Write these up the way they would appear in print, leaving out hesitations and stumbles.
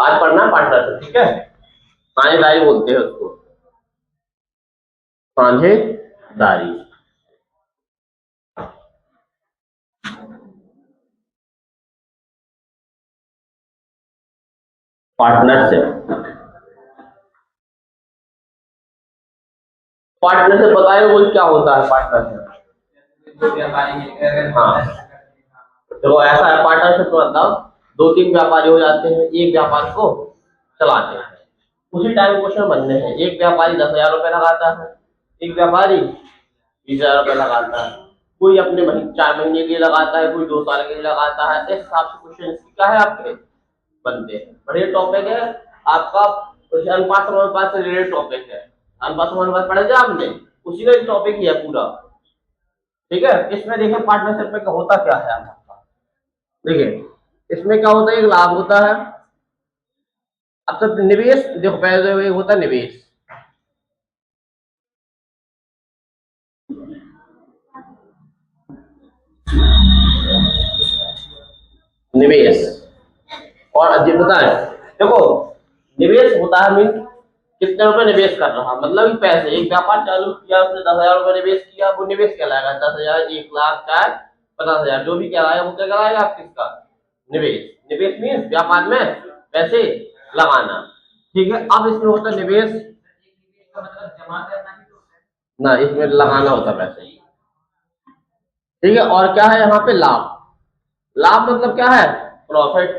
आज पढ़ना पार्टनरशिप, ठीक है। साझेदारी बोलते हैं उसको, साझेदारी। पार्टनरशिप, पार्टनरशिप बताए वो क्या होता है पार्टनरशिप। हाँ, तो ऐसा है पार्टनरशिप मतलब दो तीन व्यापारी हो जाते हैं, एक व्यापार को चलाते हैं। उसी टाइम क्वेश्चन बनने हैं। एक व्यापारी 10,000 रुपए लगाता है, एक व्यापारी 20,000 रुपए लगाता है, कोई अपने 4 महीने के लिए लगाता है, कोई 2 साल के लिए लगाता है। इस हिसाब से क्वेश्चन क्या है आपके बनते हैं। बढ़िया टॉपिक है आपका, अनुपात समानुपात से रिलेटेड टॉपिक है। अनुपात समानुपात पढ़ा जाए आपने, उसी का टॉपिक ही है पूरा, ठीक है। इसमें देखिए पार्टनरशिप में होता क्या है आपका, देखिए इसमें क्या होता है, एक लाभ होता है। अब सब निवेश देखो, पहले तो होता है निवेश, निवेश और अजीब होता है। देखो निवेश होता है मीन कितने रुपए निवेश कर रहा, मतलब कि पैसे, एक व्यापार चालू किया उसने 10,000 रुपए निवेश किया, वो निवेश कहलाएगा। 10,000, 1,00,000, चाहे 50,000, जो भी कहलाएगा वो क्या कहलाएगा आप किसका, निवेश। निवेश मीन व्यापार में पैसे लगाना, ठीक है। अब इसमें होता है निवेश ना, इसमें लगाना होता है पैसे, ठीक है। और क्या है यहाँ पे लाभ, लाभ मतलब क्या है, प्रॉफिट,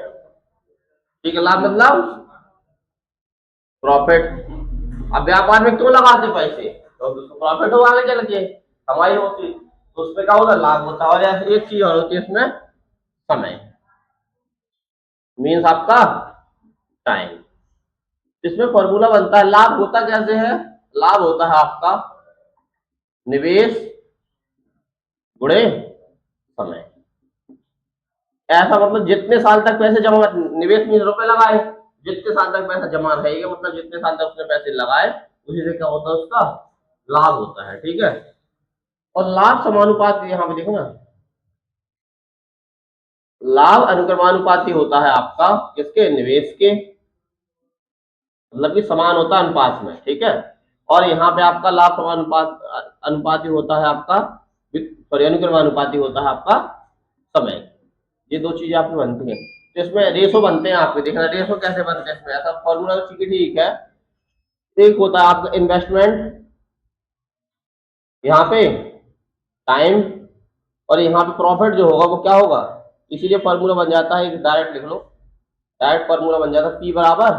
ठीक है। लाभ मतलब प्रॉफिट। अब व्यापार में क्यों लगाते पैसे, तो उसको प्रॉफिट हो आगे चल के, कमाई होती, तो उसमें क्या होता लाभ होता है। और ऐसे एक चीज और होती है इसमें, समय, मीन्स आपका टाइम। इसमें फॉर्मूला बनता है, लाभ होता कैसे है, लाभ होता है आपका निवेश गुणे समय। ऐसा मतलब जितने साल तक पैसे जमा, निवेश में रुपए लगाए, जितने साल तक पैसा जमा रहेगा, मतलब जितने साल तक उसने पैसे लगाए, उसी से क्या होता है उसका लाभ होता है, ठीक है। और लाभ समानुपाती, यहाँ पे देखो ना, लाभ अनुक्रमानुपाती होता है आपका किसके, निवेश के, मतलब कि समान होता है अनुपात में, ठीक है। और यहाँ पे आपका लाभ समानुपात अनुपाती होता है आपका, सॉरी अनुक्रमानुपाती होता है आपका समय। ये दो चीजें आपकी बनती हैं। तो इसमें रेशो बनते हैं आपके, देखना रेशो कैसे बनते हैं इसमें, ऐसा फॉर्मूला तो ठीक है। एक होता है आपका इन्वेस्टमेंट, यहाँ पे टाइम, और यहाँ पे प्रॉफिट जो होगा वो क्या होगा, इसीलिए फॉर्मूला बन जाता है, डायरेक्ट लिख लो, डायरेक्ट फॉर्मूला बन जाता है पी बराबर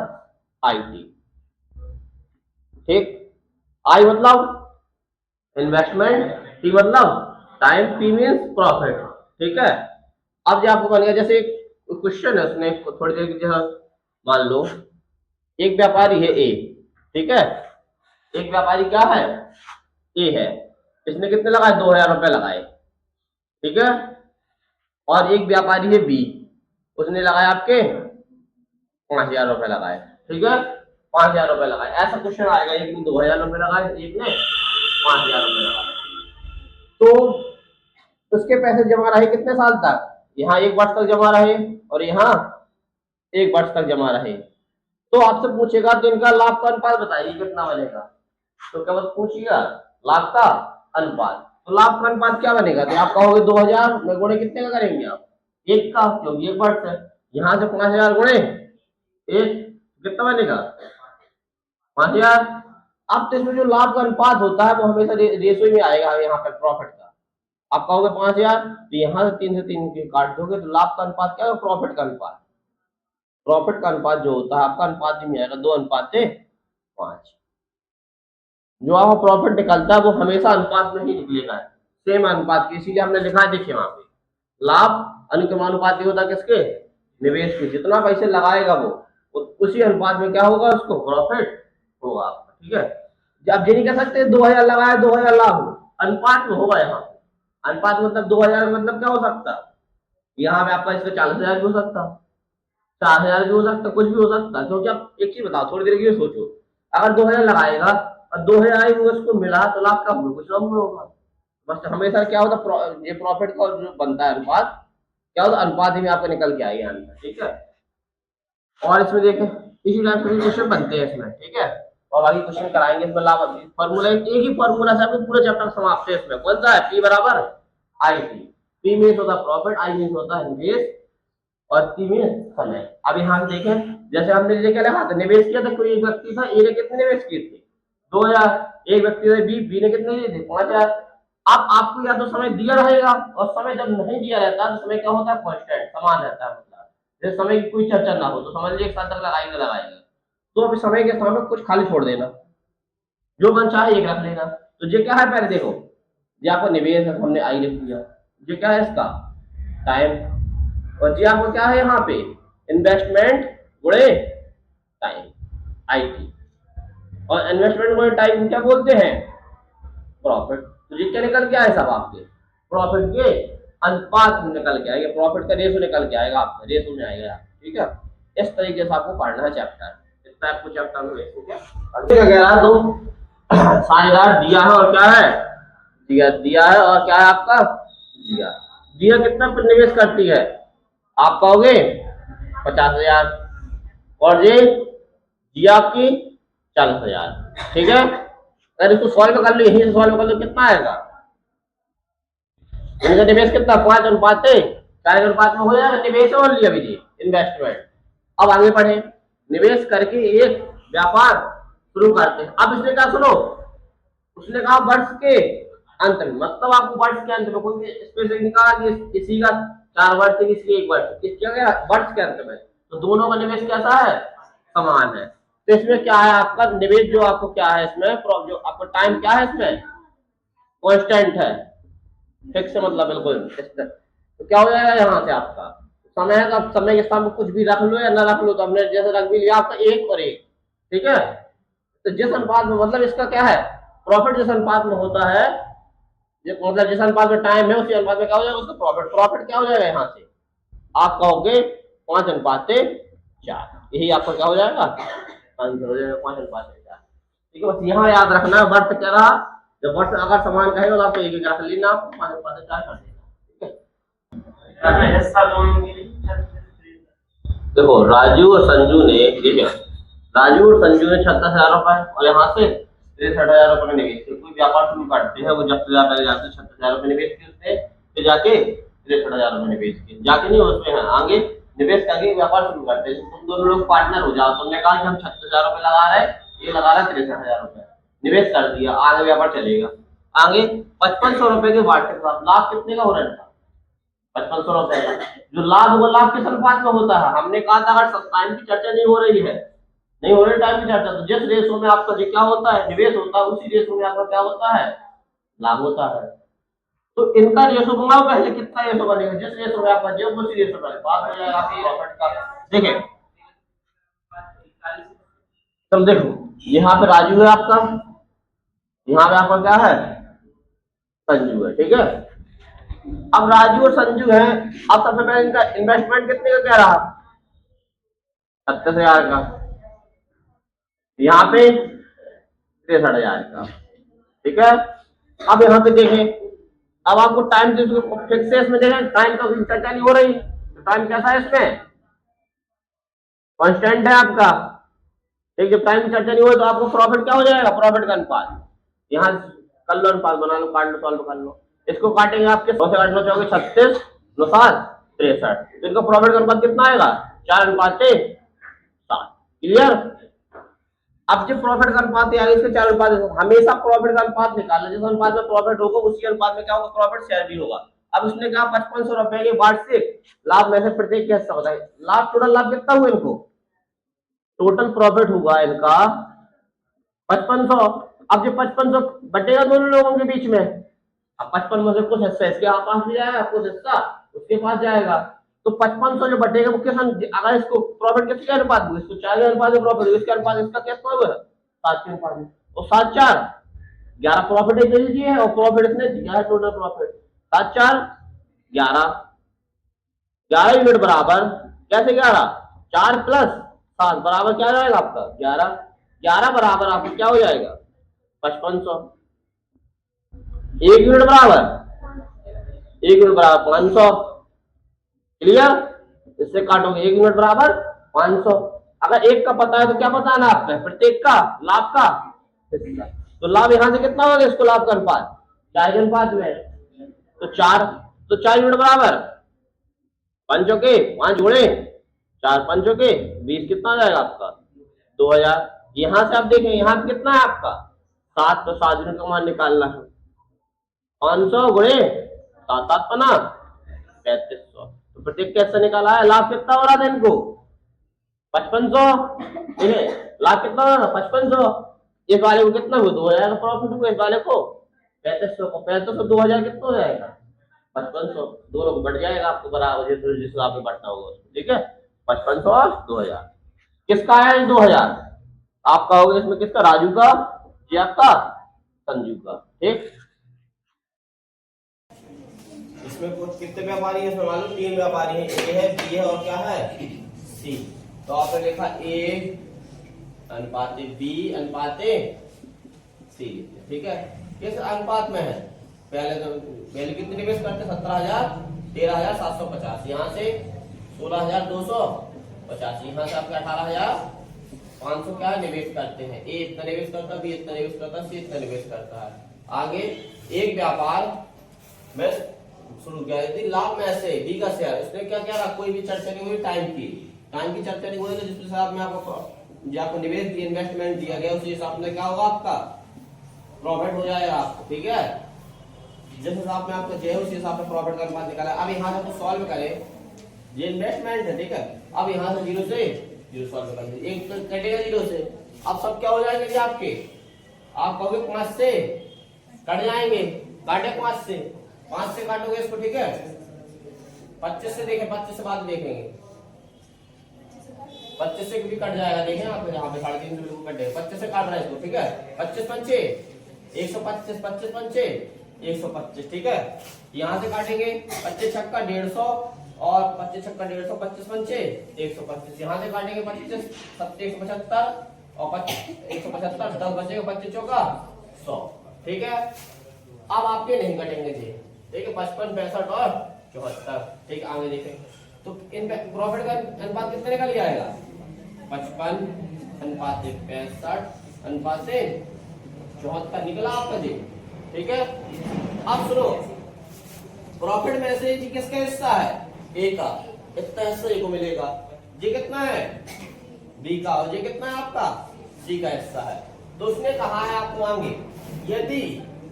आई टी, ठीक। आई मतलब इन्वेस्टमेंट, टी मतलब टाइम, पी मीन्स प्रॉफिट, ठीक है। अब जो आपको बन गया, जैसे क्वेश्चन है उसने थोड़ी देर की, मान लो एक व्यापारी है ए, ठीक है। एक व्यापारी क्या है, ए है, इसने कितने लगाए, 2,000 रुपए लगाए, ठीक है। और एक व्यापारी है बी, उसने लगाया आपके 5,000 रुपए लगाए, ठीक है। 5,000 रुपए लगाए, ऐसा क्वेश्चन आएगा, एक ने 2,000 रुपए लगाए, एक ने 5,000 रुपए लगाए। तो उसके पैसे जमा रहे कितने साल तक, यहाँ 1 वर्ष तक जमा रहे, और यहाँ 1 वर्ष तक जमा रहे। तो आपसे पूछेगा तो इनका लाभ का अनुपात बताइए कितना बनेगा, तो क्या पूछिएगा लाभ का अनुपात। तो लाभ का अनुपात क्या बनेगा, तो आप कहोगे 2,000 में गुणे कितने का करेंगे आप, एक का, क्योंकि 1 वर्ष है। यहाँ से 5,000 गुणे एक, कितना बनेगा 5,000। अब तो इसमें जो लाभ का अनुपात होता है वो हमेशा रेशो में आएगा, यहाँ पर प्रॉफिट का। आप कहोगे 5,000, तो यहाँ से 3 के काट दोगे, तो लाभ का अनुपात क्या है, प्रॉफिट का अनुपात। प्रॉफिट का अनुपात जो होता है आपका अनुपात में आएगा 2:5। जो आपका प्रॉफिट निकलता है वो हमेशा अनुपात में ही निकलेगा, सेम अनुपात की, इसीलिए हमने लिखा है, देखिए वहां पे लाभ अनुक्रमानुपाती होता है किसके, निवेश के। जितना पैसे लगाएगा वो उसी अनुपात में क्या होगा, उसको प्रॉफिट होगा आपका, ठीक है। अब ये नहीं कह सकते 2,000 लगाया 2,000 लाभ हो, अनुपात में होगा। यहाँ अनुपात मतलब 2,000 मतलब क्या हो सकता है, यहाँ पे आपका इसका 40,000 भी हो सकता, 4,000 भी हो सकता, कुछ भी हो सकता। क्योंकि आप एक चीज बताओ, थोड़ी देर के लिए सोचो, अगर 2,000 लगाएगा और 2,000 ही उसको मिला, तो लाभ कब होगा, कुछ कम होगा। बस हमेशा क्या होता, ये प्रॉफिट का जो बनता है अनुपात, क्या होता अनुपात ही में आपका निकल के आएगा आंसर, ठीक है। और इसमें देखें इसी टाइप से क्वेश्चन बनते हैं इसमें, ठीक है। और बाकी क्वेश्चन कराएंगे इसमें लाभ फॉर्मूला, एक ही फॉर्मूला से आपके पूरे चैप्टर समाप्त है इसमें। कौन सा है? पी बराबर आई टी। पी मीन्स होता है प्रॉफिट, आई मीन्स होता है निवेश, और टी मीन्स समय। अब यहाँ से देखें, जैसे हमने ये क्या लिखा था, निवेश किया था, कोई एक व्यक्ति था, ए ने कितने निवेश किए थे? 2000। एक व्यक्ति था बी ने कितने दिए थे? 5000। अब आपको या तो समय दिया रहेगा, और समय जब नहीं दिया रहता तो समय क्या होता है? कांस्टेंट, समान रहता है। मतलब जैसे समय की कोई चर्चा ना हो तो समझ लीजिए एक साल तक लगाएगा लगाएगा। तो अभी समय के सामने कुछ खाली छोड़ देना, जो मन चाहे एक रख लेना। तो ये क्या है? पहले देखो, ये आपको निवेश है, हमने आई लिख दिया। ये क्या है? इसका टाइम। और जी आपको क्या है यहाँ पे? इन्वेस्टमेंट गुणे टाइम, आई टी। और इन्वेस्टमेंट गुणे टाइम क्या बोलते हैं? प्रॉफिट। तो ये क्या निकल के आए सब आपके? प्रॉफिट के अनुपात में निकल के आएगा, प्रॉफिट का रेशो निकल के आएगा, आपका रेशो में आएगा, ठीक है। इस तरीके से आपको पढ़ना है चैप्टर। इतना आपको चैप्टर में ठीक है। अगले कह रहा तो साझेदार दिया है, और क्या है? दिया है, और क्या है आपका? दिया। दिया कितना पर निवेश करती है? आप कहोगे 50,000, और ये दिया आपकी 40,000, ठीक है। अगर इसको सॉल्व कर लो, यही से सॉल्व कर लो, कितना आएगा? इनका निवेश कितना? 5 अनुपात 4 अनुपात में हो जाएगा। निवेश और लिया भी जी, इन्वेस्टमेंट। अब आगे बढ़े, निवेश करके एक व्यापार शुरू करते हैं। अब इसने कहा सुनो, उसने कहा वर्ष के अंत में, मतलब आपको वर्ष के अंत में कोई स्पेसिफिक निकाला कि किसी का 4 वर्ष है, किसी 1 वर्ष, किसका क्या? वर्ष के अंत में। तो दोनों का निवेश कैसा है? समान है। तो इसमें क्या है आपका निवेश? जो आपको क्या है इसमें, जो आपका टाइम क्या है इसमें? कांस्टेंट है, फिक्स, मतलब बिल्कुल। तो क्या हो जाएगा यहाँ से आपका समय है? तो समय के सामने कुछ भी रख लो या ना रख लो, तो हमने जैसे रख भी लिया आपका 1 और 1, ठीक है। तो जिस अनुपात में, मतलब इसका क्या है? प्रॉफिट जिस अनुपात में होता है, मतलब जिस अनुपात में टाइम है उसी अनुपात में क्या हो जाएगा? उसका प्रॉफिट। प्रॉफिट क्या हो जाएगा यहाँ से? आप कहोगे 5:4, यही आपका क्या हो जाएगा? आंसर हो जाएगा 5:4, ठीक है। बस यहाँ याद रखना है वर्ष क्या रहा। जब वर्ष अगर समान कहेगा तो आपको एक एक रख लेना, आपको 5:4 कर देना, ठीक है। देखो राजू और संजू ने, ठीक है, राजू और संजू ने 36,000 रुपए और यहाँ से 63,000 रुपए का निवेश किया। कोई व्यापार शुरू करते हैं, वो जब से पहले जाते 36,000 रुपए निवेश किए, फिर जाके 63,000 रुपए निवेश किए, जाके नहीं उसमें है आगे निवेश करके व्यापार शुरू करते हैं। तुम दोनों लोग पार्टनर हो जाओ, तुमने कहा कि हम 36,000 रुपए लगा रहे हैं, ये लगा रहा है 63,000 रुपए, निवेश कर दिया, आगे व्यापार चलेगा। आगे 5500 रुपए के वार्षिक लाभ कितने का हो रहा था? 5500 रुपए का। जो लाभ होगा, लाभ किस अनुपात में होता है? हमने कहा था अगर टाइम की चर्चा नहीं हो रही है, नहीं हो रही टाइम की चर्चा, तो जिस रेशो में आपका जो क्या होता है? निवेश होता है, उसी रेशो में आपका क्या होता है? लाभ होता है। तो इनका रेशो बनाओ पहले, कितना रेशो बनेगा? जिस रेशो में आपका जो उसी रेशो में बात हो जाएगा आपकी प्रॉफिट का। देखिए तुम देखो, यहाँ पे राजू है आपका, यहाँ पे आपका क्या है? संजू है, ठीक है। अब राजू और संजू है, अब सबसे पहले इनका इन्वेस्टमेंट कितने का क्या रहा? 37,000 का। यहाँ पे 63,000 का, ठीक है। अब यहाँ पे देखें, अब आपको टाइम फिक्स है इसमें, देखें टाइम का चर्चा नहीं हो रही, तो टाइम कैसा है इसमें? कांस्टेंट है आपका, ठीक। जब टाइम की चर्चा नहीं हो तो आपको प्रॉफिट क्या हो जाएगा? प्रॉफिट का अनुपात। यहाँ कर लो, अनुपात बना लो, काट लो, सॉल्व कर लो। इसको काटेंगे आपके 100 से काटना चाहोगे 36, 9 7 63, तो इनका प्रॉफिट का अनुपात कितना आएगा? 4:7। क्लियर। अब जब प्रॉफिट का अनुपात यानी इसके 4 अनुपात, हमेशा प्रॉफिट का अनुपात निकालना, जिस अनुपात में प्रॉफिट होगा उसी अनुपात में क्या होगा? प्रॉफिट शेयर भी होगा। अब उसने कहा 5500 रुपए के वार्षिक लाभ में से प्रत्येक का हिस्सा बताए। लाभ, टोटल लाभ कितना हुआ इनको? टोटल प्रॉफिट हुआ इनका 5500। अब जो 5500 बटेगा दोनों लोगों के बीच में, अब 55 में से कुछ हिस्सा इसके पास भी जाएगा, कुछ हिस्सा उसके पास जाएगा। तो 5500 जो बटेगा वो किस, अगर इसको प्रॉफिट किसके अनुपात में? इसको 4 के अनुपात में प्रॉफिट, इसके अनुपात इसका कैसा हुआ? 7 के अनुपात में। और 7 4 11 प्रॉफिट एक दे दीजिए, और प्रॉफिट इसने दिया है टोटल प्रॉफिट 7 4 11, 11 यूनिट बराबर कैसे 11? 4 + 7 बराबर क्या जाएगा आपका? 11। 11 बराबर आपको क्या हो जाएगा? 5500। 1 यूनिट बराबर 1 यूनिट बराबर 500। क्लियर। इससे काटोगे 1 यूनिट बराबर 500। अगर एक का पता है तो क्या बताना आपने, प्रत्येक का लाभ का हिस्सा। तो लाभ यहां से कितना होगा, इसको लाभ का अनुपात 4 के अनुपात में, तो 4, तो 4 यूनिट बराबर 5 के 5 गुणे 4 5 के 20, कितना आ जाएगा आपका 2000। यहां से आप देखें यहां पे कितना है आपका 7, तो 7 यूनिट का मान निकालना है। 500 गुणे 7 7 पना 3500। तो प्रत्येक कैसे निकाला है, लाभ कितना हो रहा था इनको 5500, इन्हें लाभ कितना हो रहा था 5500। इस वाले को कितना हुआ 2000 का प्रॉफिट हुआ, इस वाले को 3500 को 3500 2000 कितना हो जाएगा 5500, दोनों को बढ़ जाएगा आपको बराबर जिस हिसाब में बढ़ना होगा उसको, ठीक है। 5500 और 2000 किसका है 2000 आपका होगा, इसमें किसका राजू का या आपका संजू का, ठीक। इसमें कुछ कितने व्यापारी है, इसमें मालूम 3 व्यापारी हैं, ए है, बी है और क्या है सी। तो आपने लिखा ए अनुपात बी अनुपात सी, ठीक है। किस अनुपात में है, पहले कितने निवेश करते 17,000 13,750, यहाँ से 16,250, यहाँ से आपके 18,500 क्या निवेश करते हैं। ए इतना निवेश करता है, बी इतना निवेश करता है, सी इतना निवेश करता है। आगे एक व्यापार में शुरू किया, यदि लाभ में से बी का शेयर, इसने क्या किया, कोई भी चर्चा नहीं हुई टाइम की चर्चा नहीं हुई, तो जिस हिसाब में आपको निवेश दिया, इन्वेस्टमेंट दिया गया, उसी हिसाब में क्या होगा आपका प्रॉफिट हो जाएगा आपको, ठीक है। जिस हिसाब में आपको जो उसी हिसाब में प्रॉफिट का अनुपात निकाला। अब यहाँ से सॉल्व करें, ये इन्वेस्टमेंट है, ठीक है। अब यहाँ से 0 से 0 सॉल्व कर दीजिए, एक तो कटेगा 0 से, अब सब क्या हो जाएंगे जी आपके, आप कहोगे 5 से कट जाएंगे, काटे 5 से काटोगे इसको, ठीक है। 25 से देखें, 25 से बाद में देखेंगे, 25 से भी कट जाएगा, देखें आप यहाँ पे 3.5 बिल्कुल कटे, 25 से काट रहा है इसको, ठीक है। 25 पंचे 125, 25 पंचे 125, ठीक है। यहाँ से काटेंगे 25 छक्का 150 और 25 छक्का 150, 25 पंचे 125, यहाँ से काटेंगे 25 175 और 175, 10 बचेगा 25 चौका 100, ठीक है। अब आपके नहीं कटेंगे जी, ठीक है। 55 65 और 74, ठीक है। आगे देखें तो इन प्रॉफिट का अनुपात कितने निकल जाएगा 55 अनुपात 65 अनुपात 74 निकला आपका जी, ठीक है। अब सुनो, प्रॉफिट में से जी किसका हिस्सा है, ए का, इतना हिस्सा ए को मिलेगा। जी कितना है बी का, और ये कितना है आपका सी का हिस्सा है। तो उसने कहा है आपको आगे, यदि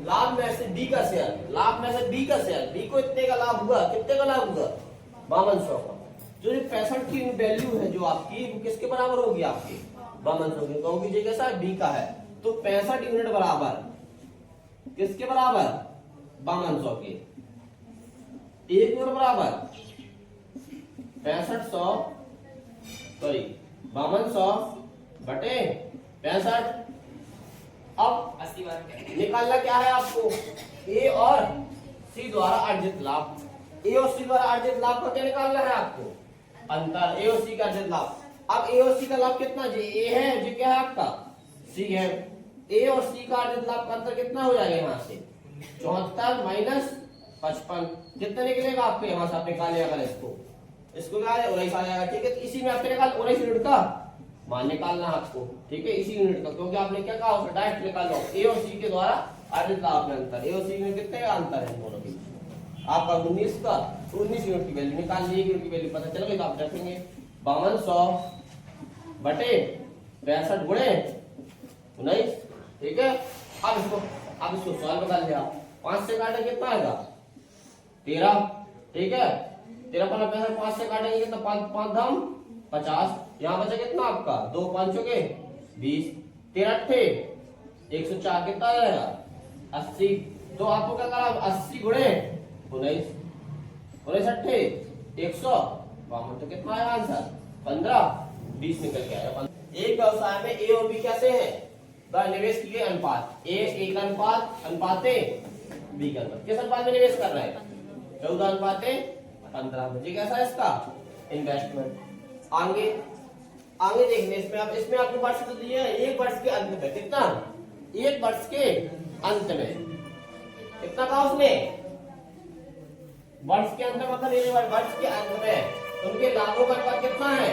लाभ में से बी का शेयर, लाभ में से बी का शेयर, बी को इतने का लाभ हुआ, कितने का लाभ हुआ 5200 का, जो 65 की वैल्यू है जो आपकी, वो किसके बराबर होगी आपकी 5200 की, कहूंगी जी कैसा है बी का है, तो 65 यूनिट बराबर किसके बराबर 5200 के, एक यूनिट बराबर 6500 सॉरी 5200 बटे 65। अब 80 बार निकालना क्या है आपको, ए और सी द्वारा अर्जित लाभ, ए और सी द्वारा अर्जित लाभ को क्या निकालना है आपको, अंतर ए और सी का अर्जित लाभ। अब ए और सी का लाभ कितना जी, ए है जी, क्या है आपका सी है, ए और सी का अर्जित लाभ का अंतर कितना हो जाएगा, यहाँ से 74 माइनस 55, कितना निकलेगा आपको, यहाँ से आप निकालिए अगर इसको क्या है 19 आ जाएगा, ठीक है। तो इसी में आपने निकाल 19 यूनिट का मान निकालना आपको, ठीक है, इसी यूनिट का, क्योंकि आपने क्या कहा उसका डायरेक्ट निकालो, ए और सी के द्वारा अर्जित लाभ में अंतर, ए और सी में कितने का अंतर है दोनों के, आपका 19 का, 19 यूनिट की वैल्यू निकाल ली, यूनिट की वैल्यू पता चल गई, तो आप रखेंगे 5200 बटे 65 गुणे 19, ठीक है। अब इसको सॉल्व कर लिया, 5 से काटे कितना आएगा 13, ठीक है। 13 पर 5 से काटेंगे कितना, 5 धम 50, यहाँ बचा कितना आपका 2 5 के 20, 13 अट्ठे 104, कितना आ जाएगा 80। तो आपको क्या करा 80 गुणे 19, 19 अट्ठे 100, तो कितना आएगा आंसर 15 20 निकल के आएगा। एक व्यवसाय में ए और बी कैसे हैं, निवेश किए अनुपात, ए का अनुपात अनुपाते बी का अनुपात, किस अनुपात में निवेश कर रहे हैं 14 अनुपाते 15 में, जी कैसा है इसका इन्वेस्टमेंट। आगे देखने इसमें आपको वर्ष तो दिया है, एक वर्ष के अंत में कितना, एक वर्ष के अंत में कितना कहा उसने, वर्ष के अंत में, मतलब वर्ष के अंत में उनके लाभों का अनुपात कितना है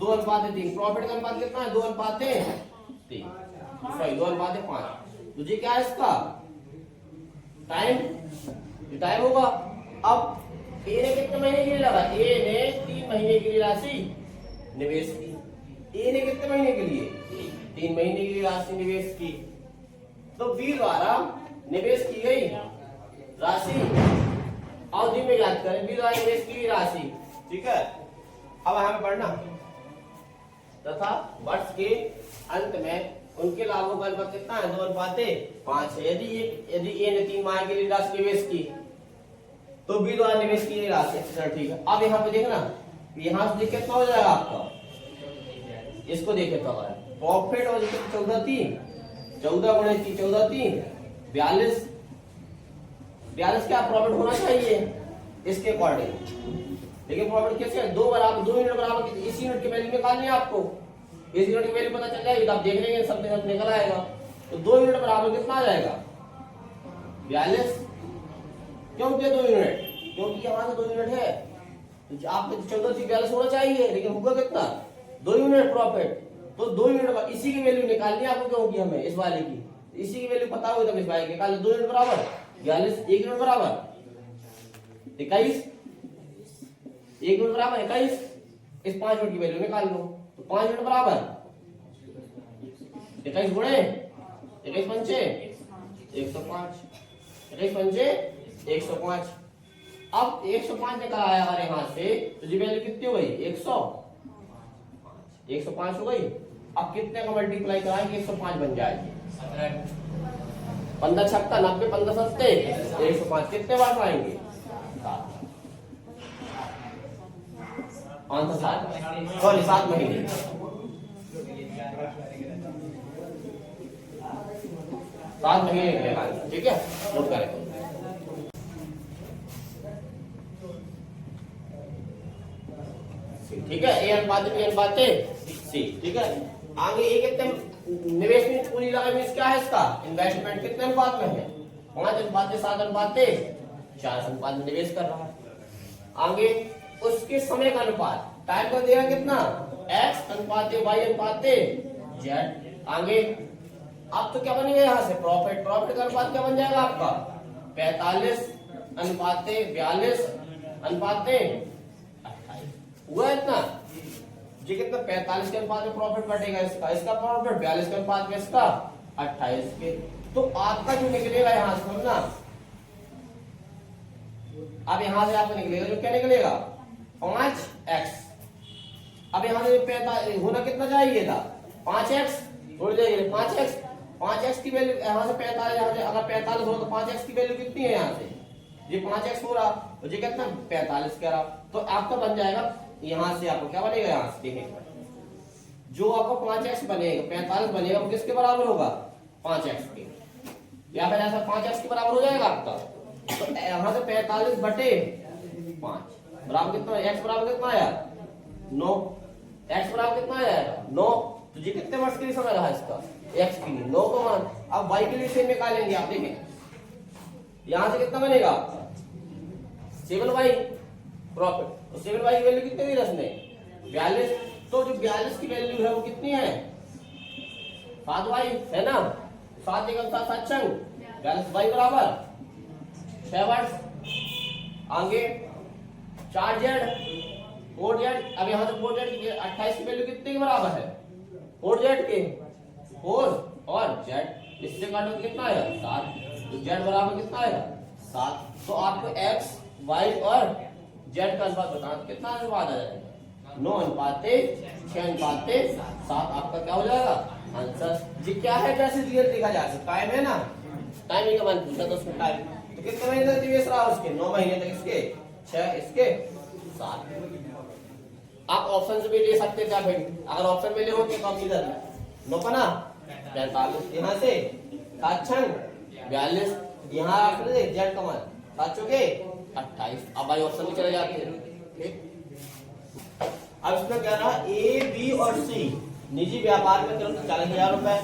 2:3। प्रॉफिट का अनुपात कितना है? 2:3। सॉरी 2:5। तो जी क्या है इसका टाइम, ये टाइम होगा। अब ए ने कितने महीने के लिए लगा? ए ने 3 महीने के लिए राशि निवेश की। ए ने कितने महीने के लिए? 3 महीने के लिए राशि निवेश की। तो बी द्वारा निवेश की गई राशि अवधि में याद करें, बी द्वारा निवेश की गई राशि। ठीक है, अब हमें पढ़ना तथा वर्ष के अंत में उनके लाभों का अनुपात कितना है? 2:5 है। यदि ए ने 3 माह के लिए राशि निवेश की तो बी द्वारा निवेश की गई राशि। अच्छा ठीक है, अब यहाँ पे देखना, यहाँ से कितना हो जाएगा आपका, इसको देखे तो प्रॉफिट और 14 गुणे 3 14 42 क्या प्रॉफिट होना चाहिए इसके अकॉर्डिंग। लेकिन प्रॉफिट कैसे है? 2 यूनिट बराबर इसी यूनिट की वैल्यू निकालनी है आपको। इस यूनिट की वैल्यू पता चल जाएगी तो आप देख लेंगे सब निकल आएगा। तो 2 यूनिट बराबर कितना आ जाएगा? 42। क्यों किया 2 यूनिट? क्योंकि यहाँ से 2 यूनिट है तो आपको 14 से 42 होना चाहिए, लेकिन होगा कितना? 2 यूनिट प्रॉफिट। तो 2 यूनिट इसी की वैल्यू निकालनी है आपको। क्या होगी हमें इस वाले की? इसी की वैल्यू पता होगी तब इस वाले की निकाल। 2 यूनिट बराबर 42, 1 यूनिट बराबर 21, 1 यूनिट बराबर 21। इस 5 यूनिट की वैल्यू निकाल लो। तो 5 यूनिट बराबर 21 गुणे 21 पंचे 105, 21 पंचे 105। अब 105 निकल आया अगर यहाँ से तो जी वैल्यू कितनी हो गई? 105 हो गई। अब कितने का मल्टीप्लाई कराएंगे? 105 बन जाएगी। 15 छक्का 90, 15 सत्ते 105। कितने बार कराएंगे? 7 महीने। 7 महीने के लिए। ठीक है, नोट करें। ठीक है, ए अनुपात बी अनुपात सी। ठीक है, आगे ए कितने निवेश में पूरी लागत में क्या है इसका? इन्वेस्टमेंट कितने अनुपात में है? 5:7:4 अनुपात में निवेश कर रहा है। आगे उसके समय का अनुपात, टाइम को देगा कितना? x अनुपात y अनुपात z। आगे अब तो क्या बनेगा यहाँ से? प्रॉफिट का अनुपात क्या बन जाएगा आपका? 45 अनुपात 42 अनुपात 28। हुआ इतना जी कितना? 45 के अनुपात में प्रॉफिट बटेगा इसका प्रॉफिट 42 के अनुपात में इसका 28 के। तो आपका जो निकलेगा यहाँ से ना, अब यहाँ से आपका निकलेगा जो क्या निकलेगा? 5x। अब यहाँ से 45 होना कितना चाहिए था? 5x छोड़ जाइए 5x की वैल्यू यहाँ से 45, यहाँ से अगर 45 हो तो 5x की वैल्यू कितनी है? यहाँ से ये 5x हो रहा तो ये कितना? 45 कह रहा। तो आपका बन जाएगा यहाँ से आपको क्या बनेगा? यहाँ से देखेंगे जो आपको 5x बनेगा 45 बनेगा वो किसके बराबर होगा? 5x के। या फिर ऐसा 5x के बराबर हो जाएगा आपका। तो यहाँ से 45 बटे 5 बराबर कितना? x बराबर कितना आया? 9। x बराबर कितना आया? 9। तो ये कितने वर्ष के लिए समय रहा इसका? x के लिए 9 का मान। अब y के लिए सेम निकालेंगे आप। देखें यहाँ से कितना बनेगा? 7y profit. तो 7y की वैल्यू कितनी दी रसने? 42। तो जो 42 की वैल्यू है वो कितनी है? 7y है ना। 7 एकम 7 7 छंग 42y बराबर 6 वर्ष। आगे 4z 4z। अब यहाँ से 4z की 28 की वैल्यू कितने के बराबर है? 4z के 4 और z इससे काटो कितना आएगा? 7। तो z बराबर कितना आएगा? 7। तो आपको x y और z का अनुपात बताना तो कितना अनुपात आ जाएगा? 9 अनुपात 6 अनुपात 7 आपका क्या हो जाएगा? आंसर। जी क्या है? कैसे क्लियर देखा जा सकता? टाइम है ना, टाइम का मान पूछा तो उसमें टाइम तो कितने महीने तक निवेश रहा उसके? 9 महीने तक। इसके 6 इसके 7। आप ऑप्शन से भी ले सकते थे भाई, अगर ऑप्शन में ले होते तो आप इधर 9 का ना 45 यहाँ से 7 छंग 42 यहाँ रख दे जेड का मान 7 चौके 28। अब भाई ऑप्शन में चले जाते हैं। अब इसमें क्या रहा? ए बी और सी निजी व्यापार में तुरंत 40,000 रुपए।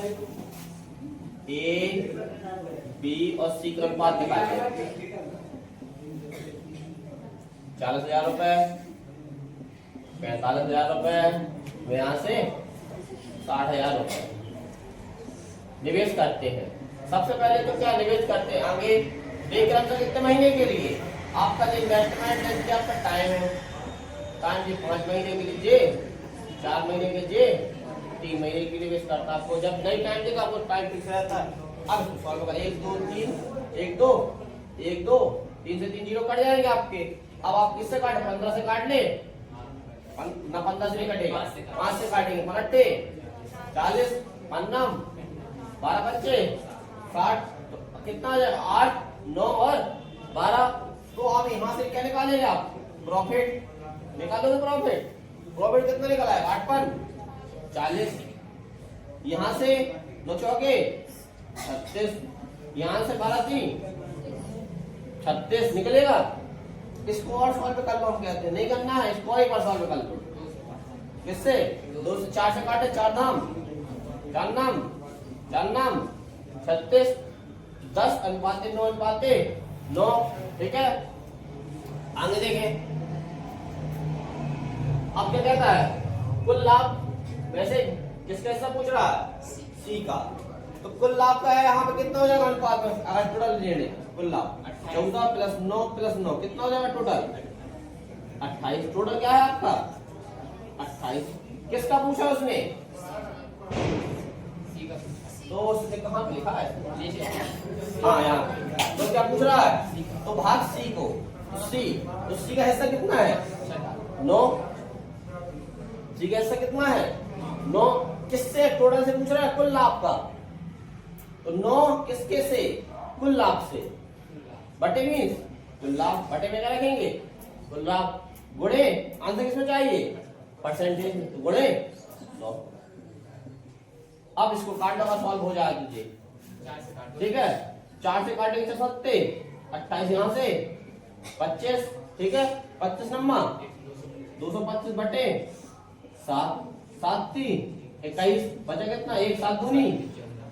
ए बी और सी का अनुपात निकालें 40,000 रुपए। ₹45,000 यहाँ से 60,000 रुपए निवेश करते हैं। सबसे पहले तो क्या निवेश करते हैं, आगे देख रहे हैं कितने महीने के लिए आपका जो इन्वेस्टमेंट है, क्या आपका टाइम है, टाइम जी 5 महीने के लिए, 4 महीने के लिए, 3 महीने के लिए निवेश करता है। आपको जब नहीं टाइम देगा, आपको टाइम फिक्स रहता है। अब इसको सॉल्व कर 1 2 3 1 2 1 2 3 से 3 जीरो कट जाएंगे आपके। अब आप किससे काटे, 15 से काट ले ना, 15 से नहीं कटेगा, 5 से काटेंगे, 15 40 15 12 बच्चे 60, तो कितना आ जाएगा, 8 9 और 12। तो आप यहाँ से क्या निकालेंगे, आप प्रॉफिट निकालोगे। प्रॉफिट कितना निकला है, 8 पर 40, यहाँ से 9 चौके 36, यहाँ से 12 3 36 निकलेगा। इसको और सॉल्व कर लो, हम कहते हैं नहीं करना है, इसको एक बार सॉल्व कर लो। किससे, 2 से 4 से काटे, 4 नाम 36 10 अनुपाते 9 अनुपाते 9, ठीक है। आगे देखें, अब क्या कहता है, कुल लाभ वैसे किसका हिस्सा पूछ रहा है, सी का। तो कुल लाभ का है यहाँ पे कितना हो जाएगा अनुपात में, अगर टोटल लेने कुल लाभ 14 प्लस 9 कितना हो जाएगा टोटल 28। टोटल क्या है आपका 28। किसका पूछा उसने, तो उसने कहाँ पे लिखा है, हाँ यहाँ। तो क्या पूछ रहा है, तो भाग सी को, तो सी का हिस्सा कितना है 9, सी का हिस्सा कितना है 9। किससे, टोटल से पूछ रहा है, कुल लाभ का। तो 9 किसके से, कुल लाभ से, बटे मीन्स कुल लाभ, बटे में क्या रखेंगे, कुल लाभ गुणे आंसर किसमें चाहिए, परसेंटेज में, तो गुणे 100। अब इसको काटने का सॉल्व हो जाएगा तुझे, ठीक है। 4 से काटेंगे 28 यहाँ से 25, ठीक है। 25 नम्मा 225 बटे 7 7 3 21, बचा कितना, 1 7 दूनी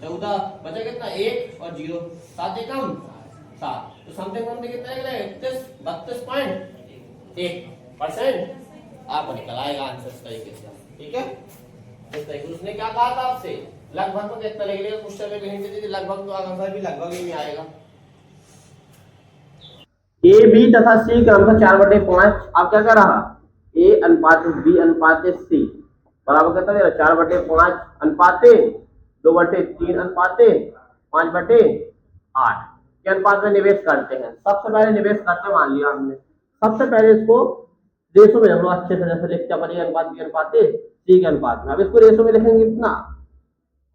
14, बचा कितना 1 और 0 7 एकम 7, तो समथिंग हमने कितना निकला 32.1% आपको निकल आएगा आंसर इस तरीके से, ठीक है। इस तरीके से उसने क्या कहा था आपसे, लगभग तो कितना निकलेगा, क्वेश्चन में हिंट दी थी, लगभग तो आंसर भी लगभग ही में आएगा। ए बी तथा सी क्रमशः 4/5। आप क्या कर रहा, ए अनुपात बी अनुपात सी बराबर कितना दे रहा, 4/5 अनुपाते 2/3 अनुपाते 5/8 के अनुपात में निवेश करते हैं। सबसे पहले निवेश करते मान लिया हमने, सबसे पहले इसको रेशो में हम लोग अच्छे से जैसे लिखते हैं, ए अनुपात बी अनुपाते सी के अनुपात में। अब इसको रेशो में लिखेंगे कितना,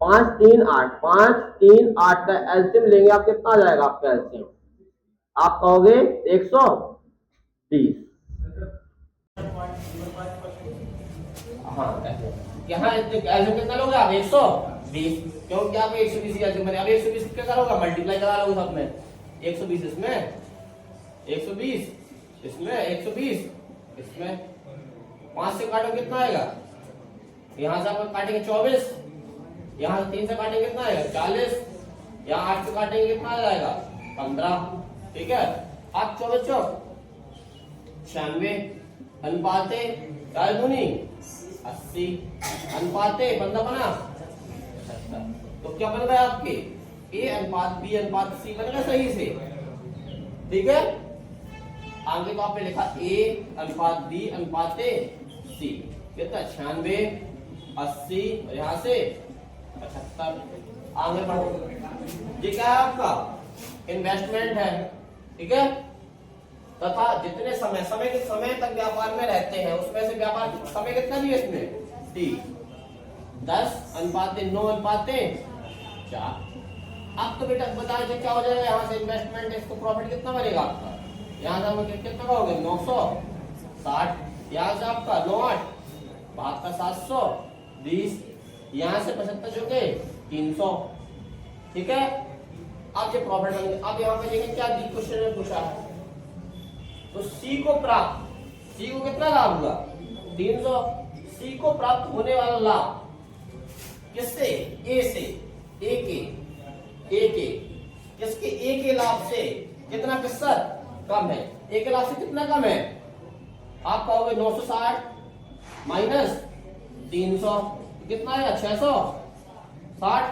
5 3 8, 5 3 8 का एलसीएम लेंगे आप, कितना आ जाएगा आपका एलसीएम, आप कहोगे 120। हाँ यहाँ एल्सियम कितना लोगे आप 120, क्योंकि आप 120 एल्सियम बने। अब 120 क्या करोगे, मल्टीप्लाई करा लोगे सब में, 120 इसमें 120 इसमें 120 इसमें, 5 से काटो कितना आएगा, यहाँ से आप काटेंगे 24, यहाँ से 3 से काटेंगे कितना आएगा 40, यहाँ 8 से काटेंगे कितना आ जाएगा 15, ठीक है। आप 24 96 अनुपाते 4 दूनी 80 अनुपाते 15 बना 70। तो क्या बन गया आपके, ए अनुपात बी अनुपात सी बन गया सही से, ठीक है। आगे तो आपने लिखा ए अनुपात बी अनुपात सी, कितना 96 80 और यहाँ से 75। आगे बढ़ो, ये क्या है आपका इन्वेस्टमेंट है, ठीक है। तथा जितने समय तक व्यापार में रहते हैं, उसमें से व्यापार समय कितना भी है इसमें टी 10 अनुपाते 9 अनुपाते 4। अब तो बेटा बताइए क्या हो जाएगा, यहाँ से इन्वेस्टमेंट इसको प्रॉफिट कितना बनेगा आपका, यहाँ से हम कितना कहोगे 960, यहाँ से आपका 98 72 720, यहाँ से 75 जो के 300, ठीक है। अब ये प्रॉफिट बनेगा। अब यहाँ पे देखिए क्या क्वेश्चन में पूछा है, तो सी को कितना लाभ हुआ 300, सी को प्राप्त होने वाला लाभ किससे, ए से, ए के किसके, ए के लाभ से कितना प्रतिशत कम है, ए के लाभ से कितना कम है, आप कहोगे 960 माइनस 300, कितना आएगा 660।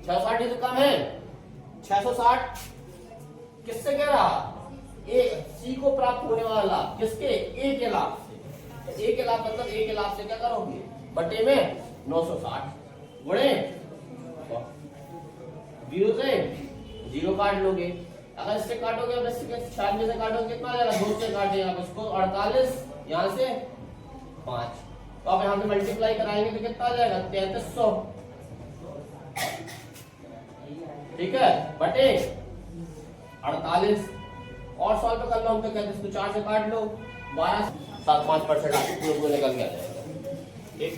660 ही तो कम है, 660 किससे कह रहा, ए सी को प्राप्त होने वाला लाभ किसके, ए के लाभ से। ए के लाभ मतलब ए के लाभ से क्या करोगे, बटे में 960 गुणे 0 से 0 काट लोगे। अगर इससे काटोगे अब इससे 96 से काटोगे कितना आ जाएगा, 2 से काटेगा आप इसको 48, यहाँ से 5, तो आप यहाँ से मल्टीप्लाई कराएंगे तो कितना आ जाएगा 3300, ठीक है, बटे 48। और सॉल्व कर लो, हम तो कहते हैं इसको 4 से काट लो, 12.75% आपको पूरे निकल के आ जाएगा, ठीक।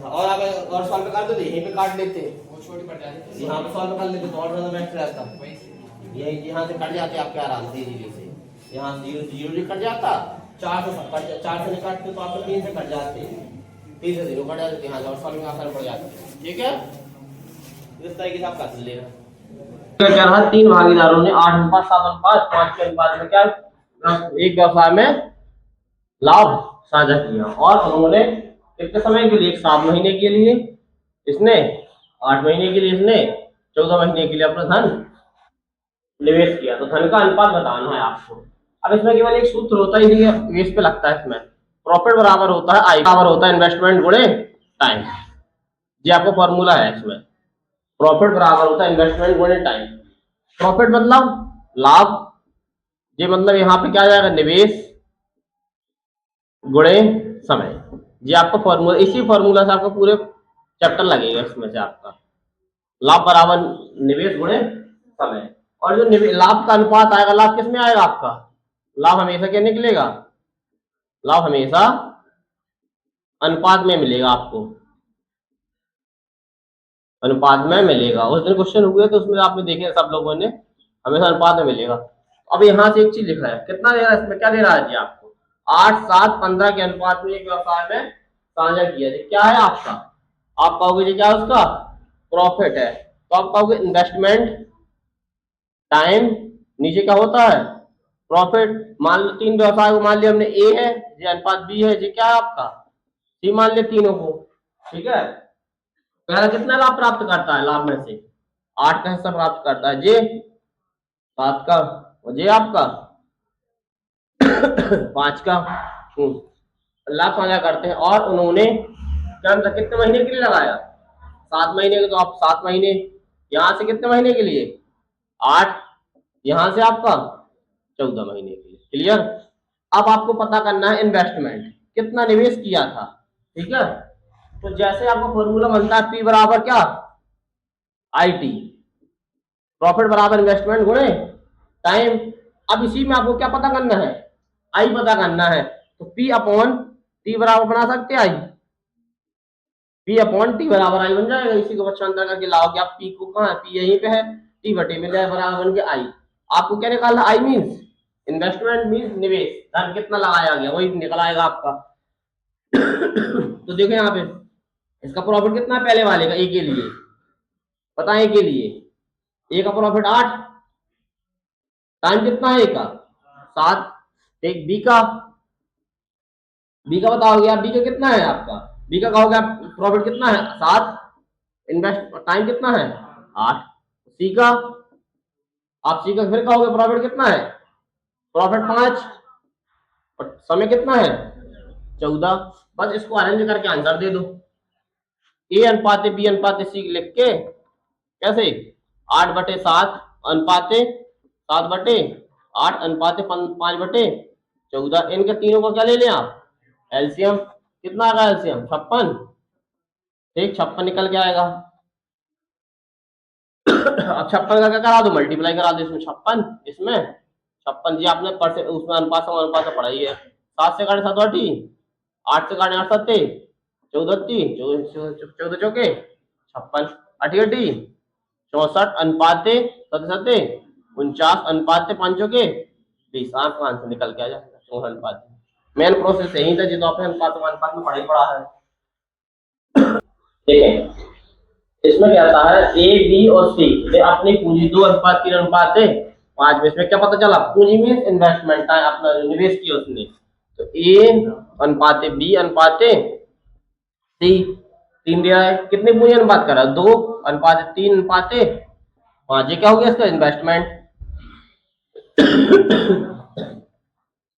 और अगर और सॉल्व कर दो तो यहीं पे काट लेते, छोटी पड़ जाती, यहाँ पे सॉल्व कर लेते तो और ज्यादा बेस्ट रहता। यही यहाँ से कट जाते आपके आराम से, इजीली से यहाँ 0 से 0 कट जाता, 4 से नहीं काटते तो आपको 3 से कट जाते, 3 से 0 कट जाते, यहाँ और सॉल्विंग आसान पड़ जाती है, ठीक है। इस तरीके से आप कर लेना। क्या रहा, 3 भागीदारों ने 8 अनुपात 7 अनुपात 5 के अनुपात में क्या एक व्यवसाय में लाभ साझा किया, और उन्होंने कितने समय के लिए, 7 महीने के लिए, इसने 8 महीने के लिए, इसने 14 महीने के लिए अपना धन निवेश किया। तो धन का अनुपात बताना है आपको। अब इसमें केवल एक सूत्र होता है, ये निवेश पे लगता है, इसमें प्रॉफिट बराबर होता है आई बराबर होता है इन्वेस्टमेंट गुणे टाइम। ये आपको फॉर्मूला है, इसमें प्रॉफिट बराबर होता है इन्वेस्टमेंट गुणे टाइम। प्रॉफिट मतलब लाभ, ये मतलब यहाँ पे क्या आ जाएगा, निवेश गुणे समय। ये आपका फॉर्मूला, इसी फॉर्मूला से आपको पूरे चैप्टर लगेगा, इसमें से आपका लाभ बराबर निवेश गुणे समय। और जो लाभ का अनुपात आएगा, लाभ किस में आएगा आपका, लाभ हमेशा क्या निकलेगा, लाभ हमेशा अनुपात में मिलेगा आपको, अनुपात में मिलेगा। उस दिन क्वेश्चन हुए तो उसमें आपने देखे सब लोगों ने, हमेशा अनुपात में मिलेगा। अब यहाँ से एक चीज लिखा है, कितना दे रहा है इसमें, क्या दे रहा है जी आपको, 8, 7, 15 के अनुपात में एक व्यवसाय में साझा किया जी, क्या है आपका, आप कहोगे जी क्या उसका प्रॉफिट है, तो आप कहोगे इन्वेस्टमेंट टाइम, नीचे क्या होता है प्रॉफिट। मान लो 3 व्यवसाय को, मान लिया हमने ए है जी, अनुपात बी है जी, क्या है आपका सी, मान लिया तीनों को, ठीक है। पहला कितना लाभ प्राप्त करता है, लाभ में से 8 का हिस्सा प्राप्त करता है जे, 7 का, और जे आपका 5 का लाभ साझा करते हैं। और उन्होंने क्या कितने महीने के लिए लगाया, 7 महीने के, तो आप 7 महीने, यहाँ से कितने महीने के लिए 8, यहाँ से आपका 14 महीने के लिए, क्लियर। अब आपको पता करना है इन्वेस्टमेंट, कितना निवेश किया था, ठीक है। तो जैसे आपका फॉर्मूला बनता है पी बराबर क्या आई टी, प्रॉफिट बराबर इन्वेस्टमेंट गुणे टाइम। अब इसी में आपको क्या पता करना है, आई पता करना है, तो पी अपॉन टी बराबर बना सकते हैं आई, पी अपॉन टी बराबर आई बन जाएगा। इसी को बच्चांतर करके लाओगे आप, पी को कहाँ है, पी यहीं पे है, टी बटे में बराबर बन के आई। आपको क्या निकालना, आई मीन्स इन्वेस्टमेंट मीन्स निवेश, धन कितना लगाया गया वही निकल आएगा आपका। तो देखो यहाँ पे इसका प्रॉफिट कितना है, पहले वाले का ए के लिए पता है, ए के लिए ए का प्रॉफिट 8, टाइम कितना है ए का 7, एक बी का बताओगे आप, बी का कितना है आपका, बी का कहोगे आप प्रॉफिट कितना है 7, इन्वेस्ट टाइम कितना है 8, सी का आप सी का फिर कहोगे प्रॉफिट कितना है, प्रॉफिट 5, और समय कितना है 14। बस इसको अरेंज करके आंसर दे दो, ए अनुपाते बी अनुपाते सी लिख के, कैसे 8 बटे 7 अनुपाते 7 बटे 8 अनुपाते 5 बटे 14, इनके तीनों को क्या ले लें आप एलसीएम, कितना आएगा एलसीएम 56, ठीक 56 निकल के आएगा। अब 56 का क्या करा दो, मल्टीप्लाई करा दो, इसमें 56, इसमें 56 जी आपने उसमें अनुपात अनुपात पढ़ाई है, 7 से काटे 7 अठी, 8 से काटे 8 सत्ते 14 चौके 56, अठी 64 अनुपाते 49 अनुपाते 5 चौके 20, आपका आंसर निकल के आ जाएगा 64 अनुपात। मेन प्रोसेस यही था जो आपने अनुपात में पढ़ाई पढ़ा है, ठीक है। इसमें क्या आता है ए बी और सी वे अपनी पूंजी 2 अनुपात 3 अनुपात 5 में, इसमें क्या पता चला पूंजी में इन्वेस्टमेंट है अपना जो निवेश किया उसने, तो ए अनुपाते बी अनुपाते सी, 3 दिया है, कितनी पूंजी अनुपात कर रहा है, 2 अनुपाते 3 अनुपाते 5। ये क्या हो गया इसका इन्वेस्टमेंट।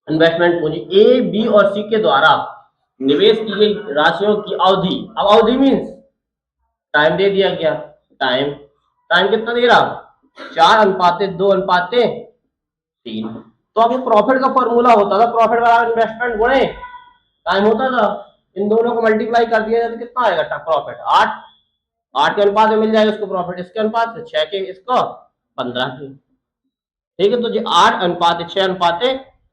इन्वेस्टमेंट पूंजी ए बी और सी के द्वारा निवेश की गई राशियों की अवधि, अब अवधि मीन्स टाइम दे दिया गया, टाइम टाइम कितना दे रहा, 4 अनुपाते 2 अनुपाते 3। तो अब प्रॉफिट का फॉर्मूला होता था प्रॉफिट बराबर इन्वेस्टमेंट गुणे टाइम होता था, इन दोनों को मल्टीप्लाई कर दिया जाए तो कितना आएगा प्रॉफिट, 8। 8 के अनुपात में मिल जाएगा इसको प्रॉफिट, इसके अनुपात से 6 के, इसको 15 के। ठीक है, तो जो 8 अनुपात 6 अनुपात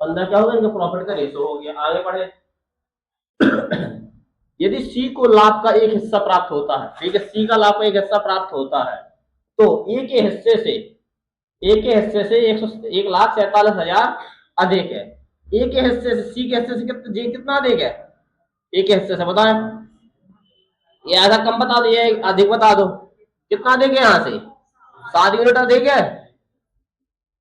15 क्या होगा, इनका प्रॉफिट का रेशो हो गया। आगे बढ़े। यदि सी को लाभ का एक हिस्सा प्राप्त होता है, ठीक है, सी का लाभ का एक हिस्सा प्राप्त होता है, तो ए के हिस्से से 1,47,000 अधिक है। ए के हिस्से से सी के हिस्से से कितना अधिक है, ए के हिस्से से बताएं, ये आधा कम बता दो, ये अधिक बता दो, कितना अधिक है, यहाँ से 7 यूनिट अधिक है,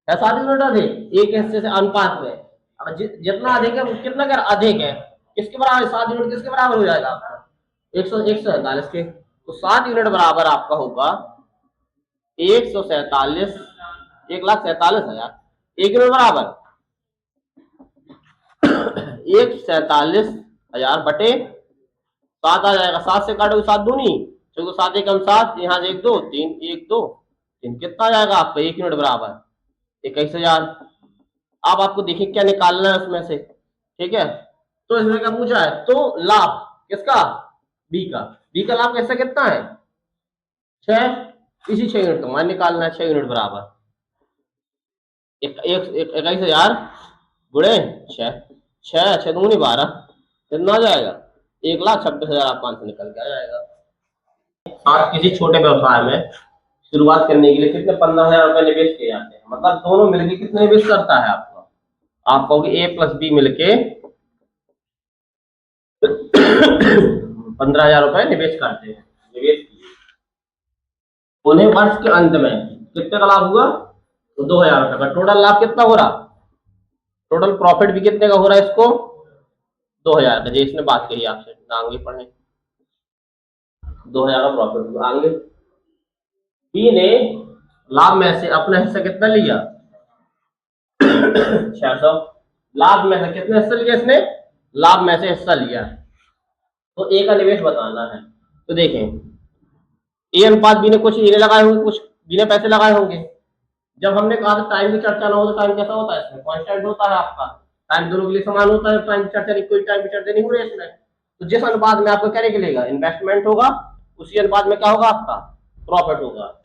7 यूनिट अधिक एक हिस्से से अनुपात में। अब जितना अधिक है वो कितना कर अधिक है, किसके बराबर, 7 यूनिट किसके बराबर हो जाएगा आपका, 147 के। तो 7 यूनिट बराबर आपका होगा 147, 1,47,000। 1 यूनिट बराबर 147,000 बटे 7 आ जाएगा, 7 से काटोगे 7 दूनी 14, 7 एकम 7, यहाँ से 1 2 3 1 2 3, कितना आ जाएगा आपका 1 यूनिट बराबर 21,000। अब आपको देखिए क्या निकालना है उसमें से, ठीक है। तो इसमें क्या पूछा है, तो लाभ किसका, बी का, बी का लाभ कैसा कितना है 6, इसी 6 यूनिट का मान निकालना है, 6 यूनिट बराबर 21,000 गुणे 6, 6 दूनी 12, कितना आ जाएगा 1,26,500 निकल के आ जाएगा। आप किसी छोटे व्यवसाय में शुरुआत करने के लिए कितने 15,000 रुपए निवेश किए जाते हैं, मतलब दोनों मिलकर कितने निवेश करता है आपका, आप कहोगे ए प्लस बी मिलके 15,000 रुपए निवेश करते हैं, निवेश किए, उन्हें वर्ष के अंत में कितने का लाभ हुआ, तो 2,000 रुपए का टोटल लाभ कितना हो रहा, टोटल प्रॉफिट भी कितने का हो रहा है इसको 2,000 का, जो इसने बात कही आपसे आगे पढ़े 2,000 का प्रॉफिट हुआ। आगे बी ने लाभ में से अपना हिस्सा कितना लिया 600, लाभ में से कितने हिस्सा लिया इसने, लाभ में से हिस्सा लिया, तो ए का निवेश बताना है। तो देखें ए अनुपात बी ने कुछ इन्हें लगाए होंगे, कुछ बी ने पैसे लगाए होंगे। जब हमने कहा था टाइम की चर्चा ना हो तो टाइम कैसा होता है, इसमें कांस्टेंट होता है आपका, टाइम दोनों के लिए समान होता है, टाइम की चर्चा नहीं, कोई टाइम की चर्चा नहीं हो रही है इसमें। तो जिस अनुपात में आपको क्या निकलेगा इन्वेस्टमेंट होगा, उसी अनुपात में क्या होगा आपका प्रॉफिट होगा।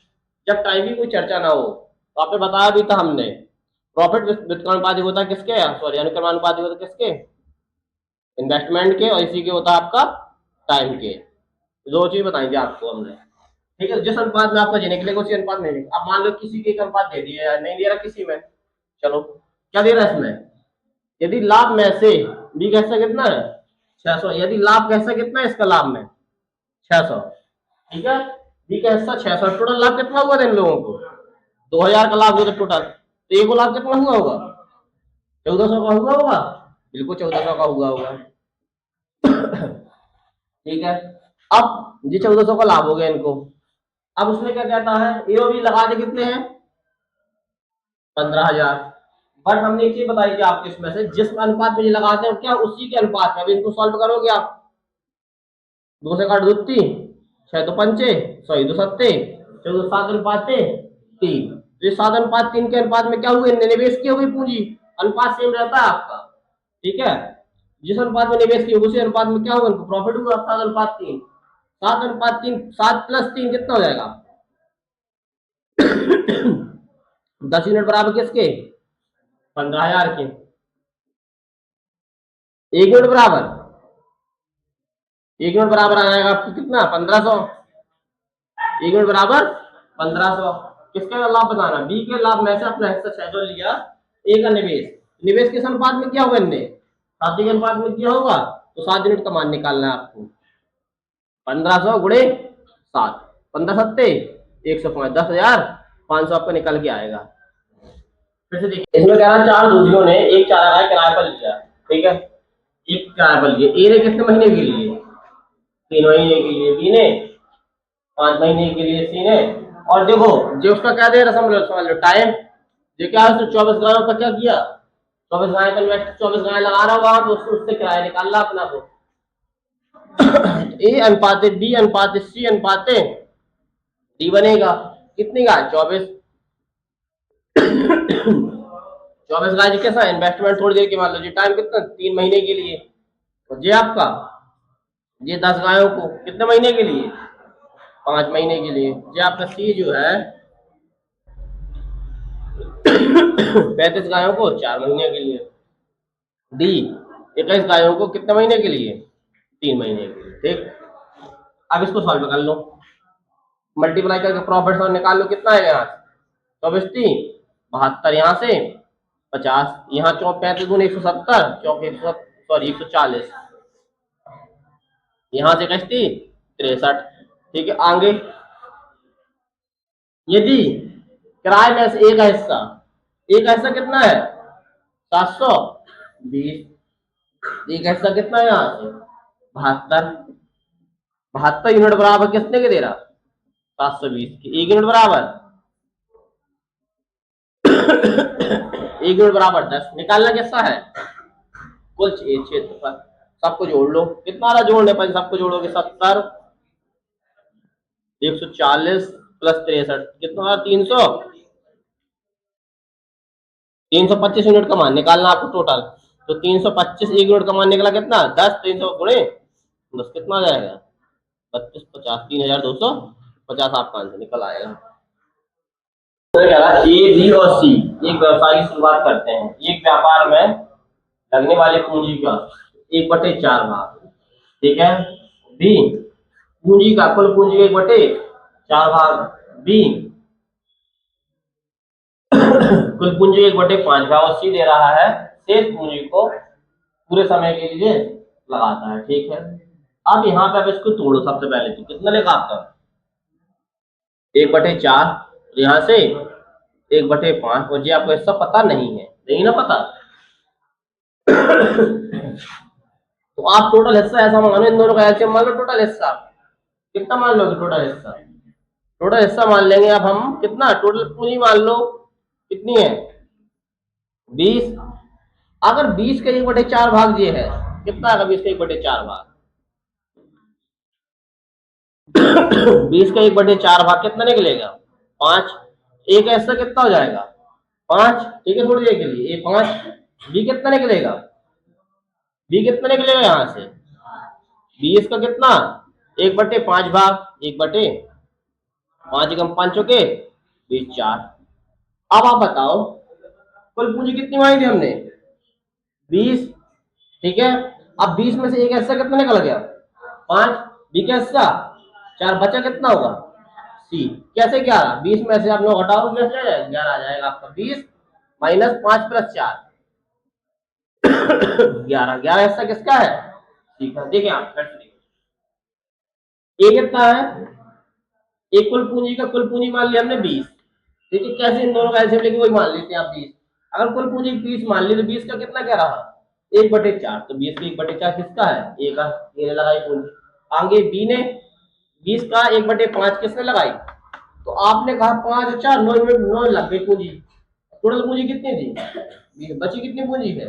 जब टाइम की कोई चर्चा ना हो तो आपने बताया भी था हमने, प्रॉफिट व्युत्क्रमानुपाती होता है किसके, सॉरी अनुक्रमानुपाती होता है किसके, इन्वेस्टमेंट के, और इसी के होता है आपका टाइम के। दो चीज बताएंगे आपको हमने, ठीक है। जिस अनुपात में आपका निकलेगा उसी अनुपात में निकलेगा। अब मान लो किसी के एक अनुपात दे दिया या नहीं दे रहा किसी में, चलो क्या दे रहा है इसमें, यदि लाभ में से बी का हिस्सा कितना है 600, यदि लाभ का हिस्सा कितना है इसका लाभ में 600, ठीक है, बी का हिस्सा 600, टोटल लाभ कितना हुआ इन लोगों को 2,000 का लाभ हुआ टोटल, तो ए को लाभ कितना हुआ होगा 1,400 का हुआ होगा, बिल्कुल 1,400 का हुआ होगा। ठीक है, अब जी 1,400 का लाभ हो गया इनको। अब उसमें क्या कहता है, ए और बी लगा दे कितने हैं 15,000, बट हमने एक चीज बताई थी आपको, इसमें से जिस अनुपात में ये लगाते हैं क्या उसी के अनुपात में, अब इनको सॉल्व करोगे आप, 2 से काट 2 3, 6 2 5 सॉरी 2 7 14 7 अनुपात 3, तो 7 अनुपात 3 के अनुपात में क्या हुए, निवेश की हुई पूंजी, अनुपात सेम रहता है आपका, ठीक है, जिस अनुपात में निवेश किया उसी अनुपात में क्या होगा इनको प्रॉफिट हुआ 7 अनुपात 3, 7 अनुपात 3, 7 प्लस 3 कितना हो जाएगा 10 यूनिट बराबर किसके 15,000 के, 1 यूनिट बराबर 1 यूनिट बराबर आ जाएगा आपको कितना 1500, 1 यूनिट बराबर 1500। किसका लाभ बताना, बी के लाभ में से अपना हिस्सा 600 लिया, ए का निवेश, निवेश किस अनुपात में किया होगा इनने 7 के अनुपात में किया होगा, तो 7 यूनिट का मान निकालना है आपको, 1500 गुणे 7, 15 7 105, 10,500 आपका निकल के आएगा। फिर से देखिए इसमें कह रहा है 4 दूधियों ने एक चारागाह किराए पर लिया, ठीक है, एक किराया लिए, ए ने कितने महीने के लिए? 3 महीने के लिए, बी ने 5 महीने के लिए, सी ने। और देखो जो उसका क्या दे रहा समझ लो टाइम, ये क्या है, 24 गायों का क्या किया, 24 गाय का इन्वेस्ट, 24 गाय लगा रहा होगा तो उससे किराया निकाल रहा अपना को। ए अनुपात बी अनुपात सी अनुपात डी बनेगा। कितनी गाय? 24। 24 गाय जी कैसा इन्वेस्टमेंट थोड़ी देर के, मान लो जी टाइम कितना, 3 महीने के लिए। और ये आपका, ये 10 गायों को कितने महीने के लिए? 5 महीने के लिए। ये आपका सी जो है 35 गायों को 4 महीने के लिए। डी 21 गायों को कितने महीने के लिए? 3 महीने के लिए। ठीक, अब इसको सॉल्व कर लो, मल्टीप्लाई करके प्रॉफिट और निकाल लो। कितना है यहाँ से? 24×3 72, यहाँ से 50, यहाँ 35×170, चौक 140, यहाँ से 63। ठीक है, आगे यदि किराए में से एक हिस्सा, एक हिस्सा कितना है? 720। एक हिस्सा कितना है यहाँ से? 72। 72 यूनिट बराबर कितने के दे रहा? 720 की। 1 यूनिट बराबर 1 यूनिट बराबर 10। निकालना कैसा है? कुल क्षेत्रफल। सबको जोड़ लो, कितना रहा जोड़ने पर? सबको जोड़ोगे 70, 140 प्लस 63 कितना? 300। 325 यूनिट का मान निकालना आपको टोटल। तो 325, 1 यूनिट का मान निकला कितना? 10। 300 गुणे 10 कितना आ जाएगा? 32, 50, 3250 आपका आंसर निकल आएगा। ए बी और सी एक व्यवसाय की शुरुआत करते हैं। एक व्यापार में लगने वाली पूंजी का 1/4 भाग, ठीक है। बी पूंजी का, कुल पूंजी 1/4 भाग। बी कुल पूंजी 1/5 भाग। और सी दे रहा है शेष पूंजी को पूरे समय के लिए लगाता है, ठीक है। अब यहाँ पे अब इसको तोड़ो। सबसे पहले तो कितना लेगा आपका? 1/4, यहाँ से 1/5। और जी आपको हिस्सा पता नहीं है, नहीं ना पता। तो आप टोटल हिस्सा ऐसा मानो, इन दोनों का एलसीएम मान लो। टोटल हिस्सा कितना मान लोगे? टोटल हिस्सा, टोटल हिस्सा मान लेंगे अब हम। कितना? टोटल पूंजी मान लो कितनी है? 20। अगर 20 का 1/4 भाग ये है, कितना है 20 का 1/4 भाग? 20 का 1/4 भाग कितना निकलेगा? 5। एक ऐसा कितना हो जाएगा? 5। ठीक है, थोड़ी देर के लिए ये 5। बी कितना निकलेगा? बी कितना निकलेगा यहाँ से? 20 का कितना? 1/5 भाग 1/5 एकम 5 के 20, 4। अब आप बताओ कुल पूंजी कितनी मांगी थी हमने? 20, ठीक है। अब 20 में से एक हिस्सा कितना निकल गया? 5। बी का हिस्सा 4, बचा कितना होगा? सी कैसे? 11। 20 में से आप लोग घटाओ, 11 आ जाएगा आपका। 20 माइनस 5 प्लस 4 11। 11 हिस्सा किसका है? सी का। देखिए आप फिर से देखिए, ए कितना है? एक कुल पूंजी का, कुल पूंजी मान लिया हमने 20, ठीक है। कैसे इन दोनों का एलसीएम लेके वही मान लेते हैं आप 20। अगर कुल पूंजी 20 मान ली तो 20 का कितना क्या रहा? 1/4। तो 20 का 1/4 किसका है? ए का। ए ने लगाई पूंजी। आगे बी ने 20 का 1/5 किसने लगाई? तो आपने कहा 5 और 4 9 लग गई पूंजी। टोटल पूंजी कितनी थी? बची कितनी पूंजी है?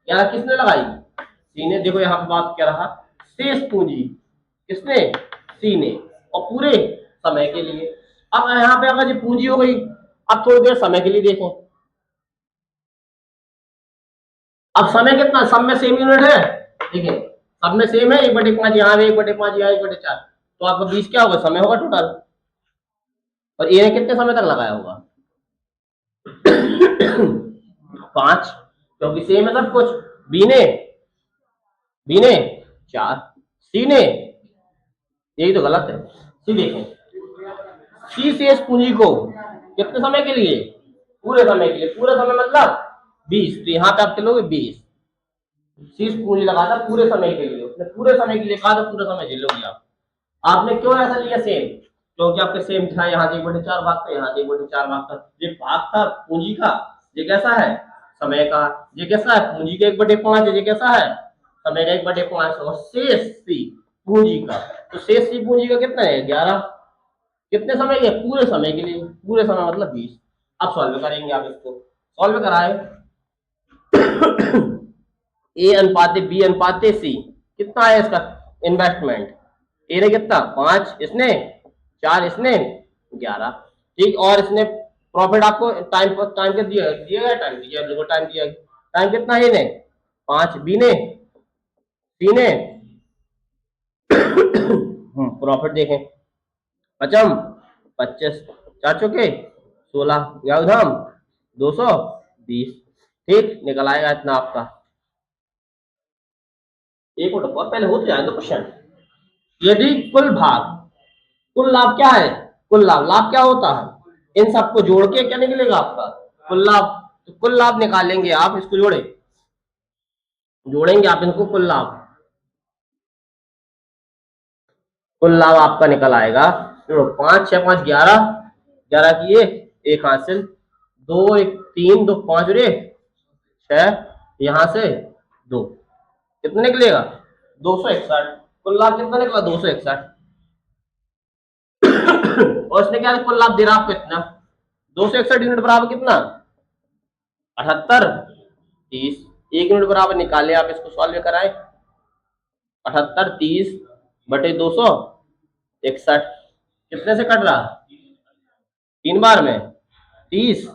यहाँ किसने लगाई? सी ने। देखो यहाँ पे बात क्या रहा? शेष पूंजी किसने? सी ने। और पूरे समय के लिए। अब यहाँ पे अगर ये पूंजी हो गई, अब थोड़ी देर समय के लिए देखें। अब समय कितना? सब में सेम यूनिट है, देखिए सब में सेम है। 1/5 यहाँ पे, 1/5 यहाँ, 1/4। तो आपका 20 क्या होगा? समय होगा टोटल। और ए ने कितने समय तक लगाया होगा? 5, क्योंकि सेम है सब कुछ। बी ने 4, सी ने, यही तो गलत है। सी देखें, सी शेष पूंजी को कितने समय के लिए? पूरे समय के लिए। पूरे समय मतलब 20। तो यहाँ पे आप चलोगे 20, शेष पूंजी लगाता पूरे समय के लिए। उसने पूरे समय के लिए कहा तो पूरे समय झेलोगे आप। आपने क्यों ऐसा लिया सेम? क्योंकि आपके सेम था, यहाँ से 1/4 भाग था, यहाँ से 1/4 भाग था। ये भाग था पूंजी का, ये कैसा है? समय का। ये कैसा है? पूंजी का 1/5 है। ये कैसा है? समय का 1/500 शेष सी पूंजी का, तो शेष सी पूंजी का कितना है 11। कितने समय के, पूरे समय के लिए, पूरे समय मतलब 20। अब सॉल्व करेंगे आप इसको, सॉल्व कराए ए अनुपाते बी अनुपाते सी, कितना है इसका इन्वेस्टमेंट, ए ने कितना 5, इसने 4, इसने 11, ठीक। और इसने प्रॉफिट आपको टाइम पर टाइम के दिया दिया गया, टाइम दिया, बिल्कुल टाइम दिया, टाइम कितना है ने 5, बी ने, सी ने प्रॉफिट देखें पचम 25, 4 चुके 16, या उधम 220, ठीक। निकल आएगा इतना आपका। एक मिनट बहुत पहले होते जाए तो क्वेश्चन, यदि कुल भाग, कुल लाभ क्या है, कुल लाभ, लाभ क्या होता है, इन सबको जोड़ के क्या निकलेगा आपका कुल लाभ। तो कुल लाभ निकालेंगे आप, इसको जोड़ेंगे आप इनको, कुल लाभ, कुल लाभ आपका निकल आएगा, जोड़ो 5 6 5 11, 11 की एक हासिल, 2 1 3 2 5 रे 6, यहां से 2, कितना निकलेगा 261, कुल लाभ कितना निकला 261। और इसने क्या कुल लाभ दे रहा आपको इतना, 261 यूनिट बराबर कितना 78 30, 1 यूनिट बराबर निकाले आप, इसको सॉल्व कराएं, 78 30 बटे 261, कितने से कट रहा 3 बार में 30,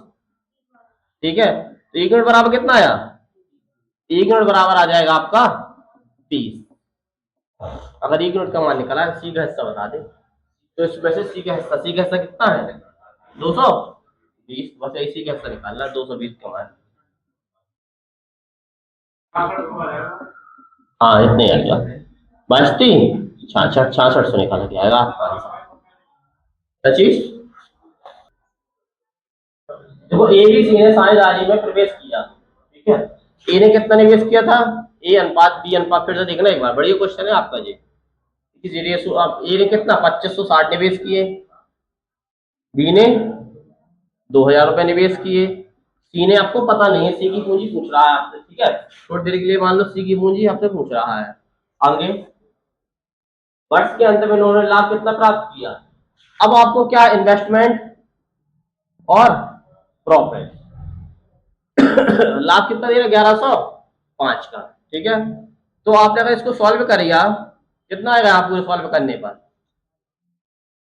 ठीक है। तो 1 यूनिट बराबर कितना आया, 1 यूनिट बराबर आ जाएगा आपका 30। अगर 1 यूनिट का मान निकला है, सी का हिस्सा बता दे, तो इसमें से सी का हिस्सा कितना है 220, बस इसी का हिस्सा निकालना 220 का मान। हाँ इतने आ गया, 62 66 से निकाला जाएगा आपका आंसर 25। देखो ए बी सी ने साझेदारी में प्रवेश किया, ठीक है। ए ने कितना निवेश किया था, ए अनुपात बी अनुपात, फिर से देखना एक बार, बढ़िया क्वेश्चन है आपका ये। किसी रेशो, आप ए ने कितना 2560 निवेश किए, बी ने 2000 रुपए निवेश किए, सी ने आपको पता नहीं है, सी की पूंजी पूछ रहा है आपसे, ठीक है। थोड़ी देर के लिए मान लो सी की पूंजी आपसे पूछ रहा है। आगे, वर्ष के अंत में उन्होंने लाभ कितना प्राप्त किया। अब आपको क्या इन्वेस्टमेंट और प्रॉफिट लाभ कितना दे रहा 1105 का, ठीक है। तो आपने अगर इसको सॉल्व करिए, कितना आएगा आपको सॉल्व करने पर,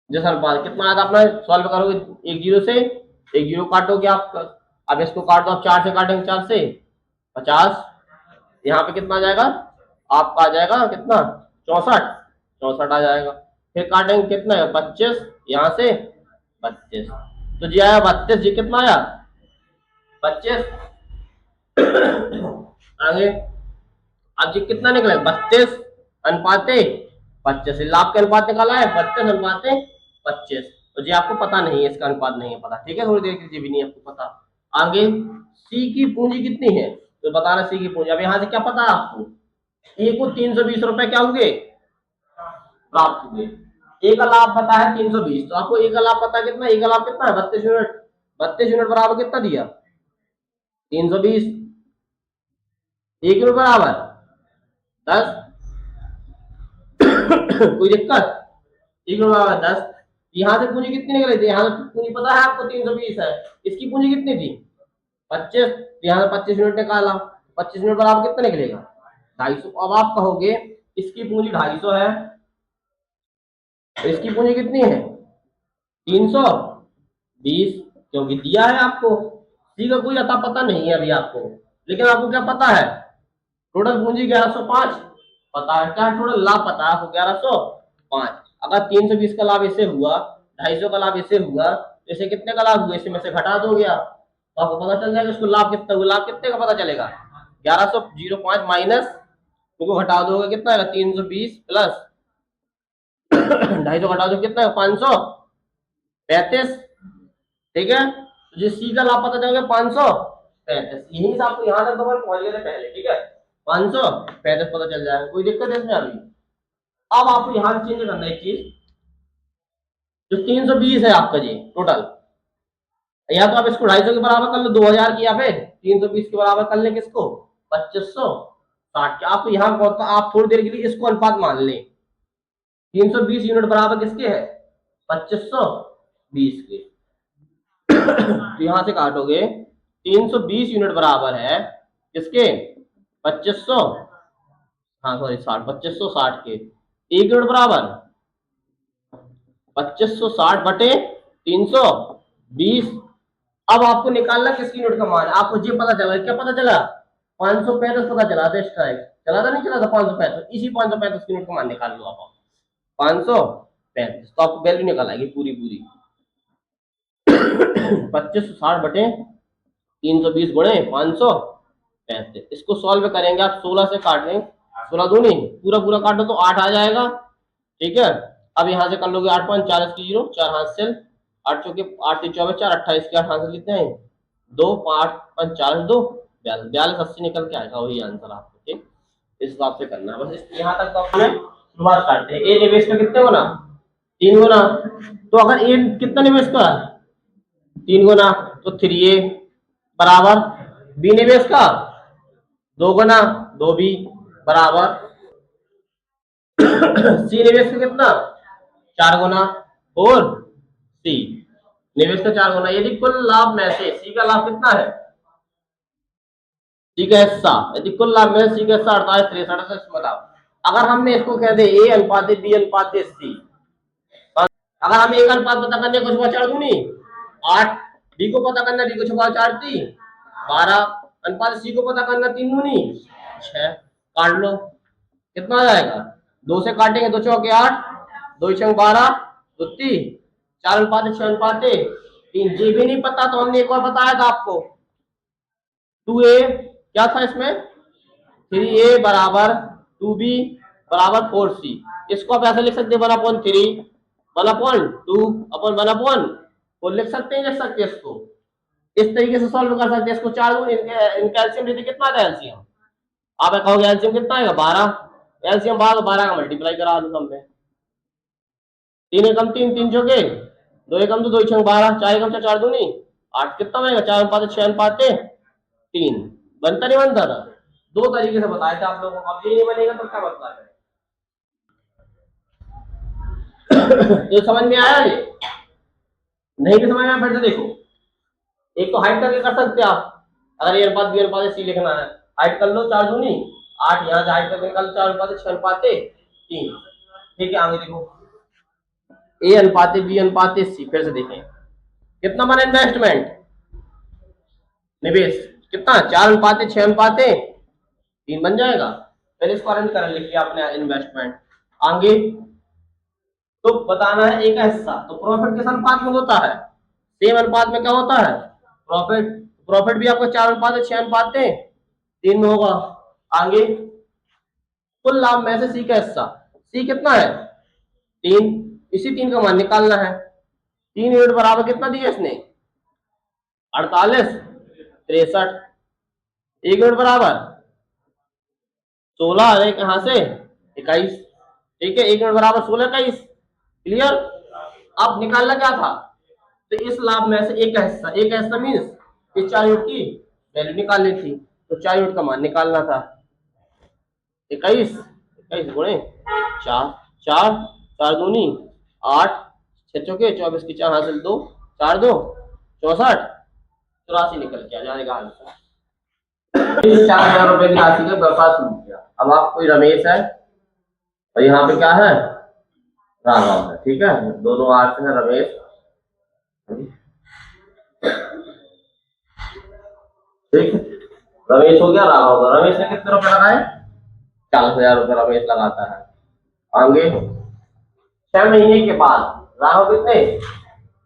जैसा अनुपात कितना आएगा, अपना सॉल्व करोगे, एक जीरो से एक जीरो काटोगे आप, अब इसको काट दो आप, 4 से काटेंगे 4 से 50, यहाँ पे कितना आ जाएगा आपका, आ जाएगा कितना 64 64 आ जाएगा। फिर काटेंगे कितना है 25, यहाँ से 32, तो जी आया 32, जी कितना आया 25। आगे, अब जी कितना निकला 32 अनुपाते 25, लाभ के अनुपात निकाला है 32 अनुपाते 25, तो जी आपको पता नहीं है, इसका अनुपात नहीं है पता, ठीक है। थोड़ी देर के लिए भी नहीं आपको पता। आगे, सी की पूंजी कितनी है, तो बताना सी की पूंजी। अब यहाँ से क्या पता है आपको, ए को 320 रुपए क्या हुए प्राप्त हुए, ए का लाभ पता है 320, तो आपको ए का लाभ पता है कितना, ए का लाभ कितना है 32 यूनिट, 32 यूनिट बराबर कितना दिया 320, 1 यूनिट बराबर 10 कोई दिक्कत, 1 यूनिट बराबर 10। यहाँ से पूंजी कितनी निकली थी, यहाँ से पूंजी पता है आपको 320 है, इसकी पूंजी कितनी थी 25, यहाँ से 25 यूनिट निकाला, 25 यूनिट बराबर कितना निकलेगा 250। अब आप कहोगे इसकी पूंजी 250 है, इसकी पूंजी कितनी है 320, क्योंकि दिया है आपको, सी का कोई अता पता नहीं है अभी आपको, लेकिन आपको क्या पता है टोटल पूंजी 1105 पता है, क्या टोटल लाभ पता है आपको 1105। अगर 320 का लाभ इससे हुआ, 250 का लाभ इससे हुआ, तो इसे कितने का लाभ हुआ, इसे में से घटा दोगे आप, तो आपको पता चल जाएगा इसको लाभ कितना हुआ, लाभ कितने का पता चलेगा 1105 माइनस, उनको घटा दोगे कितना आएगा 320 प्लस 250 घटा दो कितना है 535, ठीक है। तो जो सी का लाभ पता चलेगा 535, यही से आपको यहाँ तक तो पहुंच गए थे पहले, ठीक है 535 पता चल जाएगा, कोई दिक्कत है इसमें अभी। अब आपको यहाँ से चेंज करना है एक चीज, जो 320 है आपका जी टोटल, या तो आप इसको 250 के बराबर कर लो 2000 की, या फिर 320 के बराबर कर ले किसको 2500, 60 के। आप यहाँ आप थोड़ी देर के लिए इसको अनुपात मान लें। 320 यूनिट बराबर किसके है? 2520 के। तो यहां से काटोगे 320 यूनिट बराबर है किसके? 2500, हाँ सॉरी 60, 2560 के। 1 यूनिट बराबर 2560 बटे 320। अब आपको निकालना किसकी यूनिट का मान है। आपको ये पता चला, क्या पता चला? 535 पता चला था। स्ट्राइक चला था, नहीं चला था 535? इसी 535 की यूनिट का मान निकाल लो आप। 535 तो आपको वैल्यू निकल आएगी पूरी पूरी 2560 बटे 320 गुणे 535। इसको सॉल्व करेंगे आप, 16 से काट लेंगे, 16 दूनी पूरा पूरा काटो तो 8 आ जाएगा। ठीक है, अब यहाँ से कर लोगे 8 5 40 की 0, 4 हाथ से 8 चौके 8 3 24 4 28 के 8 हाथ से लेते हैं 2 5 5 40 2 42 42 80 निकल के आएगा वही आंसर आपको। ठीक, इस हिसाब से करना है बस। यहाँ तक तो हमने शुरुआत करते हैं। ए निवेश का कितने गुना? 3 गुना। तो अगर ए कितना निवेश का? 3 गुना, तो 3A बराबर बी निवेश का 2 गुना 2B बराबर सी निवेश का कितना? 4 गुना 4C निवेश का 4 गुना। यदि कुल लाभ में से सी का लाभ कितना है? सी का हिस्सा, यदि कुल लाभ में सी का हिस्सा 48 63, बताओ। अगर हमने इसको कह दे ए अनुपात बी अनुपात सी, अगर हम एक अनुपात पता करने को छुपा 4 दूनी 8, बी को पता करना, बी को छुपा 4 3 12, अनुपात सी को पता करना 3 दूनी 6। काट लो, कितना आ जाएगा? 2 से काटेंगे 2 चौके 8, 2 छंग 12, 2 3, 4 अनुपात 6 अनुपात 3। जी भी नहीं पता तो हमने एक और बताया था आपको, 2A क्या था इसमें? 3A बराबर 2B बराबर 4C। इसको आप ऐसे लिख सकते हैं 1/3 1/2 अपन 1/4 लिख सकते हैं, लिख सकते हैं इसको इस तरीके से सॉल्व कर सकते हैं इसको। 4 गुण इनका एलसीएम लेते कितना था एलसीएम? आप कहोगे एलसीएम कितना आएगा? 12। एलसीएम 12 12 का मल्टीप्लाई करा दो सब में। 3 एकम 3 3 चौके 2 एकम तो 2 छंग 12, 4 एकम 4 दूनी 8, कितना बनेगा? 4 अनुपात 6 अनुपात 3। बनता नहीं बनता था? दो तरीके से बताया था आप लोगों को। अब ये नहीं बनेगा तो क्या मतलब है? तो समझ में आया? ये नहीं भी समझ में आया फिर से देखो। एक तो हाइट करके कर सकते हैं आप, अगर ए अनुपात बी अनुपात सी लिखना है, हाइट कर लो 4 दूनी 8, यहाँ से हाइट करके निकाल लो 4 अनुपात 6 अनुपात 3। ठीक है, आगे देखो ए अनुपात बी अनुपात सी। फिर से देखें कितना बना इन्वेस्टमेंट, निवेश कितना? 4 अनुपात 6 अनुपात 3 बन जाएगा। पहले इसको अरेंज कर लिखिए आपने इन्वेस्टमेंट। आगे तो बताना है ए का हिस्सा, तो प्रॉफिट किस अनुपात में होता है? सेम अनुपात में क्या होता है? प्रॉफिट। प्रॉफिट भी आपका 4 अनुपात 6 अनुपात 3 में होगा। आगे कुल लाभ में से सी का हिस्सा, सी कितना है? 3। इसी 3 का मान निकालना है। 3 यूनिट बराबर कितना दिया इसने? 48 63। 1 यूनिट बराबर 16 है, कहां से? 21। ठीक है, 1 यूनिट बराबर 16 21। क्लियर? अब निकालना क्या था? तो इस लाभ में से एक का हिस्सा, एक का हिस्सा मीन्स इस 4 यूनिट की वैल्यू निकालनी थी, तो 4 यूनिट का मान निकालना था। 21 21 गुणे 4 4 4 दूनी 8, 6 चौके 24 की 4 हासिल 2 4 2 64 84 निकल के आ जाएगा आंसर। 4000 रुपए की राशि का व्यापार शुरू किया। अब आप कोई रमेश है और यहाँ पे क्या है? राघव है। ठीक है, दोनों आर से है रमेश। ठीक, रमेश हो गया, राघव हो गया। रमेश ने कितने रुपए लगाए? 40,000 रुपए रमेश लगाता है। आगे 6 महीने के बाद राघव कितने?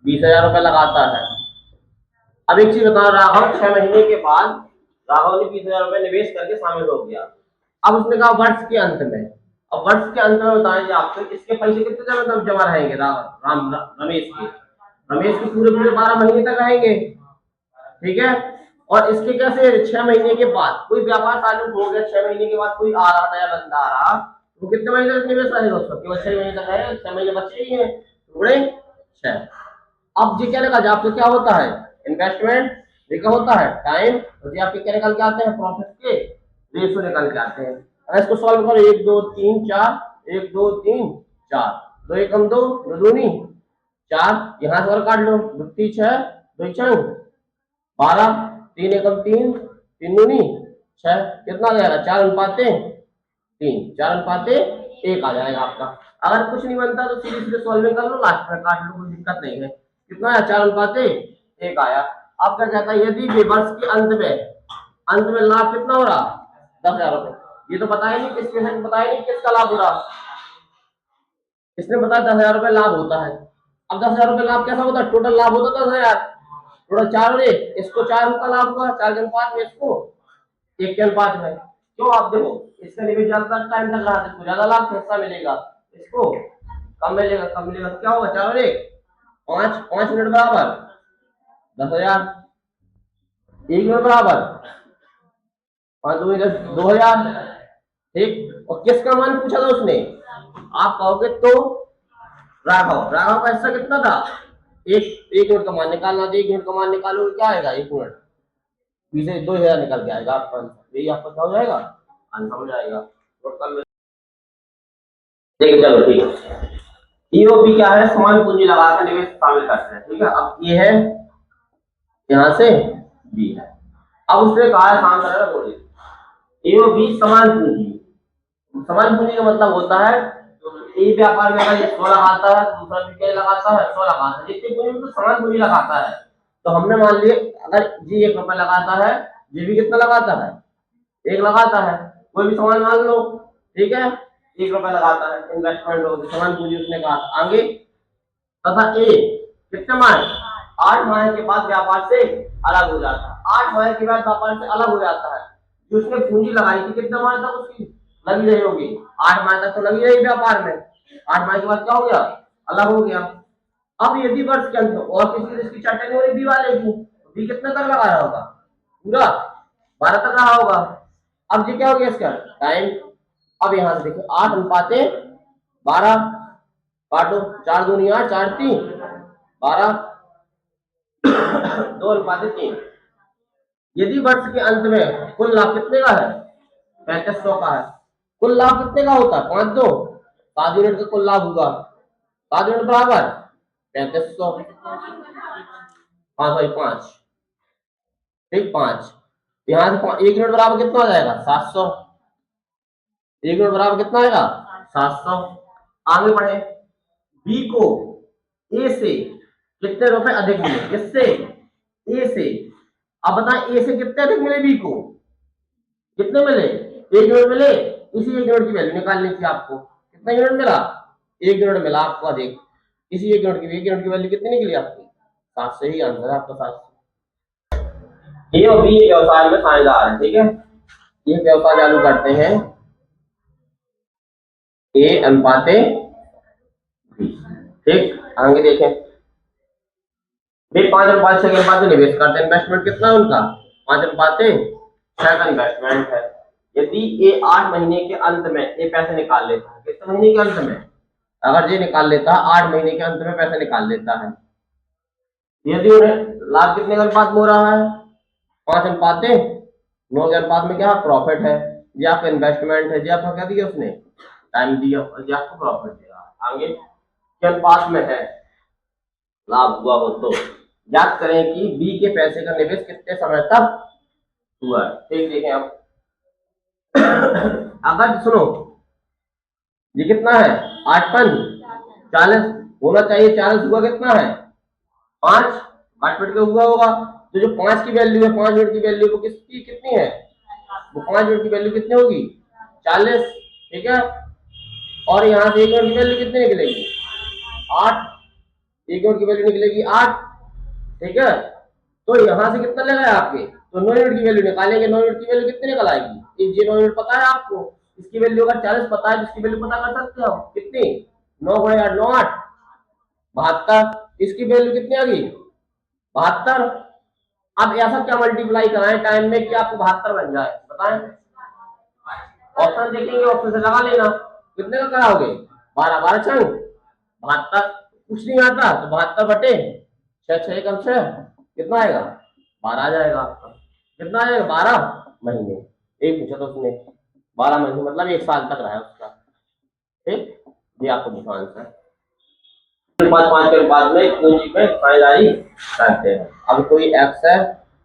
20,000 रुपए लगाता है। अब एक चीज बता, राघव 6 महीने के बाद राघव ने 20,000 रुपए निवेश करके शामिल हो गया। अब उसने कहा वर्ष के अंत में, अब वर्ष के अंत में बताएंगे आपको इसके पैसे कितने जमा रहेंगे? रमेश के पूरे पूरे 12 महीने तक रहेंगे। ठीक है, और इसके कैसे 6 महीने के बाद कोई व्यापार चालू हो गया, 6 महीने के बाद कोई आ रहा नया बंदा आ रहा, वो कितने महीने तक निवेश रहेगा उसका? केवल 6 महीने तक है, 6 महीने बचे ही हैं, थोड़े 6। अब जी क्या लगा, आपको क्या होता है? इन्वेस्टमेंट। देखा होता है टाइम, और ये आपके क्या निकल के आते हैं? प्रॉफिट के रेशो निकल के आते हैं। अगर इसको सॉल्व करो 1 2 3 4, 1 2 3 4, 2 एकम 2, 2 दूनी 4, यहाँ से और काट लो, 2 3 6, 2 6 12, 3 एकम 3, 3 दूनी 6, कितना आ जाएगा 4 अनुपाते 3, 4 अनुपाते 1 आ जाएगा आपका। अगर कुछ नहीं बनता तो सीधे सीधे सॉल्विंग कर लो, लास्ट में काट लो, कोई दिक्कत नहीं है। कितना आया 4 अनुपाते 1 आया। अब क्या कहता है, यदि वर्ष के अंत में लाभ कितना हो रहा 10,000 रुपए। ये तो बताया नहीं किसके है, बताया नहीं किसका लाभ हो रहा, इसने बताया 10,000 रुपए लाभ होता है। अब 10,000 रुपए लाभ कैसा होता है, टोटल लाभ होता 10,000, टोटल 4 और 1, इसको 4 का लाभ हुआ 4 के अनुपात में, इसको 1 के अनुपात में। क्यों, आप देखो इसका निवेश ज्यादा टाइम तक रहा, इसको ज्यादा लाभ हिस्सा मिलेगा, इसको कम मिलेगा, कम मिलेगा। क्या होगा 4 और 1 5, 5 मिनट बराबर 10,000, 1 मिनट बराबर 5 2 10, 2,000। ठीक, और किसका मान पूछा था उसने, आप कहोगे तो राघव का हिस्सा कितना था, 1 मिनट का मान निकालना, 1 मिनट का मान निकालो क्या आएगा 1 मिनट, पीछे 2,000 निकल के आएगा आपका आंसर। यही आपका क्या हो जाएगा, आंसर हो जाएगा। ठीक है, चलो ठीक है। ईओपी क्या है, समान पूंजी लगाकर निवेश शामिल करते हैं। ठीक है, अब ये है, यहां से बी है। अब उसने कहा है काम करेगा, बोलिए ईओपी समान पूंजी। समान पूंजी का मतलब होता है एक व्यापार में अगर ये 100 लगाता है तो दूसरा भी क्या लगाता है, 100 लगाता है, जितनी पूंजी तो समान पूंजी लगाता है। तो हमने मान लिया अगर जी 1 रुपए लगाता है, जी भी कितना लगाता है, 1 लगाता है, कोई भी सामान मान लो, ठीक है 1 रुपए लगाता है, इन्वेस्टमेंट होगी, समान पूंजी उसने कहा। आगे तथा ए कितने माह, 8 माह के बाद व्यापार से अलग हो जाता है, 8 माह के बाद व्यापार से अलग हो जाता है। जो उसने पूंजी लगाई थी कितने माह तक उसकी लगी रही होगी, 8 माह तक तो लगी रही व्यापार में, 8 माह के बाद क्या हो गया, अलग हो गया। अब यदि वर्ष के अंत और किसी इसकी चर्चा नहीं हो रही बी वाले की, बी कितने तक लगा रहा होगा, पूरा 12 तक रहा होगा। अब जी क्या हो गया इसका टाइम, अब यहां से देखो 8 अनुपाते 12 काटो, 4 दूनी 8, 4 3 12, 2 अनुपाते 3। यदि वर्ष के अंत में कुल लाभ कितने का है, 3500 का है। कुल लाभ कितने का होता है, 5 2 7 यूनिट का कुल लाभ होगा, 7 यूनिट बराबर 3500, 5 भाई 5, ठीक 5, यहाँ से 1 यूनिट बराबर कितना आ जाएगा 700, 1 यूनिट बराबर कितना आएगा 700। आगे बढ़े, बी को ए से कितने रुपए अधिक मिले, किससे, ए से। अब बताएं ए से कितने अधिक मिले, बी को कितने मिले, 1 यूनिट मिले, इसी 1 यूनिट की वैल्यू निकालनी थी आपको, कितना यूनिट मिला, 1 यूनिट मिला आपको अधिक, इसी 1 यूनिट की वैल्यू कितनी निकली आपकी 700, ही आंसर है आपका 700। ए और बी व्यवसाय में साझेदार है, ठीक है, ये व्यवसाय चालू करते हैं, ए अनुपाते बी, ठीक। आगे देखें, वे 5 अनुपात 6 के अनुपात में निवेश करते हैं, इन्वेस्टमेंट कितना है उनका 5 अनुपात 6 का इन्वेस्टमेंट है। यदि ये 8 महीने के अंत में ये पैसे निकाल लेता है, कितने महीने के अंत में, अगर ये निकाल लेता है 8 महीने के अंत में पैसे निकाल लेता है, यदि उन्हें लाभ कितने के अनुपात में हो रहा है 5 अनुपात 9 के अनुपात में, क्या प्रॉफिट है, ये आपका इन्वेस्टमेंट है, ये आपका क्या दिया उसने टाइम दिया, और ये आपको प्रॉफिट दे रहा है। आगे के अनुपात में है लाभ हुआ हो तो याद करें कि बी के पैसे का निवेश कितने समय तक हुआ है, ठीक देखें आप। अगर सुनो ये कितना है 8 पन 40 होना चाहिए, 40 हुआ कितना है 5, 8 मिनट का हुआ होगा, तो जो 5 की वैल्यू है 5 मिनट की वैल्यू वो किसकी कितनी है, वो 5 मिनट की वैल्यू कितनी होगी 40, ठीक है। और यहाँ से 1 मिनट की वैल्यू कितनी निकलेगी 8, 1 मिनट की वैल्यू निकलेगी 8, ठीक है। तो यहाँ से कितना लगा है आपके, तो 9 यूनिट की वैल्यू निकालेंगे, 9 यूनिट की वैल्यू कितनी निकल आएगी, ये 9 यूनिट पता है आपको, इसकी वैल्यू अगर 40 पता है, इसकी वैल्यू पता कर सकते हो कितनी, 9 गुणे 8 9 8 72, इसकी वैल्यू कितनी आ गई 72। अब ऐसा क्या मल्टीप्लाई कराएं टाइम में कि आपको 72 बन जाए, बताएं। ऑप्शन देखेंगे, ऑप्शन से लगा लेना, कितने का कराओगे 12 12 छंग 72, कुछ नहीं आता तो 72 बटे 6 6 कम 6 कितना आएगा 12 आ जाएगा आपका, कितना आएगा 12 महीने। एक पूछा था उसने, 12 महीने मतलब 1 साल तक रहा है उसका। ठीक, ये आपको पूछा आंसर। 5 के बाद में पूंजी पे साझेदारी करते हैं। अब कोई एक्स है,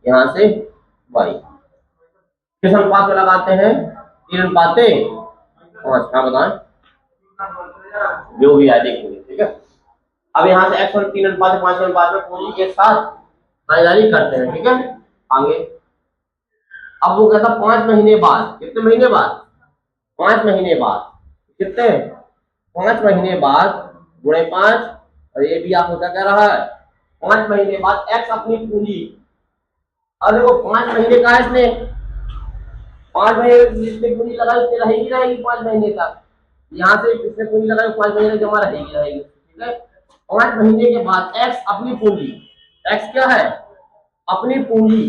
यहाँ से वाई, किस अनुपात में लगाते हैं? 3:5। हाँ बताएं, जो भी है देखेंगे, ठीक है। अब यहाँ से एक्स और 3:5 में पूंजी के साथ साझेदारी करते हैं, ठीक है। आगे अब वो कहता 5 महीने बाद, कितने महीने बाद? 5 महीने बाद, कितने? 5 महीने बाद गुणे 5, और ये भी आपको क्या कह रहा है? 5 महीने बाद एक्स अपनी पूंजी, अब देखो 5 महीने का है इसने, 5 महीने जितनी पूंजी लगाई उतनी रहेगी रहेगी 5 महीने तक। यहाँ से इसने पूंजी लगाई 5 महीने तक जमा रहेगी रहेगी, ठीक है। 5 महीने के बाद एक्स अपनी पूंजी, एक्स क्या है? अपनी पूंजी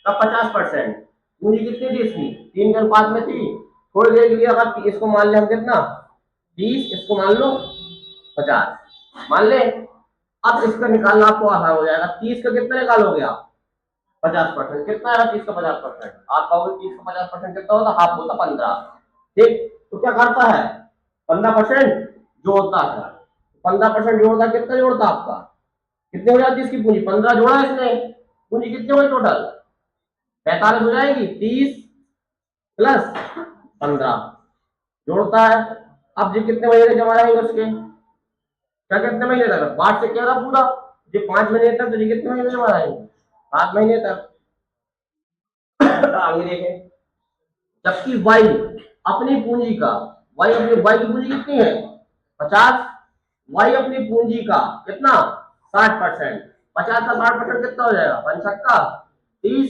का 50%। पूंजी कितनी थी इसकी? 3 के अनुपात में थी। थोड़ी देर के लिए अगर इसको मान ले हम कितना, 20, इसको मान लो 50 मान ले। अब इसका निकालना आपको आसान हो जाएगा। 30 का कितना निकालोगे आप? 50%। कितना है 30 का 50%? आप कहोगे 30 का 50% कितना होता? हाफ होता 15। ठीक, तो क्या करता है? 15% जोड़ता है। 15% जोड़ता, कितना जोड़ता आपका? कितने हो जाती है इसकी पूंजी? 15 जोड़ा इसने, पूंजी कितनी हुई टोटल? 45 हो जाएगी। 30 प्लस 15 जोड़ता है। अब जी कितने महीने जमा रहेंगे उसके? क्या कितने महीने तक? 5 से क्या रहा पूरा, जो 5 महीने तक, तो जी कितने महीने जमा रहेंगे? 7 महीने तक। आगे देखें, जबकि वाई अपनी पूंजी का, वाई की पूंजी कितनी है? 50। वाई अपनी पूंजी का कितना? 60%। 50 का 60% कितना हो जाएगा? 50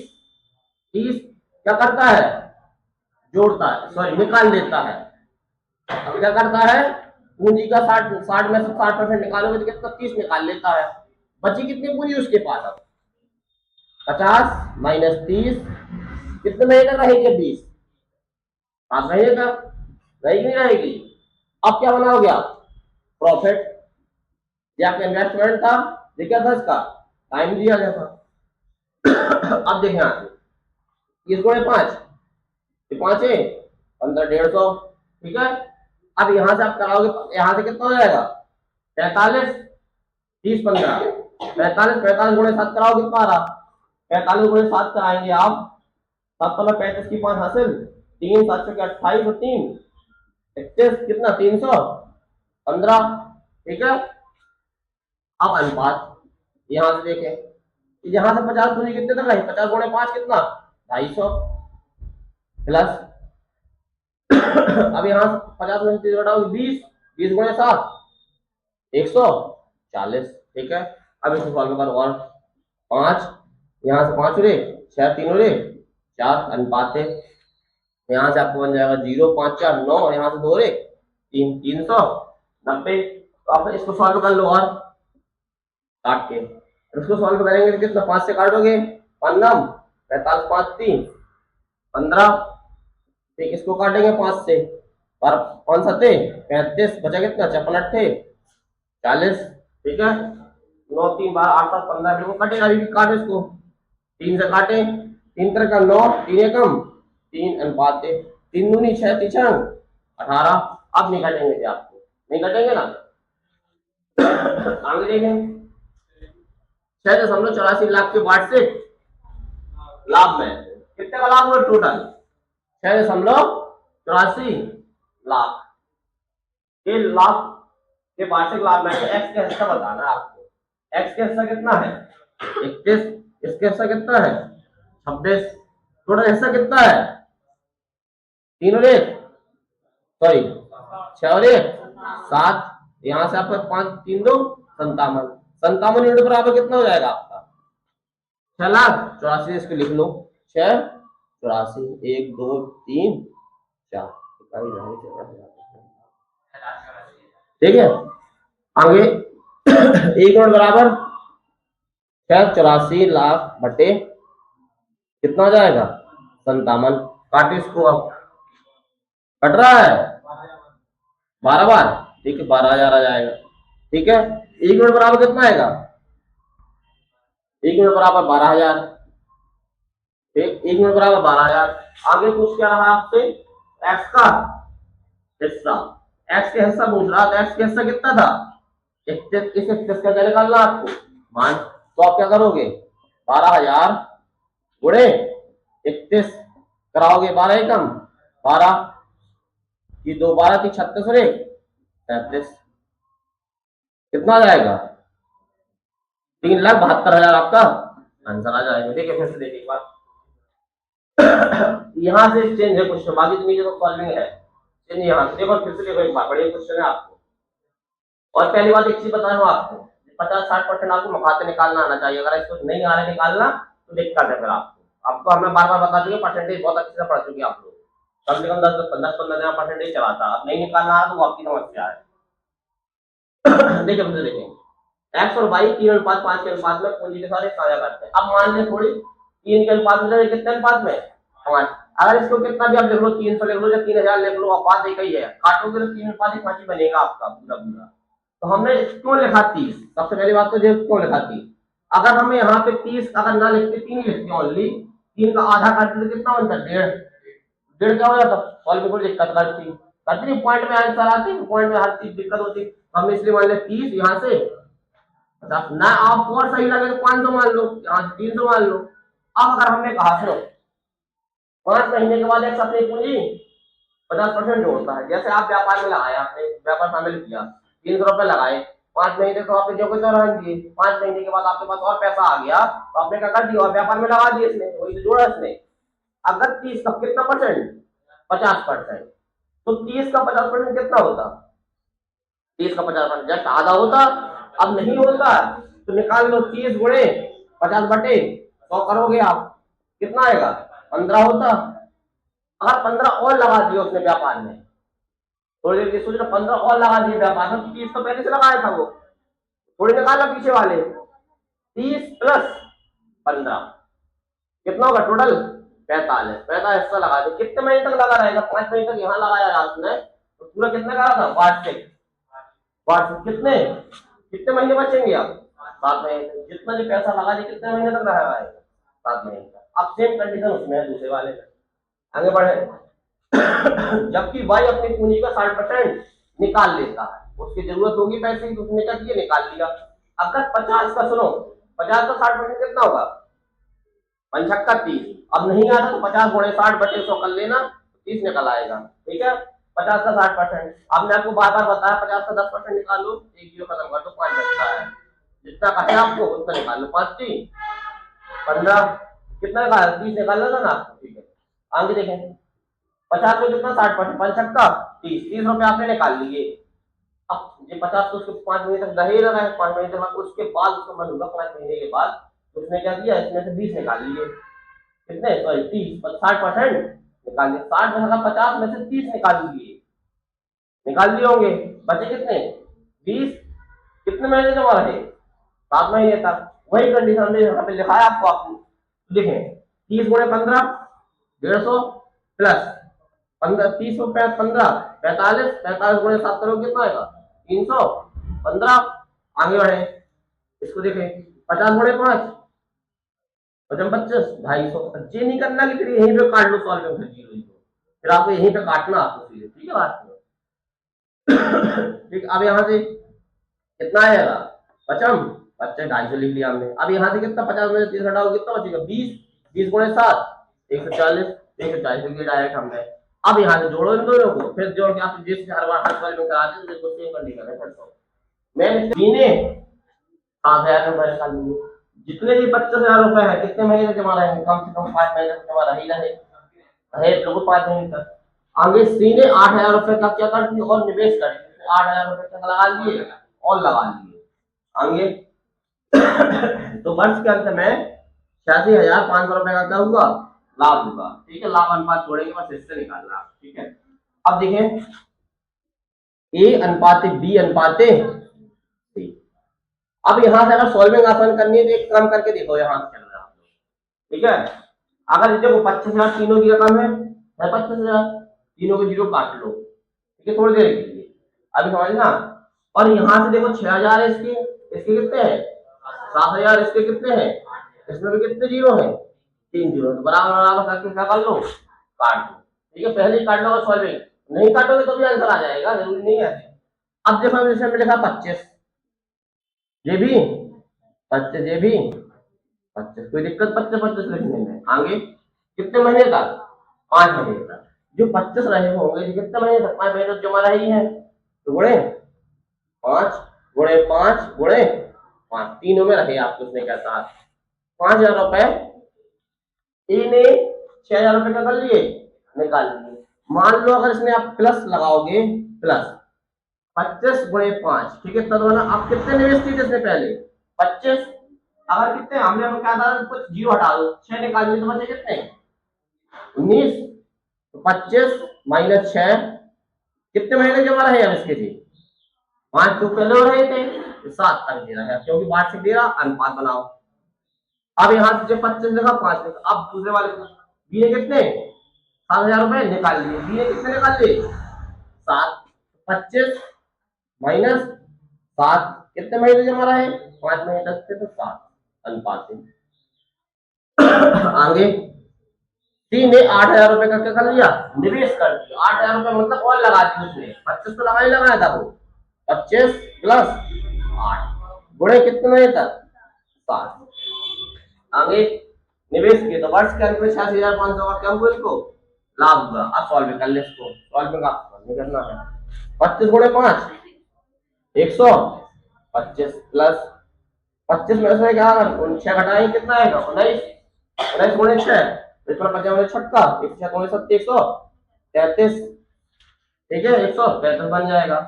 30 क्या करता है? जोड़ता है, सॉरी निकाल लेता है। अब क्या करता है? पूंजी का 60 में से 60% निकालोगे तो कितना? 30 निकाल लेता है। बची कितनी पूंजी उसके पास? अब 50 माइनस 30, कितने महीने तक रहेगी? 20, 7 महीने तक रहेगी नहीं रहेगी? अब क्या बनाओगे आप? प्रॉफिट। ये आपका इन्वेस्टमेंट था, ये क्या था? इसका टाइम दिया गया था। अब देखें यहाँ से, इस गुणे 5, 5 है 15, 150, ठीक है। अब यहाँ से आप कराओगे, यहाँ से कितना हो जाएगा? 43, 30, 15, 45, 45 गुणे 7 कराओ, कितना आ रहा? 45 गुणे 7 कराएंगे आप, 7 में 35 की 5 हासिल, 3 7 के 28 और 3 31, कितना? 315, ठीक है। अब अनुपात यहां से देखें, यहां से 50 पूरी कितने तक रही? 50 गुणे 5 कितना? 250 प्लस अब यहां 50 में 30 घटाओ 20, 20 गुणे 7 140, ठीक है। अब इसको सॉल्व करो, और 5 यहां से 5 उड़े, 6 3 उड़े 4, अनुपात है। यहाँ से आपको बन जाएगा 0 5 4 9, यहाँ से 2 रे 3, 390। तो आप इसको सॉल्व कर लो, और काट के इसको सॉल्व करेंगे तो कितना? 5 से काटोगे 5 45 5 3 15, ठीक। इसको काटेंगे 5 से, और 5 7 35, बचा कितना? 56 40, ठीक है। 9 3 12 8 7 15, बिल्कुल कटेगा। अभी काटो इसको, 3 से काटे, 3 तरह का 9, 3 एकम 3, अनुपात 3 दूनी 6 3 18। अब नहीं कटेंगे थे आपको, नहीं कटेंगे ना। आगे देखें, 6.84 लाख के वार्षिक लाभ में कितने का लाभ हुआ टोटल? 6.84 लाख के लाभ के वार्षिक लाभ में एक्स का हिस्सा बताना है आपको। एक्स का हिस्सा कितना है? 31, इसका हिस्सा कितना है? 26, टोटल हिस्सा कितना है? 3 और 1, सॉरी 6 और 1 7, यहाँ से आपका 5 3 2 57, 57 यूनिट बराबर कितना हो जाएगा आपका? 6,84,000। इसको लिख लो, 684, 1 2 3 4, ठीक है। आगे 1 यूनिट बराबर 684 लाख बटे कितना हो जाएगा? 57। काटे इसको, अब कट रहा है 12 बार, ठीक है, 12,000 आ जाएगा, ठीक है। 1 यूनिट बराबर कितना आएगा? 1 यूनिट बराबर 12,000, एक यूनिट बराबर 12,000। आगे पूछ क्या रहा आपसे, एक्स का हिस्सा, एक्स के हिस्सा पूछ रहा था। एक्स का हिस्सा कितना था, 31। इस 31 का क्या निकालना आपको मान, तो आप क्या करोगे 12,000 गुणे 31 कराओगे, 12 एकम 12 की 2 12 थी 36 और 1 37, कितना आ जाएगा 3,72,000 आपका आंसर आ जाएगा। देखिए फिर से देखिए एक बार, यहाँ से चेंज है क्वेश्चन, बाकी तो नीचे तो सॉल्विंग है, चेंज यहाँ से देखो, फिर से देखो एक बार, बढ़िया क्वेश्चन है आपको। और पहली बात एक चीज बता रहा हूँ आपको, 50-60% आपको मुखाते निकालना आना चाहिए। अगर इसको नहीं आ रहा है निकालना तो दिक्कत है फिर आपको हमें बार बार बता चुके, परसेंटेज बहुत अच्छे से पढ़ चुके आप लोग, कम से कम 10-15 परसेंटेज चलाता, अब नहीं निकालना आ रहा तो वो आपकी समस्या है। देखिए मुझे देखें, एक्स और वाई 3 अनुपात 5 के अनुपात में पूंजी के साथ एक साझा करते हैं। अब मान लें थोड़ी 3 के अनुपात में, कितने अनुपात में 5, अगर इसको कितना भी आप लिख लो, 300 लिख लो या 3,000 लिख लो, अब बात एक ही है, काटोगे तो 3 अनुपात 5 ही बनेगा आपका पूरा पूरा। तो हमने क्यों लिखा 30, सबसे पहली बात तो ये क्यों लिखा 30, अगर हमें यहाँ पे 30 अगर ना लिखते 3 लिखते ओनली, 3 का आधा काटते तो कितना बनता, 1.5, 1.5 क्या हो जाता, सॉल्व में कोई दिक्कत करती पॉइंट में आंसर आती, पॉइंट में हर चीज दिक्कत होती। हमने इसलिए मान लिया 30, यहाँ से ना आपको और सही लगे तो 500 मान लो, यहाँ से 300 मान लो। अब अगर हमने कहा सुनो 5 महीने के बाद एक अपनी पूंजी 50% जोड़ता है, जैसे आप व्यापार में लगाए, आपने व्यापार शामिल किया, 300 रुपए लगाए, 5 महीने तो आपने जो कुछ रहन दिए, 5 महीने के बाद आपके पास और पैसा आ गया तो आपने क्या कर दिया, व्यापार में लगा दिया, इसने वही तो जोड़ा इसने। अगर 30 का कितना परसेंट, 50%, तो 30 का 50% कितना होता, 30 का 50% जस्ट आधा होता। अब नहीं होता तो निकाल लो, 30 गुणे 50/100 करोगे आप, कितना आएगा 15 होता। अगर 15 और लगा दिया उसने व्यापार में, थोड़ी देर सोचना, 15 और लगा दिए व्यापार में, 30 तो पहले से लगाया था वो, थोड़ी निकाला पीछे वाले, 30 प्लस 15 कितना होगा टोटल 45, 45 लगा दो, कितने महीने तक लगा रहेगा, 5 महीने तक यहाँ लगाया उसने, तो पूरा कितना करा था वार्षिक, वार्षिक कितने कितने महीने बचेंगे अब 7 महीने, जितना भी पैसा लगा दिया कितने महीने तक रहा है 7 महीने तक। अब सेम कंडीशन उसमें है दूसरे वाले में, आगे बढ़े। जबकि भाई अपनी पूंजी का 60% निकाल लेता है, उसकी जरूरत होगी पैसे की, उसने क्या किया निकाल लिया। अगर 50 का सुनो, 50 का 60% कितना होगा, 5×30, अब नहीं आता तो 50 गुणे 60/100 कर लेना, 30 निकल आएगा, ठीक है। 50 का 60%, अब मैं आपको बार बार बताया 50 का 10% निकाल लो, एक जीरो खत्म कर दो, 5 बचता है, जितना कहे आपको उतना निकाल लो, 5×3 15, कितना निकाला 30 निकालना था ना आपको, ठीक है। आगे देखें 50 में कितना 60%, 5×30 30 रुपए आपने निकाल लिए। अब ये 50 तो उसके 5 महीने तक रहे लगा है, 5 महीने तक, उसके बाद उसको मन होगा 5 महीने के बाद, तो उसने क्या किया, इसमें से 20 निकाल लिए, कितने सॉरी 30, 60% निकाल लिए, 60 में से 50 में से 30 निकाल लिए, निकाल लिए होंगे, बचे कितने 20, कितने महीने जमा रहे 7 महीने तक। वही कंडीशन हमने यहाँ पे लिखा है आपको, आप देखें 30 गुणे 15 150 प्लस 15, 30 रुपए 15 45, 45 गुणे 7 करोगे कितना आएगा 315। आगे बढ़े, इसको देखें 50 गुणे 5 25, 250, ये नहीं करना कि फिर यहीं पे काट लो सॉल्व में, जीरो ही फिर आपको यहीं पे काटना आपको सीधे, ठीक है बात। ठीक, अब यहाँ से कितना आएगा 55, 250 लिख लिया हमने। अब यहाँ से कितना 50 में 30 घटाओ कितना बचेगा 20, 20 गुणे 7 140, 140 लिख दिया डायरेक्ट हमने। अब यहाँ से जोड़ो इन दोनों को, फिर जोड़ के आप जिस हर बार हर सॉल्व में कराते हैं तो सेम कंडीशन है फिर तो। मैंने 7,000 निकाल लिए, जितने भी 25,000 रुपए है कितने महीने जमा रहेंगे, कम से कम 5 महीने जमा रही रहे लोग 5 महीने तक। आगे सी ने 8,000 रुपए का क्या कर दिया और निवेश कर दिया, 8,000 रुपए तक लगा लिए और लगा लिए आगे। तो वर्ष के अंत में 86,500 रुपए का क्या हुआ लाभ होगा, ठीक है। लाभ अनुपात जोड़ेंगे बस इससे निकालना, ठीक है। अब देखें ए अनुपात बी अनुपात सी। अब यहाँ से अगर सॉल्विंग आसान करनी है तो एक काम करके देखो, यहाँ से चल रहा है ठीक है। अगर देखो 25,000 तीनों की रकम है 25,000, तीनों को जीरो काट लो, ठीक है थोड़ी देर के लिए, अभी समझना। और यहाँ से देखो 6,000 है इसके, इसके कितने हैं 7,000, इसके कितने हैं, इसमें भी कितने जीरो हैं 3 जीरो, तो बराबर बराबर करके क्या कर लो, काट दो। ठीक है, पहले ही काट लो सॉल्विंग, नहीं काटोगे तो भी आंसर आ जाएगा, जरूरी नहीं है। अब देखो जैसे हमने लिखा 25, ये भी 25, ये भी 25, कोई दिक्कत 25 25 लिखने में। आगे कितने महीने तक, 5 महीने तक। जो 25 रहे होंगे जो कितने महीने तक, 5 महीने तक जमा रही है, तो गुणे 5 गुणे 5 गुणे 5, तीनों में रहे आपको उसने क्या कहा, 5,000 रुपए। इन्हें 6,000 रुपए का कर लिए, निकाल लिए। मान लो अगर इसमें आप प्लस लगाओगे, प्लस 25 गुणे 5, ठीक है, तब ना आप कितने निवेश किए इसने पहले, 25। अगर कितने हमने क्या था, कुछ जीरो हटा दो, 6 निकाल लिए तो बचे कितने, 19। तो 25 माइनस 6, कितने महीने जमा रहे अब इसके जी, 5 तो पहले हो रहे थे, 7 तक दे रहा है, क्योंकि वार्षिक दे रहा, अनुपात बनाओ। अब यहाँ से जो 25 लिखा, 5 लिखा, अब दूसरे वाले को बी ने कितने, 7,000 रुपए निकाल लिए, बी ने कितने निकाल लिए, 7। 25 माइनस 7, कितने महीने जमा रहे, 5 महीने तक थे, तो 7 अनुपात से। आगे सी ने 8,000 रुपए का क्या कर लिया, निवेश कर दिया। 8,000 रुपए मतलब और लगा दी उसने, 25 तो लगा ही लगाया था वो, 25 प्लस 8 गुणे कितने महीने तक, 7। आगे निवेश किए तो वर्ष के अंत में 86,500 का क्या हुआ, इसको लाभ हुआ। अब सॉल्व कर ले, इसको सॉल्व करना है। 25 गुणे 5 125 प्लस 25 में से क्या 6 घटाएंगे, कितना आएगा, 19। 19 गुणे 6, इसमें बचा मुझे छक्का, 133, ठीक है, 133 बन जाएगा।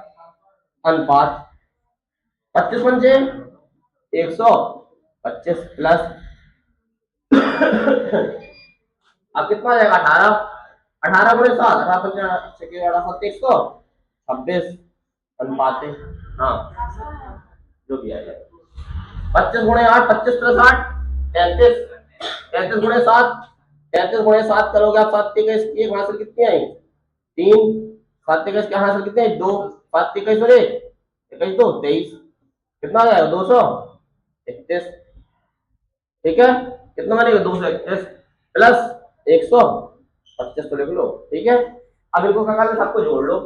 अनुपात 25 पंचे 125 प्लस अब कितना आ जाएगा, 18। 18 गुणे 7, 18 पंचे 126 अनुपात है। हाँ जो भी आएगा, 25 गुणे 8, 25 प्लस 8 33, 33 गुणे 7, 33 गुणे 7 करोगे आप, 7 23 एक हासिल कितनी आई, 3, 7 23 क्या हासिल कितने, 2, 7 23 और 1 21 2 23, कितना आ जाएगा, 231। ठीक है, कितना बनेगा, 231 प्लस 125 तो लिख लो। ठीक है, अब इनको क्या करना, सबको जोड़ लो,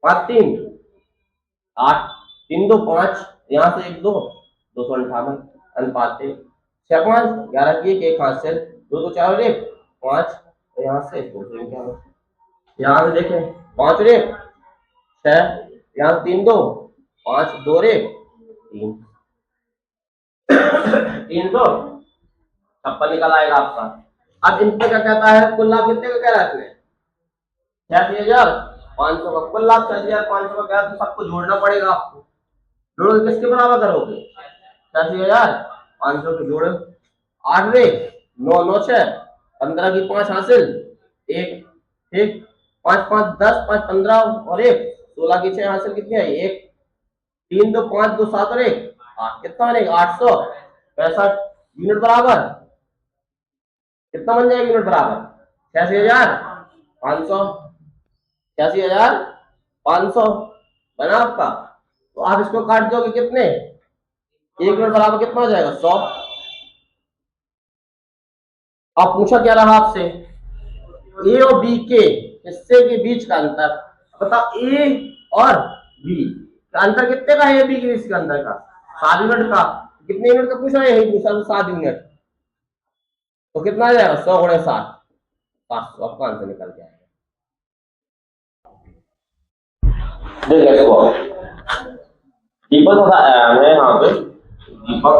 5 3 8, 3 2 5, यहाँ से 1 2 258 अनुपात है। 6 5 11 की एक हासिल, 2 2 4 और 1 5, यहाँ से 251। यहाँ से देखें 5 और 1 6, यहाँ 3 2 5 2 और 1 3, 356 निकल आएगा आपका। अब इनसे क्या कहता है, कुल लाभ कितने का कह रहा है इसमें, 86,500 का कुल लाभ, 86,500 का कह रहा है, तो सबको जोड़ना पड़ेगा आपको। जोड़ो किसके बराबर करोगे, 86,500 के जोड़ो, 8 रे 9 9 6 15 की 5 हासिल 1, ठीक, 5 5 10 5 15 और 1 16 की 6 हासिल कितनी आई 1, 3 2 5 2 7 और 1 8, कितना बनेगा 865 यूनिट बराबर, कितना बन जाएगा यूनिट बराबर, 86,500, 86,500 बना आपका। तो आप इसको काट दोगे कितने, 1 यूनिट बराबर कितना हो जाएगा 100। अब पूछा क्या रहा आपसे, ए और बी के हिस्से के बीच का अंतर बता, ए और बी का अंतर कितने का है, ए बी के बीच का अंतर का 7 यूनिट का, कितने यूनिट का पूछा, यही पूछा तो 7 यूनिट, तो कितना आ जाएगा 100 गुणे 7, 500 आपका आंसर निकल जाएगा। देखिए देखो दीपक तथा है यहाँ पे, दीपक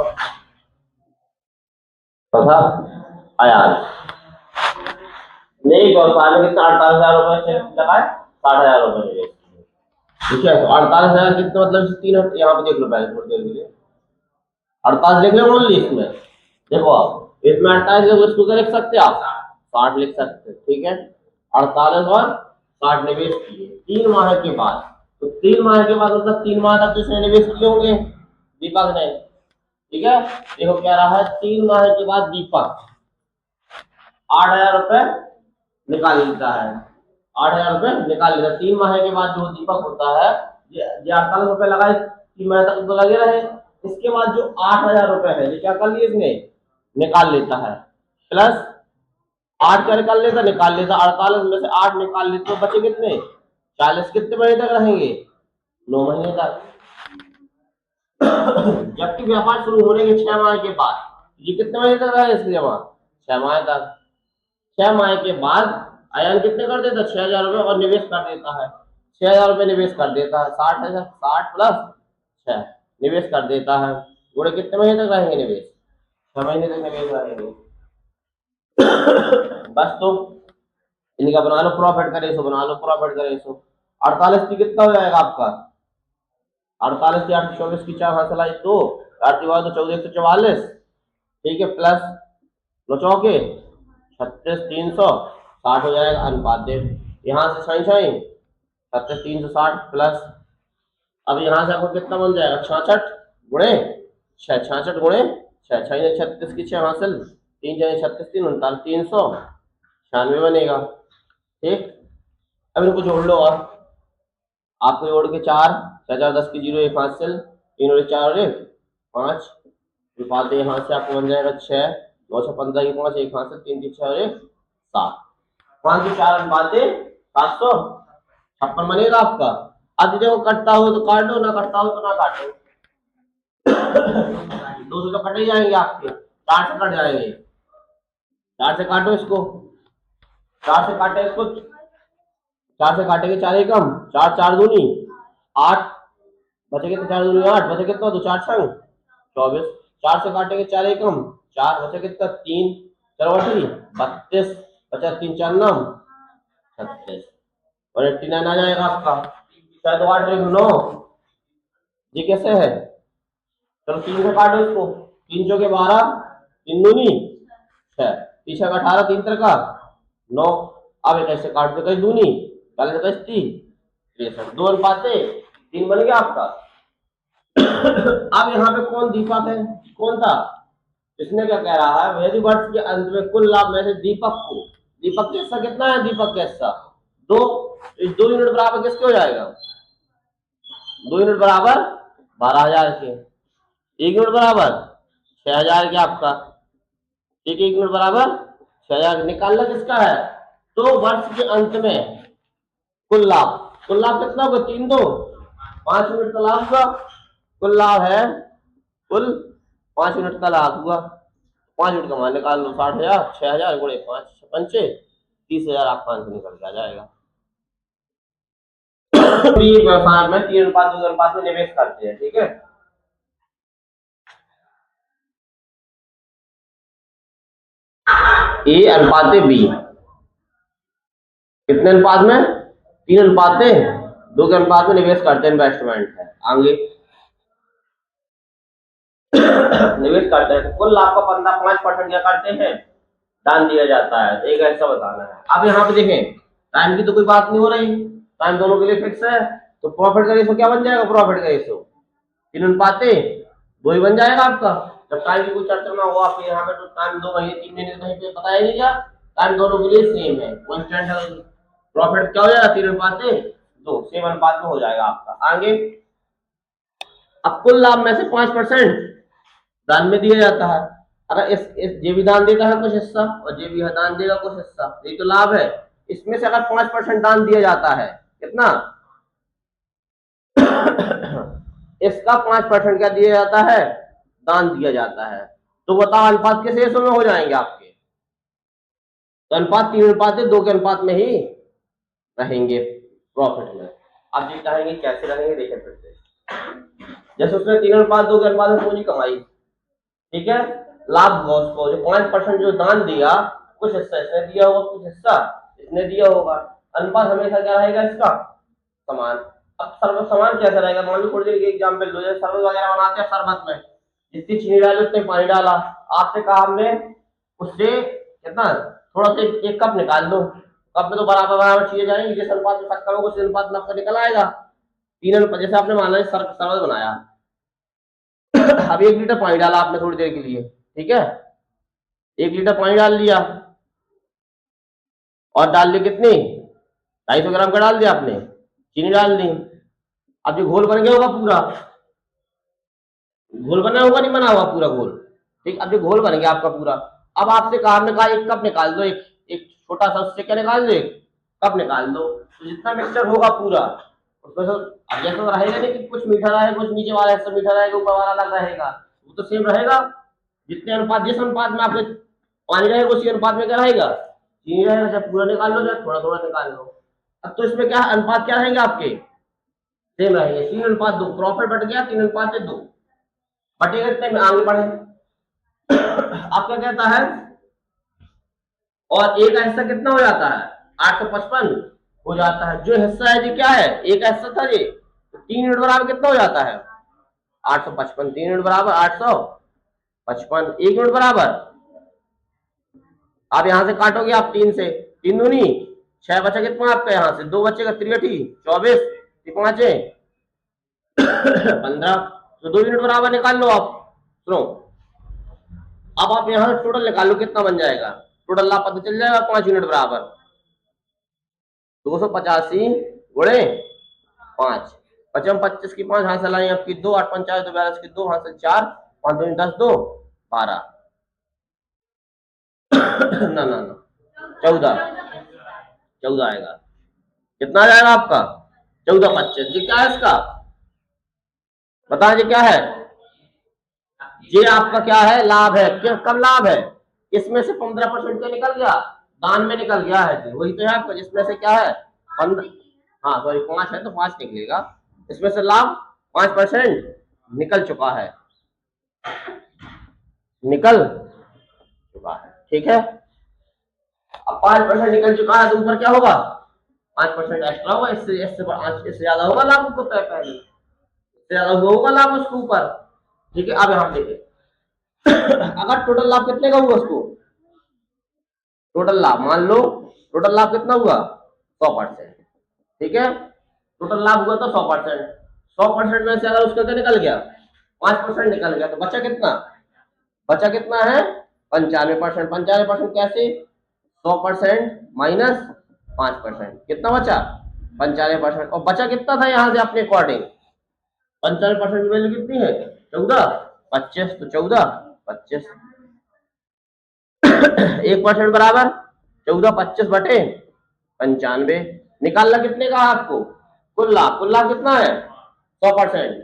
तथा आयान नहीं, व्यवसाय में कितना 48,000 रुपए से लगाए, 60,000 रुपए निवेश। ठीक है, तो 48,000 कितने मतलब 3, यहाँ पे देख लो पहले थोड़ी देर के लिए, 48 लिख लो ओनली इसमें, देखो आप इसमें 48 इसको क्या लिख सकते हैं आप, 60 लिख सकते हैं। ठीक है, 48 और 60 निवेश किए 3 माह के बाद, तो 3 माह के बाद मतलब 3 माह तक इसने निवेश किए होंगे दीपक ने। ठीक है, देखो क्या रहा है, 3 माह के बाद दीपक 8,000 रुपए निकाल लेता है, 8,000 रुपए निकाल लेता है। 3 माह के बाद जो दीपक होता है, ये 48 रुपए लगाए 3 माह तक तो लगे रहे, इसके बाद जो 8,000 रुपए है ये क्या कर लिए इसने, निकाल लेता है, प्लस 8 का निकाल लेता 48 में से 8 निकाल लेते तो बचे कितने 40। कितने महीने तक रहेंगे 9 महीने तक। जबकि व्यापार शुरू होने के 6 माह के बाद ये कितने महीने तक रहे इसकी जमा 6 माह तक। 6 माह के बाद अयान कितने कर देता 6,000 रुपये और निवेश कर देता है 6,000 रुपये निवेश कर देता है 60,000 60 प्लस 6 निवेश कर देता है। बोले कितने महीने तक रहेंगे निवेश 6 महीने तक निवेश रहेंगे। बस तो इनका बना लो प्रॉफिट करे सो बना लो प्रॉफिट करे सो 48 की कितना हो जाएगा आपका 48 की 824 की 4 हासिल आई 2 8 की बात तो 1444 ठीक है प्लस 9 चौके 36 360 हो जाएगा अनुपात दे यहाँ से साइन साइन 36 360 प्लस अब यहाँ से आपको कितना बन जाएगा 66 गुणे 6 66 गुणे 6 6 36 की 6 हासिल 3 36 3 39 396 बनेगा ठीक। अब इनको जोड़ लो और आपको जोड़ के 4 4 10 की 0 1 हासिल 3 और 4 और 1 5 अनुपात यहाँ से आपको बन जाएगा 6 9 से 15 की 5 1 हासिल 3 3 6 और 1 7 5 की 4 अनुपात 756 बनेगा आपका। अब देखो कटता हो तो काट दो ना कटता हो तो ना काटो 2 से तो कट ही जाएंगे आपके 4 से कट जाएंगे 4 से काटो इसको 4 से काटे इसको 4 से काटेंगे 4 एकम 4 4 दूनी 8 बचे कितने 4 दूनी 8 बचे कितना 2 4 संग 24 4 से काटेंगे 4 एकम 4 बचे कितना 3 चरवटी 32 बचा 3 4 9 36 और 89 आ जाएगा आपका। शायद 8 9 ये कैसे है चलो 3 से काटो इसको 3 चौके 12 3 दूनी 6 पीछे का 18 3 तर का 9 अब एक ऐसे काट दो कहीं दूनी पहले तो 63 2 अनुपात 3 बन गया आपका। अब यहाँ पे कौन दीपक है कौन था इसने क्या कह रहा है यदि वर्ष के अंत में कुल लाभ में से दीपक का हिस्सा कितना है दीपक का हिस्सा 2 इस 2 यूनिट बराबर किसके हो जाएगा 2 यूनिट बराबर 12,000 के 1 यूनिट बराबर 6,000 के आपका ठीक 1 यूनिट बराबर 6,000 निकालना किसका है तो वर्ष के अंत में कुल लाभ कितना होगा 3 2 5 यूनिट का लाभ हुआ कुल लाभ है कुल 5 यूनिट का लाभ हुआ 5 यूनिट का मान निकाल लो 60,000 6,000 गुणे 5 पंचे 30,000 आपका आंसर निकल के आ जाएगा। व्यवसाय में 3 अनुपात 2 अनुपात में निवेश करते हैं ठीक है। ए अनुपात बी कितने अनुपात में 3 अनुपात 2 के अनुपात में निवेश करते हैं इन्वेस्टमेंट है आगे निवेश करते हैं कुल लाभ का 5% क्या करते हैं दान दिया जाता है एक ऐसा बताना है। अब यहाँ पे देखें टाइम की तो कोई बात नहीं हो रही टाइम दोनों के लिए फिक्स है तो प्रॉफिट का रेशो क्या बन जाएगा प्रॉफिट का रेशो 3 अनुपात 2 ही बन जाएगा आपका। जब टाइम की कोई चर्चा ना हो आपके यहाँ पे तो टाइम 2 महीने 3 महीने कहीं पे पता ही नहीं क्या टाइम दोनों के लिए सेम है कांस्टेंट है प्रॉफिट क्या हो जाएगा 3 अनुपात 2 सेम अनुपात में हो जाएगा आपका। आगे अब कुल लाभ में से 5% दान में दिया जाता है अगर इस जे भी दान देता है कुछ हिस्सा और जे भी दान देगा कुछ हिस्सा यही तो लाभ है इसमें से अगर 5% दान दिया जाता है कितना इसका 5% क्या दिया जाता है दान दिया जाता है तो बताओ अनुपात किस रेशो में हो जाएंगे आपके तो अनुपात 3 अनुपात 2 के अनुपात में ही रहेंगे प्रॉफिट में। आप ये चाहेंगे कैसे रहेंगे देखें फिर से जैसे उसने 3 अनुपात 2 के अनुपात में पूंजी कमाई ठीक है लाभ हुआ उसको जो 5% जो दान दिया कुछ हिस्सा इसने दिया होगा कुछ हिस्सा इसने दिया होगा अनुपात हमेशा क्या रहेगा इसका समान। अब सर्वत समान कैसे रहेगा मान लो थोड़ी देर के एग्जाम्पल लो जैसे शरबत वगैरह बनाते हैं शरबत में जितनी चीनी डाली उतने पानी डाला आपसे कहा हमने उससे कितना थोड़ा सा 1 कप निकाल दो कप में तो बराबर बराबर चीजें जाएंगी जिस अनुपात में शक्कर होगा उस अनुपात में आपका निकल आएगा 3 अनुपात जैसे आपने मान लिया शरबत बनाया अब 1 लीटर पानी डाला आपने थोड़ी देर के लिए ठीक है 1 लीटर पानी डाल दिया और डाल ली कितनी 250 ग्राम का डाल दिया आपने चीनी डाल दी। अब जो घोल बन गया होगा पूरा घोल बना होगा नहीं बना हुआ पूरा घोल ठीक अब जो घोल बन गया आपका पूरा अब आपसे कहा, हमने कहा एक कप निकाल दो, एक एक छोटा सा उससे क्या निकाल दो, एक कप निकाल दो। तो जितना मिक्सचर होगा पूरा उसमें से अब जैसा तो रहेगा नहीं कि कुछ मीठा रहेगा, कुछ नीचे वाला हिस्सा मीठा रहेगा, ऊपर वाला अलग रहेगा, वो तो सेम रहेगा। जितने अनुपात, जिस अनुपात में आपके पानी रहेगा उसी अनुपात में क्या रहेगा, चीनी रहेगा। चाहे पूरा निकाल लो चाहे थोड़ा थोड़ा निकाल लो। अब तो इसमें क्या अनुपात क्या रहेंगे आपके, सेम रहेंगे। 3:2 प्रॉफिट बट गया 3:2 बटेगा इतने में, आगे बढ़े। आप क्या कहता है, और एक हिस्सा कितना हो जाता है, 855 हो जाता है। जो हिस्सा है जी क्या है, एक हिस्सा था जी, तो 3 यूनिट बराबर कितना हो जाता है, 855। 3 यूनिट बराबर 855, 1 यूनिट बराबर, आप यहां से काटोगे आप 3 से, 3 दूनी 6 बचा कितना आपका, यहां से 2 बचेगा, 3 24, 5 15, तो 2 यूनिट बराबर निकाल लो आप। सुनो, अब आप यहां से टोटल निकाल लो कितना बन जाएगा, टोटल लाभ पता चल जाएगा। 5 यूनिट बराबर 285 गुणे 5, 55 25 की 5 हासिल आई आपकी 2, 8 5 2 42 की 2 हासिल 4, 5 2 10 2 12 ना ना ना 14 आएगा। कितना आ जाएगा आपका, 14 25। ये क्या है इसका, बताइए क्या है, ये आपका क्या है, लाभ है। क्या कब लाभ है, इसमें से 15% क्या निकल गया, दान में निकल गया है जी, वही तो है आपका, जिसमें से क्या है 15, हाँ सॉरी 5 है तो 5 निकलेगा, इसमें से लाभ 5% निकल चुका है, निकल चुका है, ठीक है। अब 5% निकल चुका है तो ऊपर क्या होगा, 5% एक्स्ट्रा होगा, इससे ज्यादा होगा लाभ उसको, पहले इससे ज्यादा होगा लाभ उसके ऊपर, ठीक है। अब यहां देखिए अगर टोटल लाभ कितने का हुआ उसको, टोटल लाभ मान लो, टोटल लाभ कितना हुआ 100%, ठीक है। टोटल लाभ हुआ तो 100%, 100% में से अगर उसका क्या निकल गया 5% निकल गया, तो बचा कितना, बचा कितना है 95%। 95% कैसे, 100% माइनस 5%, कितना बचा 95%। और बचा कितना था यहाँ से अपने अकॉर्डिंग, 95% की वैल्यू कितनी है 14 25, तो 14 25 1% बराबर 14 25 बटे 95। निकालना कितने का आपको, कुल लाभ, कुल लाभ कितना है 100%,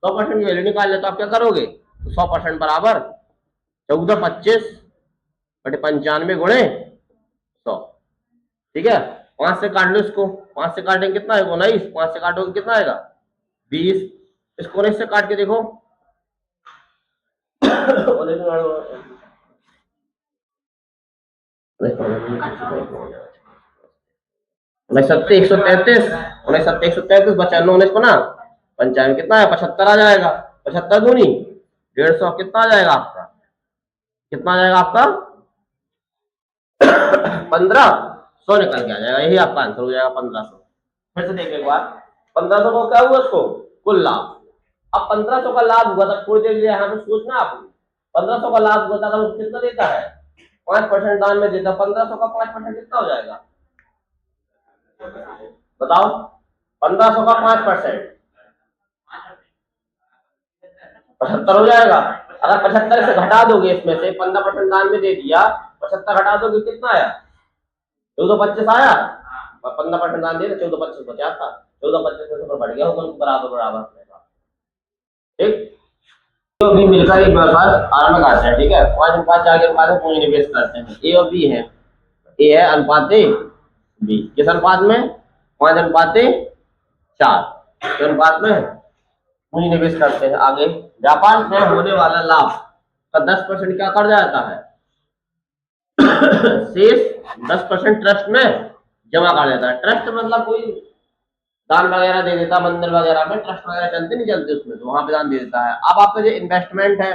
100% की वैल्यू निकालने तो आप क्या करोगे, तो 100% बराबर 14 25 बटे 95 गुणे 100, ठीक है। 5 से काट लो इसको, 5 से काटेंगे कितना है 19, 5 से काटोगे कितना आएगा 20, इसको 19 से काट के देखो 133 133 बचा 19 को ना 95 कितना है 75 आ जाएगा, 75 दूनी 150, कितना आ जाएगा आपका, कितना आ जाएगा आपका 1500 निकल के आ जाएगा, यही आपका आंसर हो जाएगा 1500। फिर से देखिए एक बार, 1500 को क्या हुआ उसको, कुल लाभ। अब 1500 का लाभ हुआ था, थोड़ी देर यहाँ पे सोचना आप, 1500 का लाभ हुआ था, अगर वो कितना देता है 5% दान में देता, 1500 का 5% कितना हो जाएगा बताओ, 1500 का 5% 75 हो जाएगा। अगर 75 से घटा दोगे, इसमें से 15% दान में दे दिया, 75 घटा दोगे कितना आया 14 25 आया, और 15% दान दिया 14 25 बचा था, 14 25 में से बढ़ गया होगा बराबर बराबर, ठीक। तो भी मिलकर एक व्यवसाय आरंभ करते हैं, ठीक है। 5 अनुपात 4 के अनुपात में पूंजी निवेश करते हैं, ए और बी है, ए है अनुपात बी, किस अनुपात में 5 अनुपात 4 के अनुपात में पूंजी निवेश करते हैं। आगे व्यापार में होने वाला लाभ का 10% क्या कर जाता है शेष 10% ट्रस्ट में जमा कर देता है। ट्रस्ट मतलब कोई दान वगैरह दे देता, मंदिर वगैरह में ट्रस्ट वगैरह चलते नहीं चलते उसमें, तो वहां पे दान दे देता है। अब आपका जो इन्वेस्टमेंट है,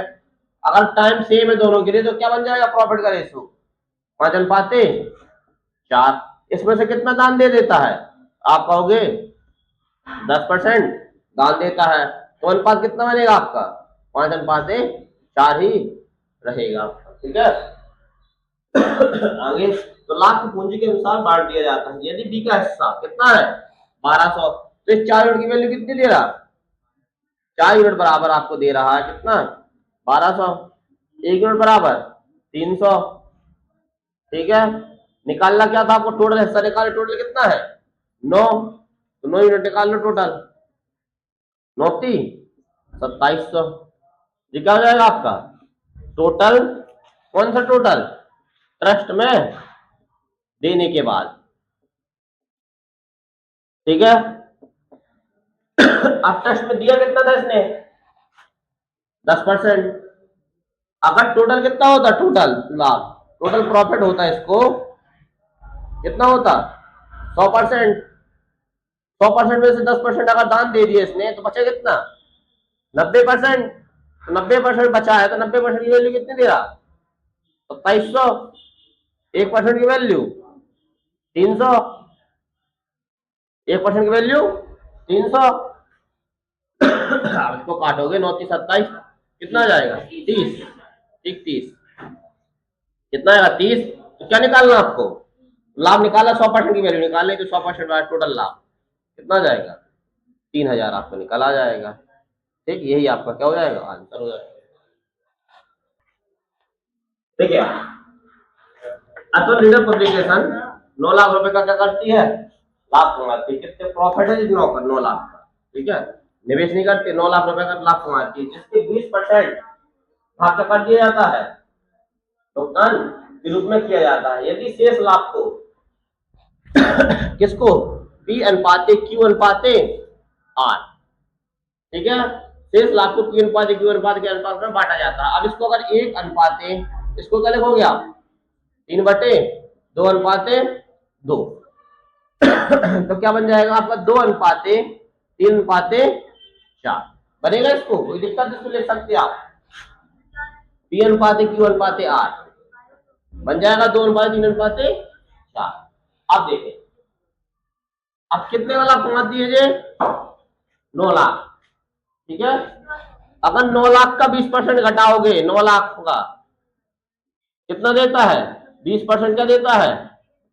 अगर टाइम सेम है दोनों के लिए, तो क्या बन जाएगा प्रॉफिट का रेशो 5 अनुपात 4, इसमें से कितना दान दे देता है, आप कहोगे 10% दान देता है, तो अनुपात कितना बनेगा आपका 5 अनुपात 4 ही रहेगा, ठीक है। आगे तो लाभ की पूंजी के अनुसार बांट दिया जाता है। यदि बी का हिस्सा कितना है 1200, तो इस 4 यूनिट की वैल्यू कितनी दे रहा, 4 यूनिट बराबर आपको दे रहा है कितना 1200, 1 यूनिट बराबर 300, ठीक है। निकालना क्या था आपको, टोटल हिस्सा निकाल, टोटल कितना है 9, तो 9 यूनिट निकाल लो टोटल, 2700। ये क्या हो जाएगा आपका टोटल, कौन सा टोटल, ट्रस्ट में देने के बाद, ठीक है। अब ट्रस्ट में दिया कितना था इसने, 10%। अगर टोटल कितना होता, टोटल लाभ, टोटल प्रॉफिट होता है इसको कितना होता 100%। 100% में से 10% अगर दान दे दिए इसने तो बचा कितना 90%। तो 90% बचा है, तो 90% की वैल्यू कितनी दे रहा 2700। 1% की वैल्यू 300, 1% की वैल्यू 300। अब इसको काटोगे 9 3 27, कितना आ जाएगा 30, ठीक 30, कितना आएगा 30। तो क्या निकालना आपको, लाभ निकाला, 100% की वैल्यू निकालनी, तो 100% वाला टोटल लाभ कितना जाएगा 3000 आपको निकल आ जाएगा, ठीक। यही आपका क्या हो जाएगा, आंसर हो जाएगा, ठीक है। अतुल लीडर पब्लिकेशन 9 लाख रुपए का क्या करती है, लाभ कमाती है। कितने प्रॉफिट है 9 लाख का, ठीक है। निवेश नहीं करती, 9 लाख रुपए का लाभ कमाती है, जिसके 20% भाग का कर दिया जाता है, भुगतान के रूप में किया जाता है। यदि शेष लाभ को किसको, पी अनुपाते क्यू अनुपाते आर, ठीक है। शेष लाभ को पी अनुपाते क्यू अनुपात के अनुपात में बांटा जाता है। अब इसको अगर 1 अनुपाते, इसको क्या लिखोगे आप 3/2 अनुपाते 2, तो क्या बन जाएगा आपका 2 अनुपाते 3 अनुपाते 4 बनेगा। इसको कोई दिक्कत, इसको लिख सकते आप पी अनुपाते क्यू अनुपाते आर बन जाएगा 2 अनुपाते 3 अनुपाते 4। अब देखें, अब कितने वाला कमा दिए 9 लाख, ठीक है। अगर 9 लाख का 20% घटाओगे, 9 लाख का कितना देता है 20% क्या देता है,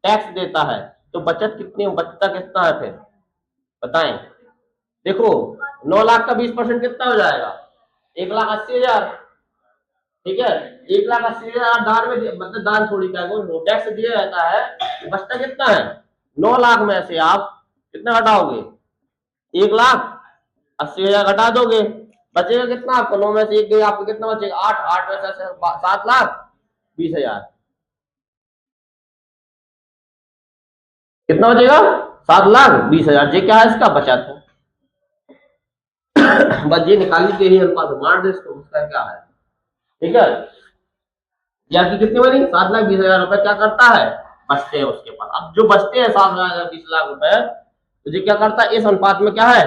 टैक्स देता है, तो बचत कितनी, बचता कितना है फिर बताएं। देखो 9 लाख का 20% कितना हो जाएगा 1,80,000, ठीक है। 1,80,000 दान में, मतलब दान थोड़ी क्या टैक्स दिया जाता है, तो बचता कितना है 9 लाख में से आप कितना घटाओगे 1,80,000 घटा दोगे, बचेगा कितना आपको, 9 में से 1 गई, आपको कितना बचेगा 8, 8 में से 7,20,000, कितना बचेगा 7,20,000। ये क्या है, इसका बचत है। बस ये निकालने के लिए अनुपात मार दे इसको, उसका क्या है, ठीक है। या कि कितनी बनी 7,20,000 रुपए क्या करता है, बचते हैं उसके पास। अब जो बचते हैं 7,20,000 रुपए, तो ये क्या करता है, इस अनुपात में क्या है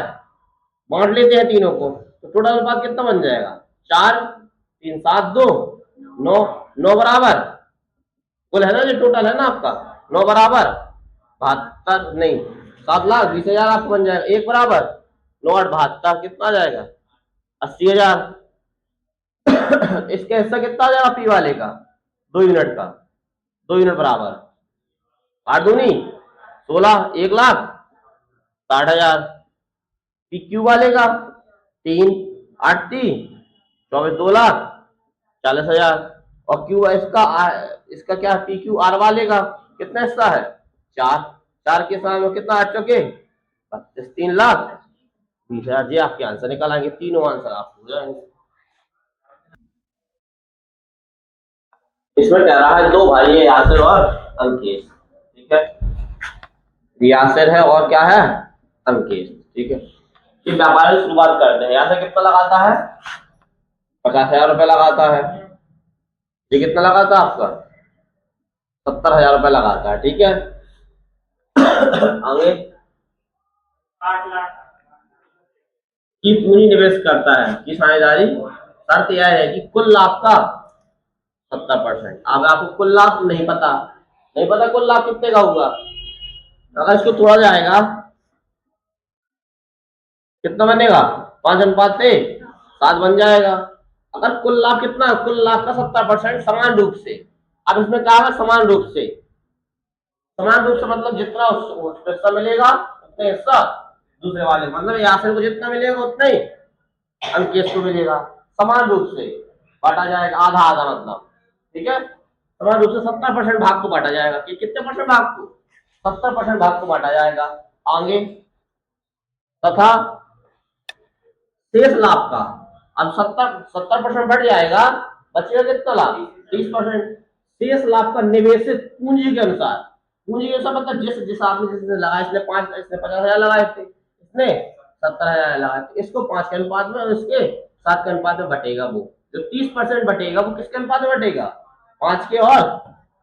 बांट लेते हैं तीनों को, तो टोटल अनुपात कितना बन जाएगा 4, 3, 7, 2, 9, 9 बराबर कुल है ना, जो टोटल है ना आपका 9 बराबर 72, नहीं 7,20,000 आपको बन जाएगा, 1 बराबर 9 8 72, कितना आ जाएगा 80,000। इसका हिस्सा कितना आ जाएगा पी वाले का 2 यूनिट का, 2 यूनिट बराबर 8 दूनी 16, 1,60,000। पी क्यू वाले का 3 8 3 24, 2,40,000। और क्यू इसका क्या पी क्यू आर वाले का कितना हिस्सा है 4, 4 के साथ में कितना 8 चौके 32, 3,20,000। ये आपके आंसर निकल आएंगे, तीनों आंसर आपको हो जाएंगे। इसमें कह रहा है 2 भाई है यासिर और अंकेश, ठीक है। यासिर है और क्या है अंकेश, ठीक है। ये व्यापार की शुरुआत करते हैं। यासिर कितना लगाता है 50,000 रुपए लगाता है, ये कितना लगाता है आपका 70,000 रुपए लगाता है, ठीक है। आगे 8 लाख की पूंजी निवेश करता है की साझेदारी, शर्त यह है कि कुल लाभ का 70%। अब आपको कुल लाभ नहीं पता, कुल लाभ कितने का होगा, अगर इसको तोड़ा जाएगा कितना बनेगा 5:7 बन जाएगा। अगर कुल लाभ कितना, कुल लाभ का 70% समान रूप से, अब इसमें क्या है समान रूप से, समान रूप से मतलब जितना उसको हिस्सा मिलेगा उतना हिस्सा दूसरे वाले, मतलब यासिर को जितना मिलेगा उतना ही अंकेश को मिलेगा, समान रूप से बांटा जाएगा, आधा आधा मतलब, ठीक है। समान रूप से 70% भाग को बांटा जाएगा। कि कितने परसेंट भाग को? 70% भाग को बांटा जाएगा। आगे तथा शेष लाभ का, अब 70% बढ़ जाएगा, बचेगा कितना लाभ? 30%। शेष लाभ का निवेशित पूंजी के अनुसार, पूंजी के अनुसार मतलब जिस आदमी जिसने लगाया, इसने 50,000 लगाए थे, इसने 70,000 लगाए थे, इसको 5 के अनुपात में और इसके 7 के अनुपात में बटेगा। वो जो 30% बटेगा वो किसके अनुपात में बटेगा? 5 के और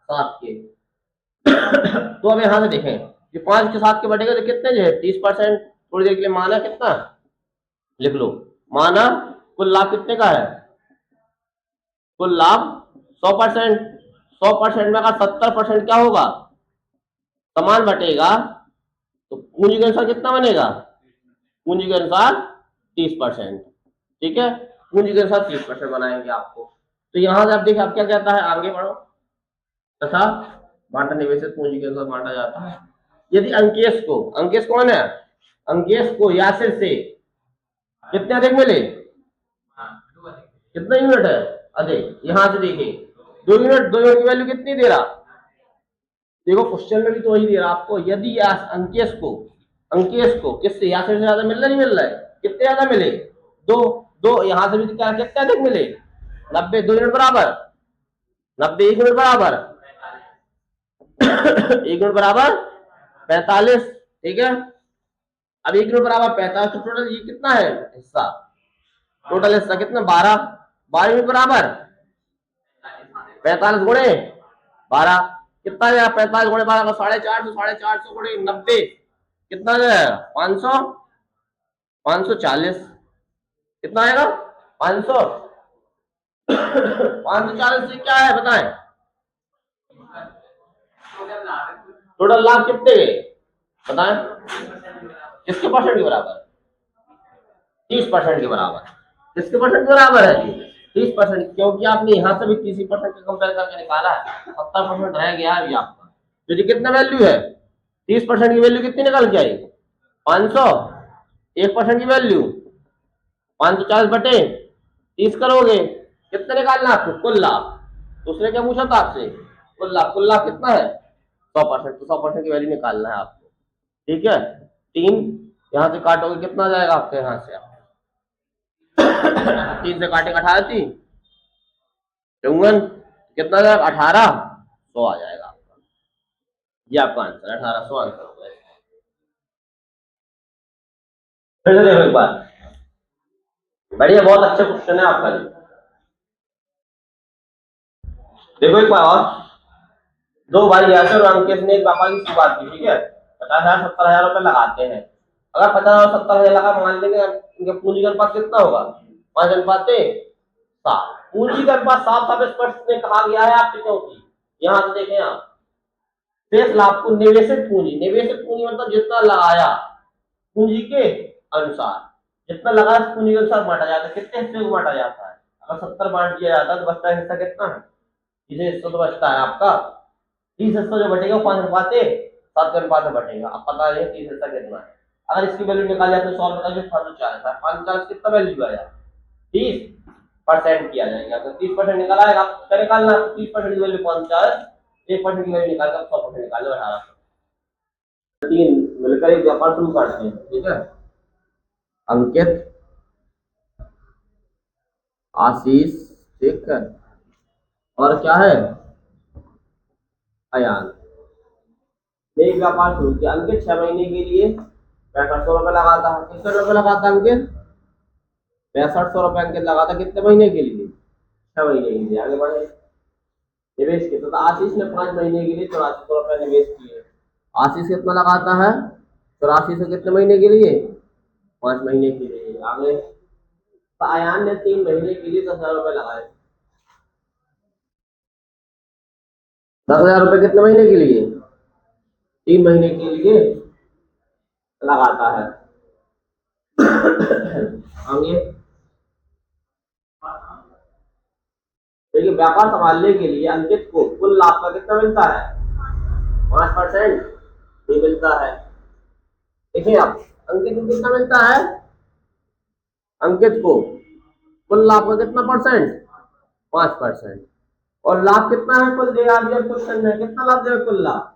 7 के। तो अब यहां से देखें कि 5 के 7 के बटेगा तो कितने जो है 30%। थोड़ी देर के लिए माना कितना लिख लो, माना कुल लाभ कितने का है? कुल लाभ 100%। 100% में अगर 70% क्या होगा? समान बटेगा, तो पूंजी के अनुसार कितना बनेगा? पूंजी के अनुसार 30%। ठीक है, पूंजी के अनुसार 30% बनाएंगे आपको। तो यहां से आप देखिए आप क्या कहता है, आगे बढ़ो। तथा बांटा निवेशित पूंजी के अनुसार बांटा जाता है। यदि अंकेश को, अंकेश कौन है? अंकेश को यासिर से कितने अधिक मिले? कितना यूनिट है अधिक? यहां से देखिए 2 यूनिट। 2 यूनिट की वैल्यू कितनी दे रहा? देखो क्वेश्चन में भी तो वही दे रहा आपको। यदि अंकेश को किससे, यासिर से ज्यादा मिल रहा, नहीं मिल रहा है? कितने ज्यादा मिले? 2। 2 यहां से भी क्या कितने अधिक मिले? 90। 2 यूनिट बराबर 90, 1 यूनिट बराबर 1 यूनिट बराबर 45। ठीक है, अब 1 यूनिट बराबर 45, तो टोटल ये कितना है हिस्सा? टोटल हिस्सा कितना? 12। 12 यूनिट बराबर 45 गुणे 12 कितना आएगा? 45 गुणे 12 का 450, 450 गुणे 90 कितना आएगा? 500, 540 कितना आएगा? 500। 540 से क्या है बताएं? टोटल लाभ कितने गए बताएं? किसके परसेंट के बराबर? 30% के बराबर। किसके परसेंट के बराबर है जी? 30%। क्योंकि आपने यहाँ से भी 30% का कंपेयर करके निकाला है, 70% रह गया है अभी आपका। तो जी कितना वैल्यू है? 30% की वैल्यू कितनी निकल के आई? 500। 1% की वैल्यू 540 बटे 30 करोगे, कितना निकालना आपको? कुल लाभ। तो उसने क्या पूछा था आपसे? कुल लाभ। कुल लाभ कितना है? 100%। तो 100% की वैल्यू निकालना है आपको। ठीक है, 3 यहाँ से काटोगे कितना आ जाएगा आपके? यहाँ से 3 से काटे 18, 3 54 कितना आ जाएगा? 1800 आ जाएगा आपका। ये आपका आंसर 1800 आंसर होगा। फिर से देखो एक बार, बढ़िया, बहुत अच्छा क्वेश्चन है आपका। देखो एक बार और, 2 भाई यासर और अंकेश ने एक व्यापार की शुरुआत की। ठीक है, 50,000 70,000 रुपए लगाते हैं। अगर 50,000 70,000 लगा, मान लेंगे इनके पूंजी का अनुपात कितना होगा? 5 अनुपात 7। पूंजी का अनुपात साफ साफ स्पष्ट में कहा गया है आपके, क्योंकि यहां से देखें आप, शेष लाभ को निवेशित पूंजी मतलब जितना लगाया पूंजी के अनुसार, जितना लगा पूंजी के अनुसार बांटा जाता है। कितने हिस्से को बांटा जाता है? अगर 70 बांट दिया जाता है तो बचता हिस्सा कितना है? इसे हिस्सा तो बचता है आपका 30 हिस्सा जो बचेगा 5 अनुपात 7 के अनुपात में बटेगा। अब पता नहीं 30 हिस्सा कितना है। अगर इसकी वैल्यू निकाल जाए तो सॉल्व बताइए। 540 है, 540 कितना वैल्यू आया? 30% किया जाएगा तो 30% निकल आएगा। क्या निकालना? 30% की वैल्यू 540, 1% की वैल्यू निकाल कर 100% निकाल लो 1800। 3 मिलकर एक व्यापार शुरू करते हैं। ठीक है, अंकित, आशीष, ठीक है, और क्या है? अयान। एक व्यापार शुरू किया। अंकित 6 महीने के लिए 6500 रुपए लगाता है। कितने रुपए लगाता है अंकित? 6500 रुपए अंकित लगाता। कितने महीने के लिए? 6 महीने के लिए। आगे बढ़े, निवेश कितना? तो आशीष ने 5 महीने के लिए 8400 रुपए निवेश किए। आशीष कितना लगाता है? 84 से कितने महीने के लिए? 5 महीने के लिए। आगे, तो अयान ने 3 महीने के लिए 10,000 रुपए लगाए। 10,000 रुपए कितने महीने के लिए? 3 महीने के लिए लगाता है। आगे देखिए, व्यापार संभालने के लिए अंकित को कुल लाभ का कितना मिलता है? 5% नहीं मिलता है। देखिए आप, अंकित को कितना मिलता है? अंकित को कुल लाभ का कितना परसेंट? 5%। और लाभ कितना है कुल दिया दिया क्वेश्चन में, कितना लाभ देगा कुल लाभ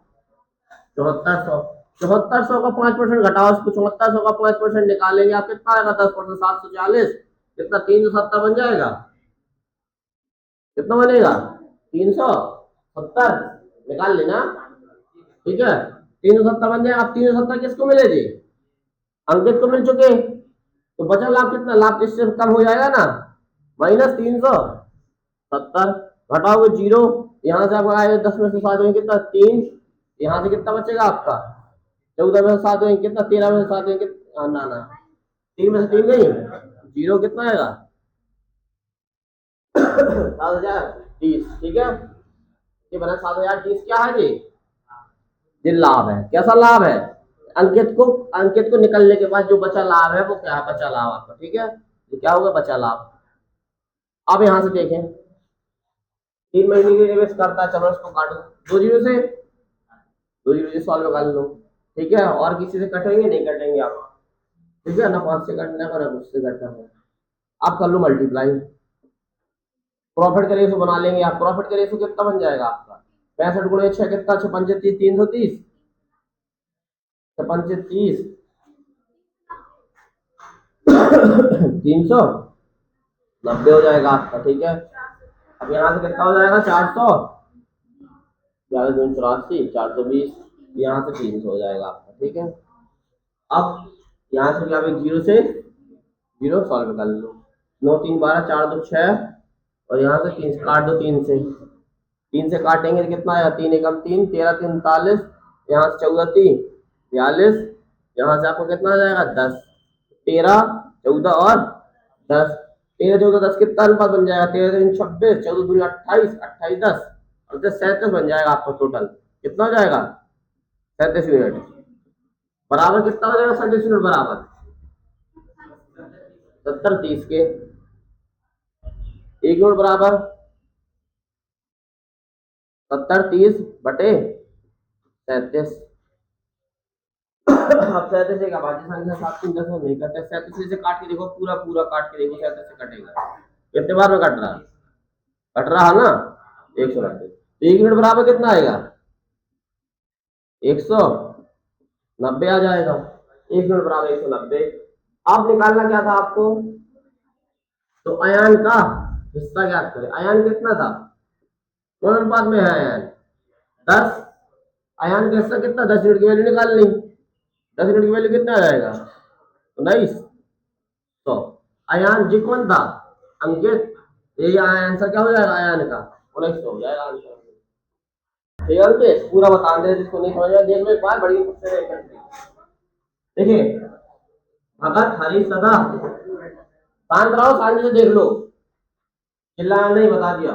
7400। 7400 का 5% घटाओ, उसको 7400 का 5% निकालेंगे आप, कितना आएगा 10%, 740, कितना 370 बन जाएगा, कितना बनेगा 370, निकाल लेना। ठीक है 370 बन जाएगा। अब 370 किसको मिले थे, अंकित को मिल चुके, तो बचा लाभ कितना, लाभ इससे कम हो जाएगा ना, -370, घटाओगे 0, यहाँ से आपका आएगा 10 में से 7 में कितना 3, यहाँ से कितना बचेगा आपका 14 में से 7 में कितना, 13 में से 7 में कितना, ना ना 3 में से 3 नहीं, 0 कितना आएगा 7030। ठीक है ये बना 7030, क्या है ये लाभ है। कैसा लाभ है, अंकित को निकलने के बाद जो बचा लाभ है वो क्या है, बचा लाभ आपका। ठीक है ये क्या होगा, बचा लाभ। अब यहां से देखें 3 महीने के लिए करता है, चलो इसको काटो 2 जीरो से सॉल्व कर लो। ठीक है और किसी से कटेंगे नहीं, कटेंगे आप। ठीक है ना 5 से कटना है ना कुछ से कटना है, आप कर लो मल्टीप्लाई। प्रॉफिट का रेशो बना लेंगे आप, प्रॉफिट का रेशो कितना बन जाएगा आपका 65 गुणे 6 कितना 6 पंचे 30, 330, 6 पंचे 30, 390 हो जाएगा आपका। ठीक है अब यहाँ से कितना हो जाएगा 400, 11 420, यहाँ से 300 हो जाएगा आपका। ठीक है अब यहाँ से भी आप एक जीरो से जीरो सॉल्व कर लो, 9 3 12, 4 2 6, और यहाँ से 3 काट दो, 3 से काटेंगे कितना आया 3 एकम 3, 13 3 39, यहाँ से 14 3 42, यहाँ से आपको कितना आ जाएगा 10, 13 14 और 10, 13 14 10 कितना अनुपात बन जाएगा 13 3 26, 14 दूनी 28, 28 10 और 10 37 बन जाएगा आपका। टोटल कितना हो जाएगा 37 यूनिट, बराबर कितना हो जाएगा 37 यूनिट, बराबर 70 30 के, 1 यूनिट बराबर 70 30 बटे 37। अब 37 का भाज्य संख्या 7 3 10 नहीं करते, 37 से काट के देखो, पूरा पूरा काट के देखो 37 से कटेगा, कितने बार में कट रहा, कट रहा है ना 190। तो 1 यूनिट बराबर कितना आएगा 190 आ जाएगा, 1 यूनिट बराबर 190। अब निकालना क्या था आपको, तो अयान का हिस्सा ज्ञात करें। अयान कितना था, कौन अनुपात में है अयान 10, अयान का हिस्सा कितना 10 यूनिट की वैल्यू निकाल ली, 10 यूनिट की वैल्यू कितना आ जाएगा 19, तो अयान जी कौन था अंकित, ये आंसर क्या हो जाएगा अयान का 1900 हो जाएगा आंसर। ठीक है अंकित पूरा बता दे, जिसको नहीं समझ में देख लो एक बार, बड़ी देखिए भगत हरीश सदा, शांत रहो शांति से देख लो, चिल्लाना नहीं, बता दिया।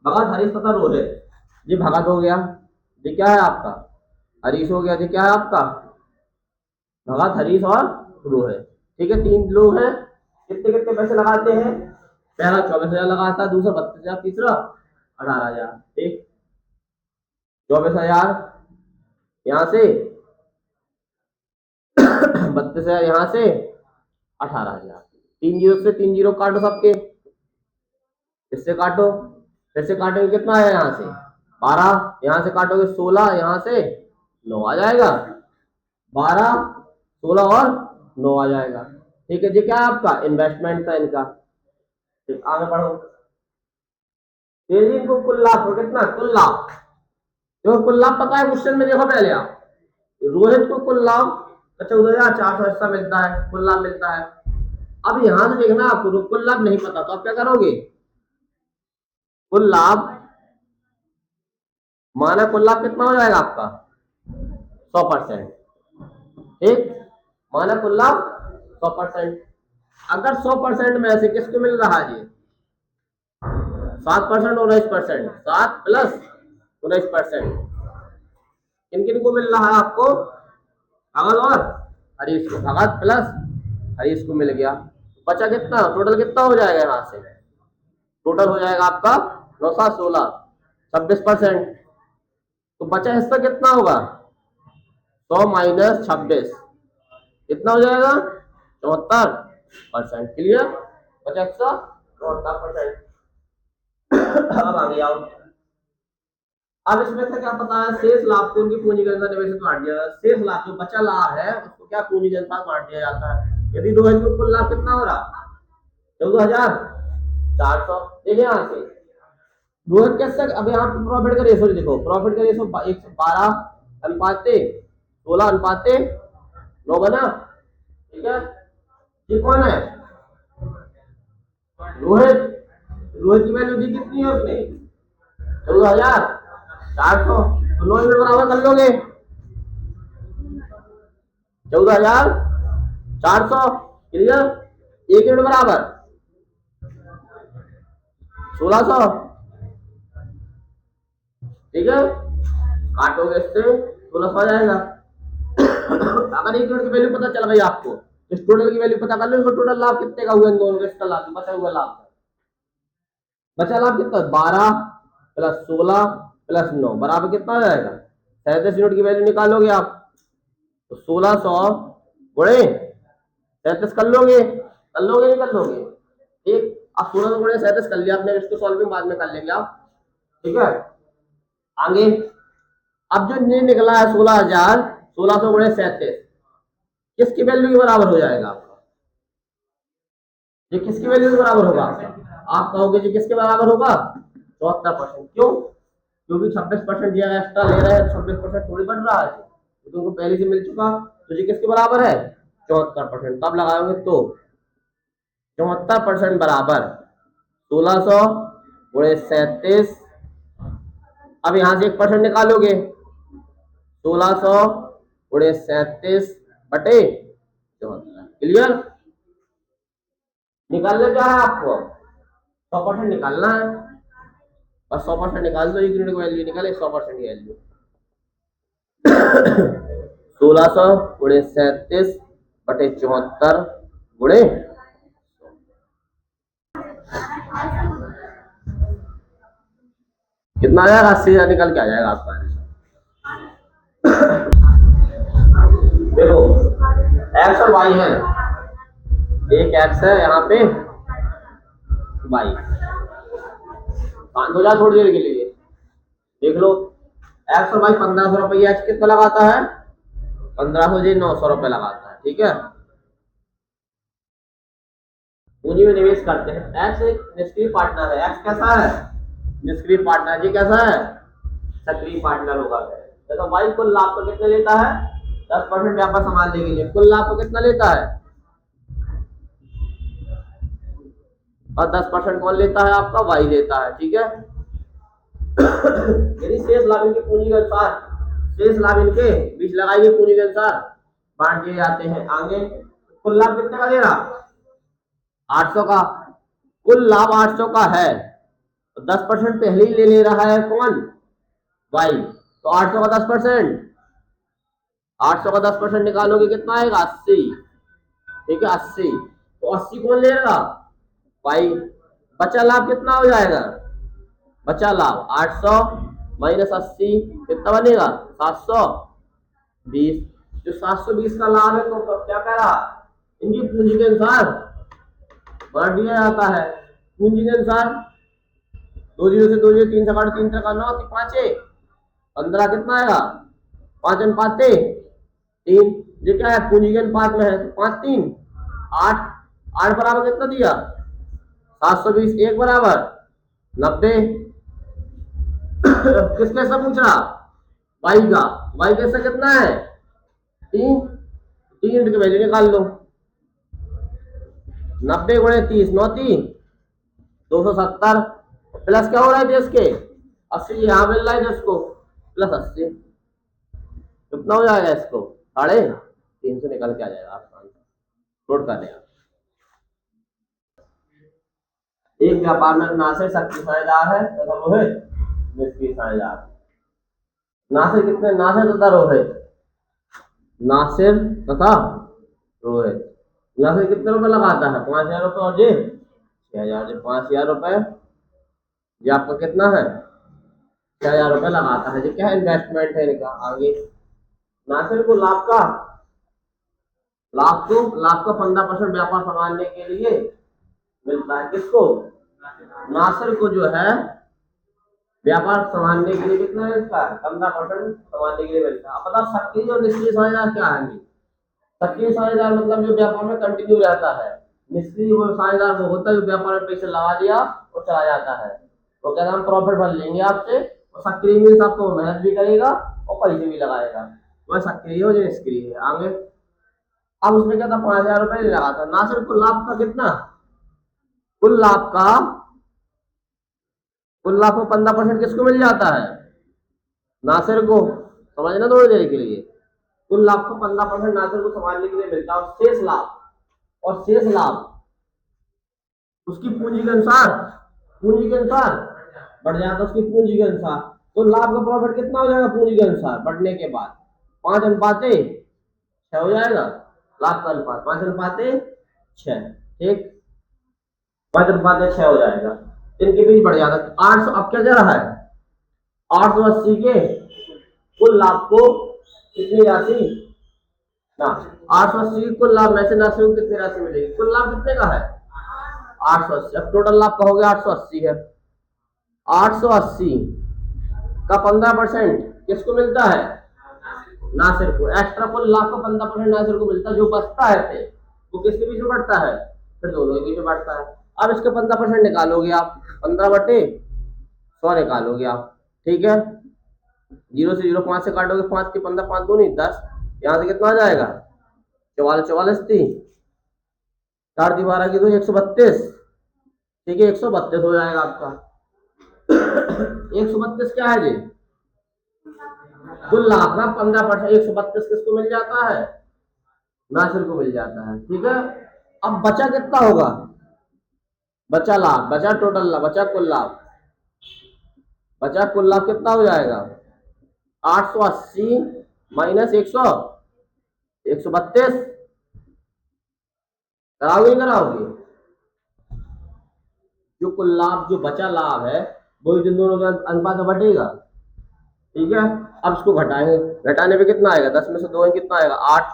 भगत हरीश तथा रोहित, जी भगत हो गया, जी क्या है आपका हरीश हो गया, जी क्या है आपका भगत हरीश और रोहित। ठीक है 3 लोग हैं, कितने कितने पैसे लगाते हैं, पहला 24,000 लगाता है, दूसरा 32,000, तीसरा 18,000। ठीक 24,000 यहाँ से 32,000 यहाँ से 18,000, 3 जीरो से 3 जीरो काटो सबके, इससे काटो, फिर से काटेंगे कितना आया यहाँ से 12, यहाँ से काटोगे 16, यहाँ से 9 आ जाएगा, 12 16 और 9 आ जाएगा। ठीक है जी क्या है आपका इन्वेस्टमेंट था इनका। ठीक आगे बढ़ो, तेजी को कुल लाभ तो कितना, कुल लाभ देखो, कुल लाभ पता है क्वेश्चन में, देखो पहले आप रोहित को कुल लाभ 14,400 हिस्सा मिलता है, कुल लाभ मिलता है। अब यहां से देखना आपको कुल लाभ नहीं पता, तो आप क्या करोगे, कुल लाभ माना कुल लाभ कितना हो जाएगा आपका 100%। ठीक माना कुल लाभ 100%, अगर 100% में से किसको मिल रहा है ये 7% 19%, 7 प्लस 19%, किन किन को मिल रहा है आपको, भगत और हरीश को, भगत प्लस हरीश को मिल गया, बचा कितना, टोटल कितना हो जाएगा यहाँ से, टोटल हो जाएगा आपका 9 7 16 26%, तो बचा हिस्सा कितना होगा 100 माइनस 26 कितना हो जाएगा 74%। क्लियर, बचा हिस्सा 74%। अब आगे आओ, अब इसमें से क्या पता है, शेष लाभ को उनकी पूंजी के अनुसार निवेशित बांट दिया, शेष लाभ जो बचा लाभ है उसको क्या पूंजी के अनुसार बांट दिया जाता है। यदि 2 में कुल लाभ कितना हो रहा, 14,400। देखिए यहाँ से रोहित कैसे, अब यहाँ पे प्रॉफिट का रेशो देखो, प्रॉफिट का रेशो 112:16:9 बना, ठीक है। ये कौन है, रोहित। रोहित की वैल्यू दी कितनी है उसने, 14,400। तो 9 यूनिट बराबर कर लोगे, 14,400 क्लियर। 1 यूनिट बराबर 1,600, ठीक है। काटोगे इससे 1,600 आ जाएगा। अगर 1 यूनिट की वैल्यू पता चल गई आपको, इस टोटल की वैल्यू पता कर लो, इसको टोटल लाभ कितने का हुआ, इन दोनों का इसका लाभ, बचा हुआ लाभ, बचा लाभ कितना, 12 प्लस 16 प्लस 9 बराबर कितना आ जाएगा, 37 यूनिट की वैल्यू निकालोगे आप, तो 1,600 गुणे 37 कर लोगे, नहीं कर लोगे, ठीक। अब 16 गुणे 37 कर लिया आपने, इसको सॉल्विंग बाद में कर लेंगे आप, ठीक है। आगे अब जो निकला है 16,000, 1600 गुणे 37 किसकी वैल्यू के बराबर हो जाएगा आपका, ये किसकी वैल्यू के बराबर होगा आपका, आप कहोगे जी किसके बराबर होगा, 74%। क्यों, क्योंकि 26% जो एक्स्ट्रा ले रहे हैं, 26% थोड़ी बढ़ रहा है, तो तुमको पहले से मिल चुका, तो ये किसके बराबर है, 74%। तब लगाओगे तो 74% बराबर 1600 गुणे 37, अब यहां से 1% निकालोगे, 1600 गुणे 37 बटे 74, क्लियर। निकालना क्या है आपको, 100% निकालना है, और 100% निकाल दो, एक यूनिट की वैल्यू निकाले 100% की वैल्यू। 1600 गुणे 37 बटे 74 गुणे कितना आ जाएगा, 80,000 निकल के आ जाएगा आपका। देखो एक्स और वाई है, एक एक्स है यहाँ पे, वाई 5,000 थोड़ी देर के लिए देख लो। एक्स और वाई 1,500 रुपये, एक्स कितना लगाता है 1,500 जी 900 रुपये लगाता है, ठीक है। पूंजी में निवेश करते हैं, एक्स एक निष्क्रिय पार्टनर है, एक्स कैसा है, निष्क्रिय पार्टनर, ये कैसा है, सक्रिय पार्टनर होगा। तो वाई कुल लाभ को कितना लेता है, 10% व्यापार संभालने के लिए, कुल लाभ को कितना लेता है, और 10% कौन लेता है आपका, वाई लेता है, ठीक है। यदि शेष लाभ इनके पूंजी के अनुसार, शेष लाभ इनके बीच लगाएंगे पूंजी के अनुसार बांट दिए जाते हैं। आगे कुल लाभ कितने का दे रहा, 800 का, कुल लाभ 800 का है, तो 10% पहले ही ले रहा है कौन, वाई, तो 800 का 10%, 800 का 10% निकालोगे कितना आएगा, 80, ठीक है 80, तो 80 कौन लेगा, वाई। बचा लाभ कितना हो जाएगा, बचा लाभ 800 माइनस 80 कितना बनेगा, 720। जो 720 का लाभ है, तो क्या कह रहा, इनकी पूंजी के अनुसार बांट दिया जाता है, पूंजी के अनुसार। 2 जीरो से 2 जीरो, 3 से काटो, 3 से का 9, 5 15 कितना आएगा, 5 अनुपात 3, ये क्या है पूंजी के अनुपात में है, 5 3 8, 8 बराबर कितना दिया, 720, 1 बराबर 90। किसके से पूछ रहा, वाई का, वाई कैसे कितना है 3, 3 की वैल्यू निकाल लो, 90 गुणे 30, 9 3 270, प्लस क्या हो रहा है देश के 80, यहाँ मिल रहा है देश को प्लस 80, कितना हो जाएगा इसको 350 निकल के आ जाएगा आसान, नोट कर लें। एक व्यापार में नासिर सक्रिय साझेदार है तथा रोहित निष्क्रिय साझेदार। नासिर कितने, नासिर तथा रोहित, नासिर तथा रोहित, नासिर कितने रुपए लगाता है, 5,000 रुपए, और जी 6,000, जी 5,000 रुपए, ये आपका कितना है 6,000 रुपए लगाता है, जो क्या है इन्वेस्टमेंट है इनका। आगे नासिर को लाभ को 15% व्यापार संभालने के लिए मिलता है, किसको, नासिर को जो है व्यापार संभालने के लिए कितना है इसका 15% संभालने के लिए मिलता है। अब बताओ सक्रिय और निष्क्रिय साझेदार क्या है। सक्रिय साझेदार मतलब जो व्यापार में कंटिन्यू रहता है। निष्क्रिय वो साझेदार वो होता है जो व्यापार में पैसे लगा दिया और चला जाता है, तो क्या हम प्रॉफिट भर लेंगे आपसे। और सक्रिय मीन्स आपको मेहनत भी करेगा और पैसे भी लगाएगा, वह सक्रिय हो जो निष्क्रिय है। आगे अब उसमें क्या था 5,000 रुपये लगा था ना सिर्फ कुल लाभ का कितना, कुल लाभ का कुल लाभ को 15% किसको मिल जाता है, नासिर को। समझना थोड़ी देर के लिए, कुल लाभ को 15% नासिर को संभालने के लिए मिलता है। और शेष लाभ, और शेष लाभ उसकी पूंजी के अनुसार, पूंजी के अनुसार बढ़ जाता है उसकी पूंजी के अनुसार। तो लाभ का प्रॉफिट कितना हो जाएगा पूंजी के अनुसार बढ़ने के बाद 5:6 हो जाएगा। लाभ का अनुपात 5:6, ठीक 5:6 हो जाएगा। इनके बीच बढ़ जाता है 800। अब क्या जा रहा है 880 के कुल लाभ को कितनी राशि ना 880 कुल लाभ में से नासिर को कितनी राशि मिलेगी, कुल लाभ कितने का है 880। अब टोटल लाभ का हो गया 880 है। 880 का 15% किसको मिलता है, नासिर को। एक्स्ट्रा कुल लाभ का 15% नासिर को मिलता है। जो बचता है फिर वो किसके बीच में बढ़ता है, फिर दोनों के बीच में बढ़ता है। अब इसके 15% निकालोगे आप, 15/100 निकालोगे आप, ठीक है। 0 से 0 5 से काटोगे 5 के 15, 5 दूनी 10, यहाँ से कितना आ जाएगा 44, 44 थी 4 दी 12 की 2 132, ठीक है 132 हो जाएगा आपका। 132 क्या है जी, कुल लाभ का 15%। 132 किसको मिल जाता है, नासिर को मिल जाता है, ठीक है। अब बचा कितना होगा, बचा लाभ, बचा टोटल लाभ, बचा कुल लाभ, बचा कुल लाभ कितना हो जाएगा 880 माइनस 132। कराओगे कराओगे, जो कुल लाभ जो बचा लाभ है वो जिन दोनों का अनुपात में बटेगा, ठीक है। अब इसको घटाएंगे, घटाने पे कितना आएगा 10 में से 2 कितना आएगा 8,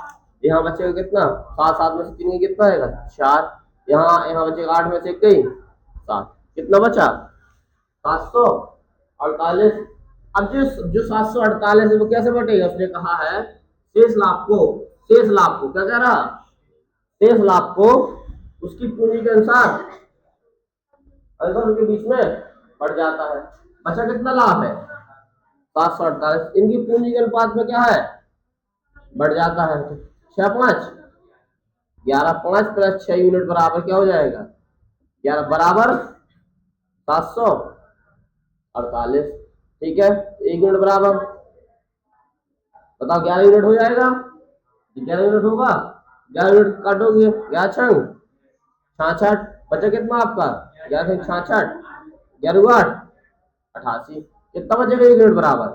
यहाँ बचेगा कितना 7, 7 में से 3 कितना आएगा 4, यहाँ यहाँ बचेगा 8 में से 1 गई 7, कितना बचा 748। अब जो 748 है वो कैसे बटेगा, उसने कहा है शेष लाभ को, शेष लाभ को क्या कह रहा, शेष लाभ को उसकी पूंजी के अनुसार उनके बीच में बढ़ जाता है। बचा कितना लाभ है 748, इनकी पूंजी के अनुपात में क्या है बढ़ जाता है। 6 5 11 5 प्लस 6 यूनिट बराबर क्या हो जाएगा 11 बराबर 748, ठीक है। 1 यूनिट बराबर बताओ 11 यूनिट हो जाएगा, 11 यूनिट होगा, 11 यूनिट काटोगे 11 छंग 66, बचा कितना आपका 11 छंग 66, 11 8 88, कितना बचेगा 1 यूनिट बराबर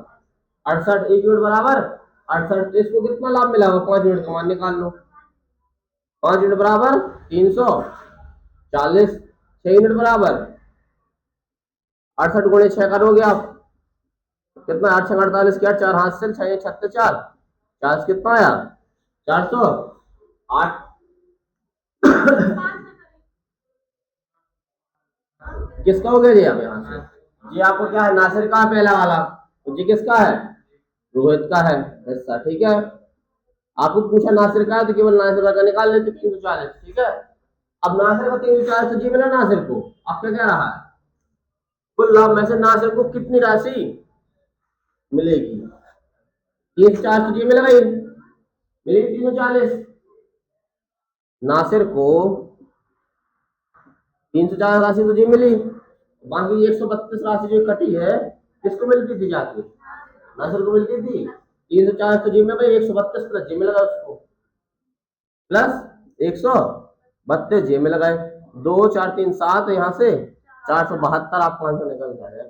68, 1 यूनिट बराबर 68। इसको कितना लाभ मिला होगा 5 यूनिट का मान निकाल लो, 5 यूनिट बराबर 340, 6 यूनिट बराबर 68 गुणे 6 करोगे आप कितना 8 6 48 क्या 4 हाथ से 6 36 4 4 कितना आया 408। किसका हो गया जी अब यहाँ से, जी आपको क्या है नासिर का है पहला वाला, तो जी किसका है रोहित का है हिस्सा, ठीक है। आपको पूछा नासिर का है तो केवल नासिर का निकाल लेते 340, ठीक है। अब नासिर का 340 तो जी मिला नासिर को। अब क्या कह रहा है कुल लाभ में से नासिर को कितनी राशि मिलेगी, 340 तो जी मिल गई, मिलेगी 340। नासिर को 340 राशि तो जी मिली, बाकी 132 राशि जो कटी है किसको मिलती थी जाके नासिर को मिलती थी। 340 तो जी में भाई 132 प्लस जी में लगा उसको प्लस 132 जी में लगाए 2 4 3 7, यहाँ से 472 आप 500 निकल जाएगा।